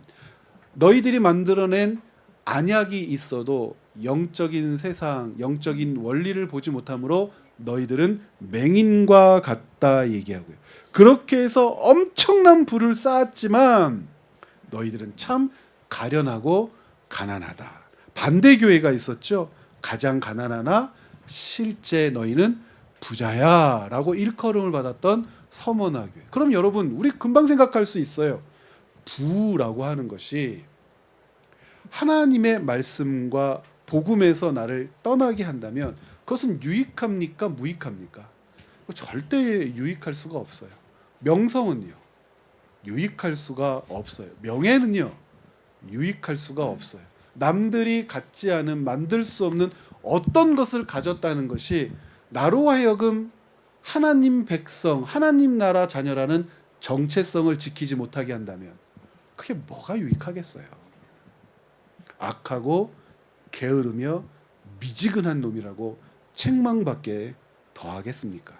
너희들이 만들어낸 안약이 있어도 영적인 세상, 영적인 원리를 보지 못하므로 너희들은 맹인과 같다 얘기하고요. 그렇게 해서 엄청난 부를 쌓았지만 너희들은 참 가련하고 가난하다. 반대 교회가 있었죠. 가장 가난하나 실제 너희는 부자야 라고 일컬음을 받았던 서머나 교회. 그럼 여러분 우리 금방 생각할 수 있어요. 부라고 하는 것이 하나님의 말씀과 복음에서 나를 떠나게 한다면 그것은 유익합니까? 무익합니까? 절대 유익할 수가 없어요. 명성은요. 유익할 수가 없어요. 명예는요. 유익할 수가 없어요. 남들이 갖지 않은 만들 수 없는 어떤 것을 가졌다는 것이 나로 하여금 하나님 백성, 하나님 나라 자녀라는 정체성을 지키지 못하게 한다면 그게 뭐가 유익하겠어요? 악하고 게으르며 미지근한 놈이라고 책망밖에 더하겠습니까?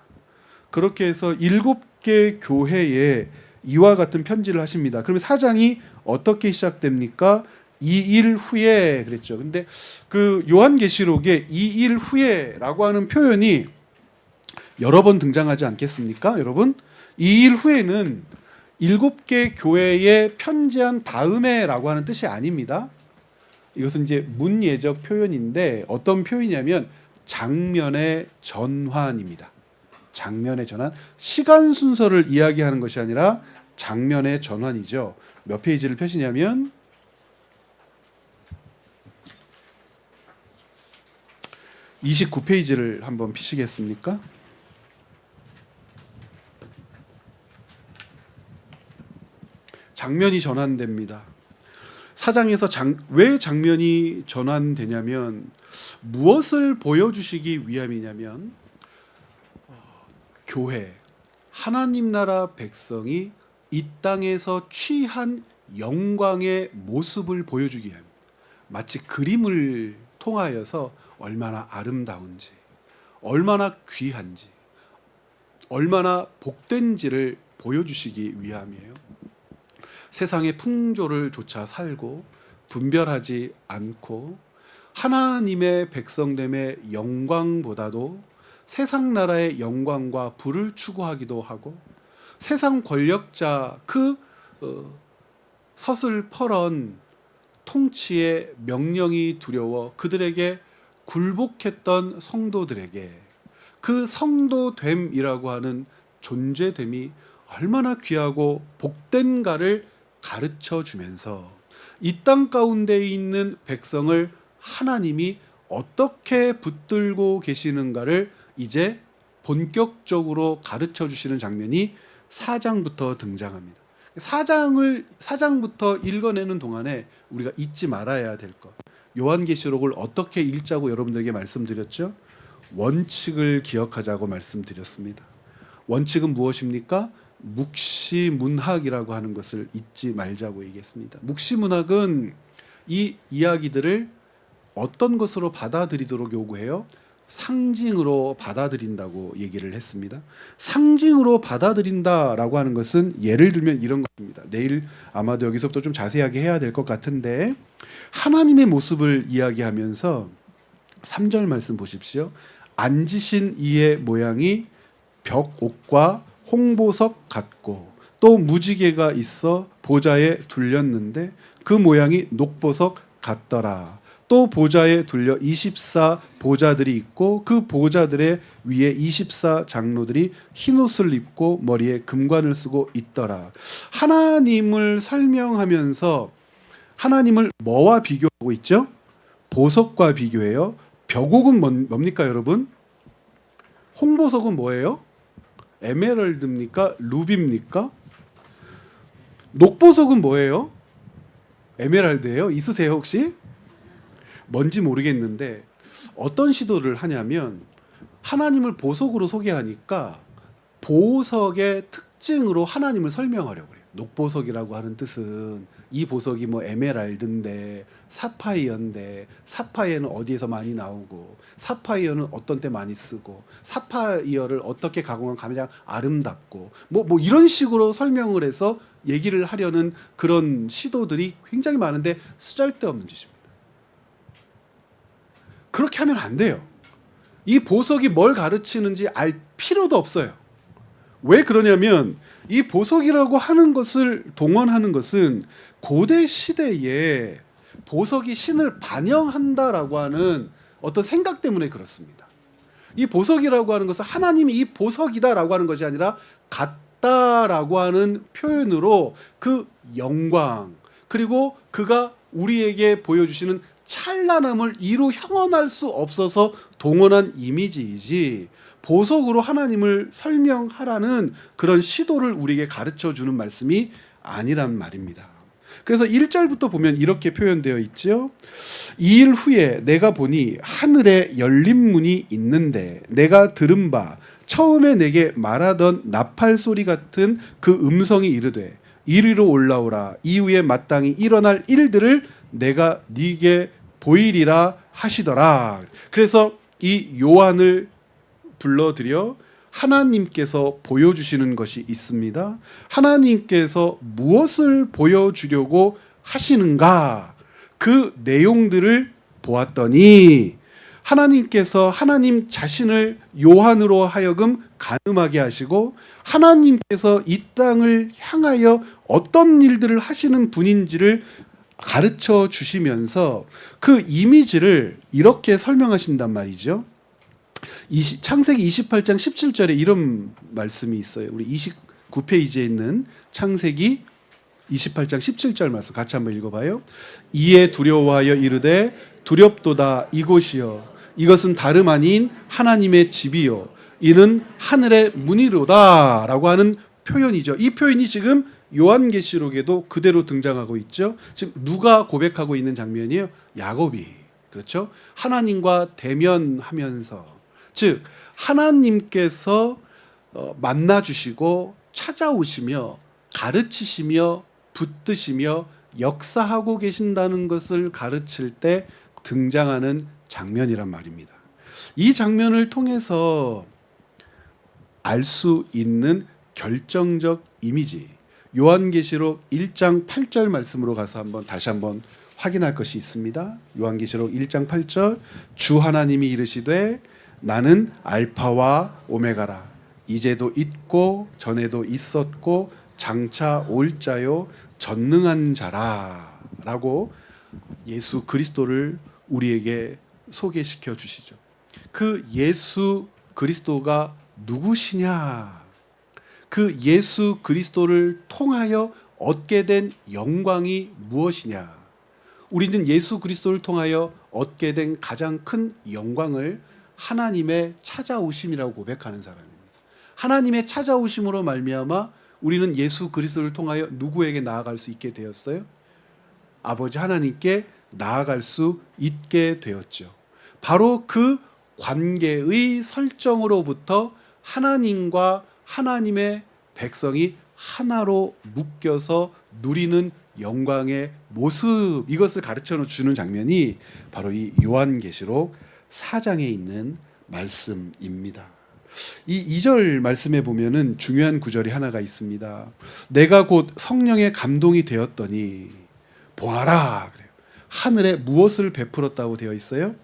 그렇게 해서 7개 교회에 이와 같은 편지를 하십니다. 그러면 4장이 어떻게 시작됩니까? 2일 후에 그랬죠. 근데 그 요한계시록에 2일 후에라고 하는 표현이 여러 번 등장하지 않겠습니까? 여러분, 2일 후에는 7개 교회에 편지한 다음에라고 하는 뜻이 아닙니다. 이것은 이제 문예적 표현인데 어떤 표현이냐면 장면의 전환입니다. 장면의 전환. 시간 순서를 이야기하는 것이 아니라 장면의 전환이죠. 몇 페이지를 펴시냐면 29페이지를 한번 피시겠습니까? 장면이 전환됩니다. 사장에서 왜 장면이 전환되냐면 무엇을 보여주시기 위함이냐면 교회, 하나님 나라 백성이 이 땅에서 취한 영광의 모습을 보여주기 위함. 마치 그림을 통하여서 얼마나 아름다운지, 얼마나 귀한지, 얼마나 복된지를 보여주시기 위함이에요. 세상의 풍조를 조차 살고 분별하지 않고 하나님의 백성됨의 영광보다도 세상 나라의 영광과 부를 추구하기도 하고 세상 권력자 그 서슬퍼런 통치의 명령이 두려워 그들에게 굴복했던 성도들에게 그 성도됨이라고 하는 존재됨이 얼마나 귀하고 복된가를 가르쳐 주면서 이 땅 가운데 있는 백성을 하나님이 어떻게 붙들고 계시는가를 이제 본격적으로 가르쳐 주시는 장면이 4장부터 등장합니다. 4장부터 읽어내는 동안에 우리가 잊지 말아야 될 것. 요한계시록을 어떻게 읽자고 여러분들에게 말씀드렸죠? 원칙을 기억하자고 말씀드렸습니다. 원칙은 무엇입니까? 묵시문학이라고 하는 것을 잊지 말자고 얘기했습니다. 묵시문학은 이 이야기들을 어떤 것으로 받아들이도록 요구해요? 상징으로 받아들인다고 얘기를 했습니다. 상징으로 받아들인다라고 하는 것은 예를 들면 이런 것입니다. 내일 아마도 여기서부터 좀 자세하게 해야 될 것 같은데 하나님의 모습을 이야기하면서 3절 말씀 보십시오. 앉으신 이의 모양이 벽옥과 홍보석 같고 또 무지개가 있어 보좌에 둘렸는데 그 모양이 녹보석 같더라. 또 보좌에 둘려 24 보좌들이 있고 그 보좌들의 위에 24 장로들이 흰옷을 입고 머리에 금관을 쓰고 있더라. 하나님을 설명하면서 하나님을 뭐와 비교하고 있죠? 보석과 비교해요. 벽옥은 뭡니까 여러분? 홍보석은 뭐예요? 에메랄드입니까? 루비입니까? 녹보석은 뭐예요? 에메랄드예요? 있으세요 혹시? 뭔지 모르겠는데 어떤 시도를 하냐면 하나님을 보석으로 소개하니까 보석의 특징으로 하나님을 설명하려고 그래요. 녹보석이라고 하는 뜻은 이 보석이 뭐 에메랄드인데 사파이어인데 사파이어는 어디에서 많이 나오고 사파이어는 어떤 때 많이 쓰고 사파이어를 어떻게 가공하면 가장 아름답고 뭐 이런 식으로 설명을 해서 얘기를 하려는 그런 시도들이 굉장히 많은데 쓰잘데없는 짓입니다. 그렇게 하면 안 돼요. 이 보석이 뭘 가르치는지 알 필요도 없어요. 왜 그러냐면 이 보석이라고 하는 것을 동원하는 것은 고대 시대에 보석이 신을 반영한다라고 하는 어떤 생각 때문에 그렇습니다. 이 보석이라고 하는 것은 하나님이 이 보석이다라고 하는 것이 아니라 같다라고 하는 표현으로 그 영광 그리고 그가 우리에게 보여주시는 찬란함을 이루 형언할 수 없어서 동원한 이미지이지 보석으로 하나님을 설명하라는 그런 시도를 우리에게 가르쳐주는 말씀이 아니란 말입니다. 그래서 1절부터 보면 이렇게 표현되어 있죠. 2일 후에 내가 보니 하늘에 열린 문이 있는데 내가 들은 바 처음에 내게 말하던 나팔 소리 같은 그 음성이 이르되 이리로 올라오라. 이후에 마땅히 일어날 일들을 내가 네게 보이리라 하시더라. 그래서 이 요한을 불러들여 하나님께서 보여주시는 것이 있습니다. 하나님께서 무엇을 보여주려고 하시는가? 그 내용들을 보았더니 하나님께서 하나님 자신을 요한으로 하여금 간음하게 하시고 하나님께서 이 땅을 향하여 어떤 일들을 하시는 분인지를 가르쳐 주시면서 그 이미지를 이렇게 설명하신단 말이죠. 창세기 28장 17절에 이런 말씀이 있어요. 우리 29페이지에 있는 창세기 28장 17절 말씀 같이 한번 읽어봐요. 이에 두려워하여 이르되 두렵도다 이곳이여 이것은 다름 아닌 하나님의 집이요 이는 하늘의 문이로다 라고 하는 표현이죠. 이 표현이 지금 요한계시록에도 그대로 등장하고 있죠. 지금 누가 고백하고 있는 장면이에요? 야곱이. 그렇죠? 하나님과 대면하면서 즉 하나님께서 만나 주시고 찾아오시며 가르치시며 붙드시며 역사하고 계신다는 것을 가르칠 때 등장하는 장면이란 말입니다. 이 장면을 통해서 알 수 있는 결정적 이미지 요한계시록 1장 8절 말씀으로 가서 다시 한번 확인할 것이 있습니다. 요한계시록 1장 8절 주 하나님이 이르시되 나는 알파와 오메가라 이제도 있고 전에도 있었고 장차 올 자요 전능한 자라 라고 예수 그리스도를 우리에게 소개시켜 주시죠. 그 예수 그리스도가 누구시냐? 그 예수 그리스도를 통하여 얻게 된 영광이 무엇이냐? 우리는 예수 그리스도를 통하여 얻게 된 가장 큰 영광을 하나님의 찾아오심이라고 고백하는 사람입니다. 하나님의 찾아오심으로 말미암아 우리는 예수 그리스도를 통하여 누구에게 나아갈 수 있게 되었어요? 아버지 하나님께 나아갈 수 있게 되었죠. 바로 그 관계의 설정으로부터 하나님과 하나님의 백성이 하나로 묶여서 누리는 영광의 모습, 이것을 가르쳐 주는 장면이 바로 이 요한계시록 4장에 있는 말씀입니다. 이 2절 말씀에 보면은 중요한 구절이 하나가 있습니다. 내가 곧 성령의 감동이 되었더니 보아라 그래요. 하늘에 무엇을 베풀었다고 되어 있어요?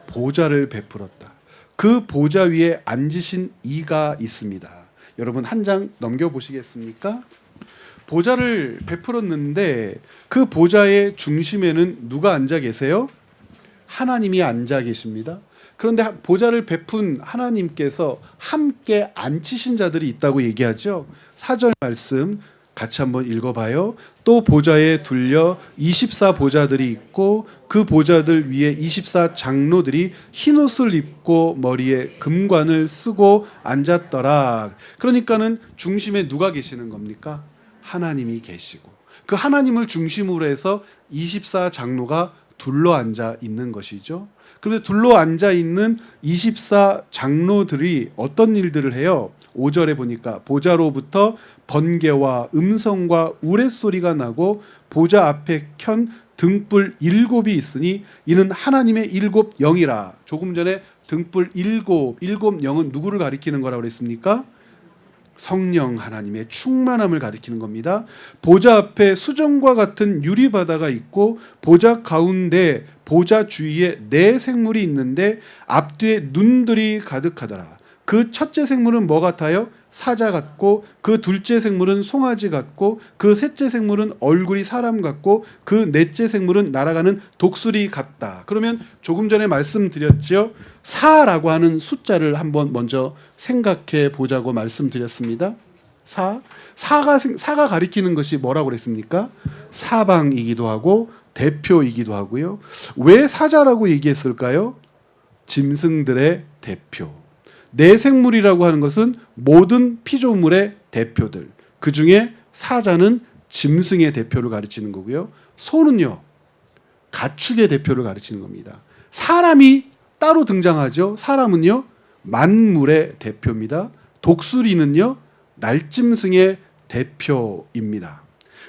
보좌를 베풀었다. 그 보좌 위에 앉으신 이가 있습니다. 여러분 한 장 넘겨 보시겠습니까? 보좌를 베풀었는데 그 보좌의 중심에는 누가 앉아 계세요? 하나님이 앉아 계십니다. 그런데 보좌를 베푼 하나님께서 함께 앉히신 자들이 있다고 얘기하죠. 4절 말씀 같이 한번 읽어봐요. 또 보좌에 둘려 24보좌들이 있고 그 보좌들 위에 24장로들이 흰옷을 입고 머리에 금관을 쓰고 앉았더라. 그러니까는 중심에 누가 계시는 겁니까? 하나님이 계시고 그 하나님을 중심으로 해서 24장로가 둘러앉아 있는 것이죠. 그런데 둘러앉아 있는 24장로들이 어떤 일들을 해요? 5절에 보니까 보좌로부터 번개와 음성과 우레소리가 나고 보좌 앞에 켠 등불 7이 있으니 이는 하나님의 7 영이라. 조금 전에 등불 7 영은 누구를 가리키는 거라고 그랬습니까? 성령 하나님의 충만함을 가리키는 겁니다. 보좌 앞에 수정과 같은 유리바다가 있고 보좌 가운데 보좌 주위에 4 생물이 있는데 앞뒤에 눈들이 가득하더라. 그 첫째 생물은 뭐 같아요? 사자 같고 그 둘째 생물은 송아지 같고 그 셋째 생물은 얼굴이 사람 같고 그 넷째 생물은 날아가는 독수리 같다. 그러면 조금 전에 말씀드렸죠. 4라고 하는 숫자를 한번 먼저 생각해 보자고 말씀드렸습니다. 4가 가리키는 것이 뭐라고 그랬습니까? 사방이기도 하고 대표이기도 하고요. 왜 사자라고 얘기했을까요? 짐승들의 대표. 내생물이라고 하는 것은 모든 피조물의 대표들. 그 중에 사자는 짐승의 대표를 가르치는 거고요. 소는요, 가축의 대표를 가르치는 겁니다. 사람이 따로 등장하죠. 사람은요, 만물의 대표입니다. 독수리는요, 날짐승의 대표입니다.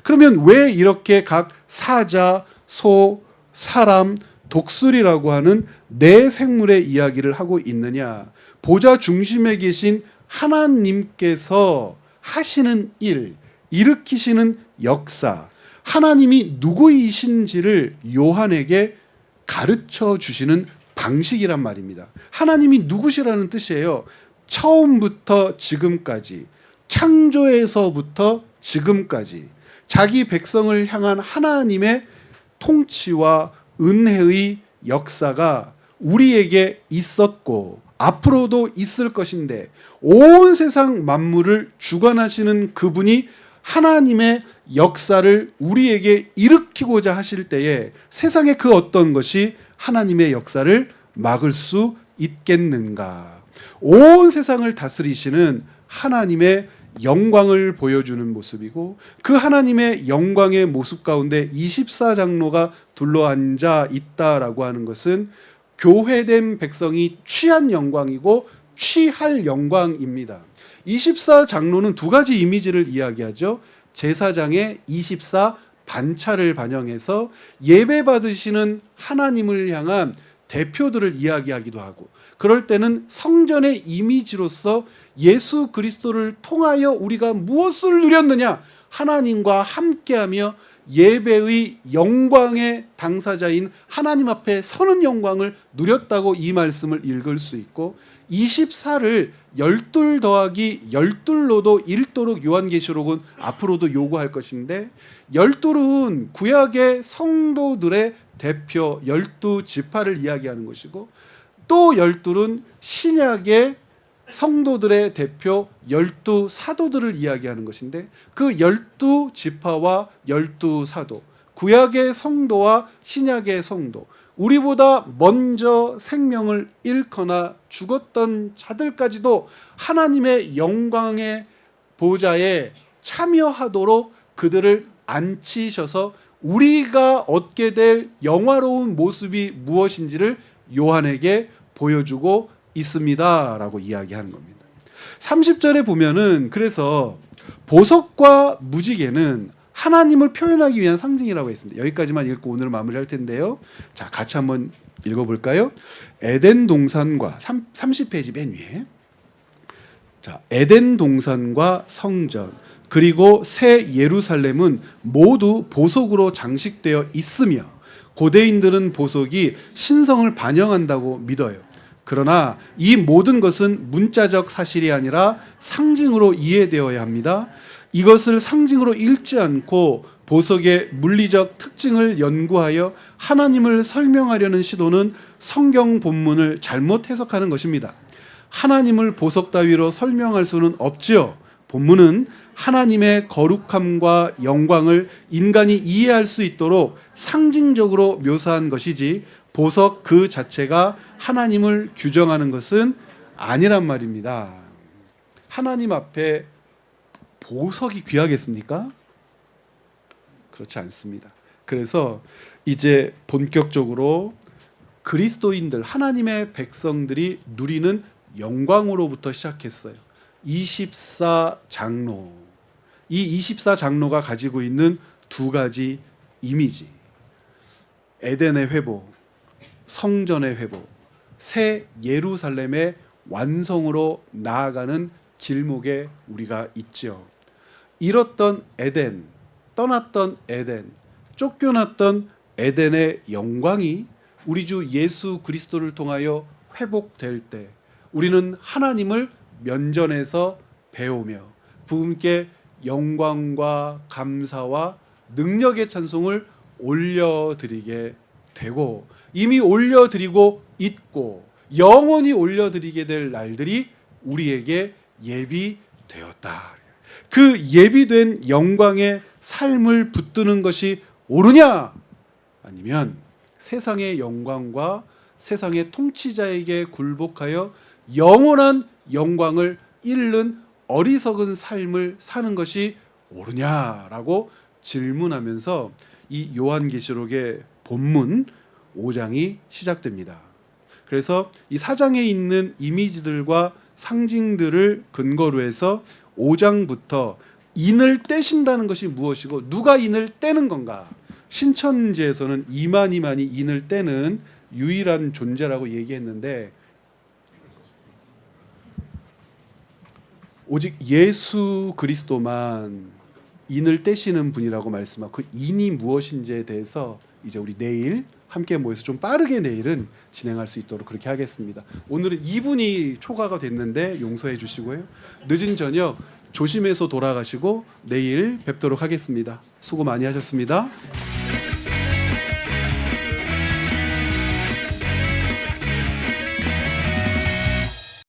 그러면 왜 이렇게 각 사자, 소, 사람, 독수리라고 하는 네 생물의 이야기를 하고 있느냐? 보좌 중심에 계신 하나님께서 하시는 일, 일으키시는 역사, 하나님이 누구이신지를 요한에게 가르쳐 주시는 방식이란 말입니다. 하나님이 누구시라는 뜻이에요. 처음부터 지금까지, 창조에서부터 지금까지 자기 백성을 향한 하나님의 통치와 은혜의 역사가 우리에게 있었고 앞으로도 있을 것인데, 온 세상 만물을 주관하시는 그분이 하나님의 역사를 우리에게 일으키고자 하실 때에 세상의 그 어떤 것이 하나님의 역사를 막을 수 있겠는가? 온 세상을 다스리시는 하나님의 영광을 보여주는 모습이고, 그 하나님의 영광의 모습 가운데 24장로가 둘러앉아 있다라고 하는 것은 교회된 백성이 취한 영광이고 취할 영광입니다. 24장로는 두 가지 이미지를 이야기하죠. 제사장의 24 반차를 반영해서 예배 받으시는 하나님을 향한 대표들을 이야기하기도 하고, 그럴 때는 성전의 이미지로서 예수 그리스도를 통하여 우리가 무엇을 누렸느냐? 하나님과 함께하며 예배의 영광의 당사자인 하나님 앞에 서는 영광을 누렸다고 이 말씀을 읽을 수 있고, 24를 12 더하기 12로도 읽도록 요한계시록은 앞으로도 요구할 것인데, 12은 구약의 성도들의 대표 12지파를 이야기하는 것이고, 또 12은 신약의 성도들의 대표 12사도들을 이야기하는 것인데, 그 12지파와 12사도, 구약의 성도와 신약의 성도, 우리보다 먼저 생명을 잃거나 죽었던 자들까지도 하나님의 영광의 보좌에 참여하도록 그들을 앉히셔서 우리가 얻게 될 영화로운 모습이 무엇인지를 요한에게 보여주고 있습니다라고 이야기하는 겁니다. 30절에 보면은 그래서 보석과 무지개는 하나님을 표현하기 위한 상징이라고 했습니다. 여기까지만 읽고 오늘 마무리할 텐데요. 자, 같이 한번 읽어볼까요? 에덴 동산과 30페이지 맨 위에. 자, 에덴 동산과 성전 그리고 새 예루살렘은 모두 보석으로 장식되어 있으며 고대인들은 보석이 신성을 반영한다고 믿어요. 그러나 이 모든 것은 문자적 사실이 아니라 상징으로 이해되어야 합니다. 이것을 상징으로 읽지 않고 보석의 물리적 특징을 연구하여 하나님을 설명하려는 시도는 성경 본문을 잘못 해석하는 것입니다. 하나님을 보석 따위로 설명할 수는 없지요. 본문은 하나님의 거룩함과 영광을 인간이 이해할 수 있도록 상징적으로 묘사한 것이지 보석 그 자체가 하나님을 규정하는 것은 아니란 말입니다. 하나님 앞에 보석이 귀하겠습니까? 그렇지 않습니다. 그래서 이제 본격적으로 그리스도인들, 하나님의 백성들이 누리는 영광으로부터 시작했어요. 24장로. 이 24장로가 가지고 있는 두 가지 이미지. 에덴의 회복, 성전의 회복, 새 예루살렘의 완성으로 나아가는 길목에 우리가 있죠. 잃었던 에덴, 떠났던 에덴, 쫓겨났던 에덴의 영광이 우리 주 예수 그리스도를 통하여 회복될 때 우리는 하나님을 면전에서 배우며 부흥께 영광과 감사와 능력의 찬송을 올려드리게 되고 이미 올려드리고 있고 영원히 올려드리게 될 날들이 우리에게 예비되었다. 그 예비된 영광의 삶을 붙드는 것이 옳으냐? 아니면 세상의 영광과 세상의 통치자에게 굴복하여 영원한 영광을 잃는 어리석은 삶을 사는 것이 옳으냐라고 질문하면서 이 요한계시록의 본문 5장이 시작됩니다. 그래서 이 4장에 있는 이미지들과 상징들을 근거로 해서 5장부터 인을 떼신다는 것이 무엇이고 누가 인을 떼는 건가? 신천지에서는 이만희만이 인을 떼는 유일한 존재라고 얘기했는데 오직 예수 그리스도만 인을 떼시는 분이라고 말씀하고 그 인이 무엇인지에 대해서 이제 우리 내일 함께 모여서 좀 빠르게 내일은 진행할 수 있도록 그렇게 하겠습니다. 오늘은 2분이 초과가 됐는데 용서해 주시고요. 늦은 저녁 조심해서 돌아가시고 내일 뵙도록 하겠습니다. 수고 많이 하셨습니다.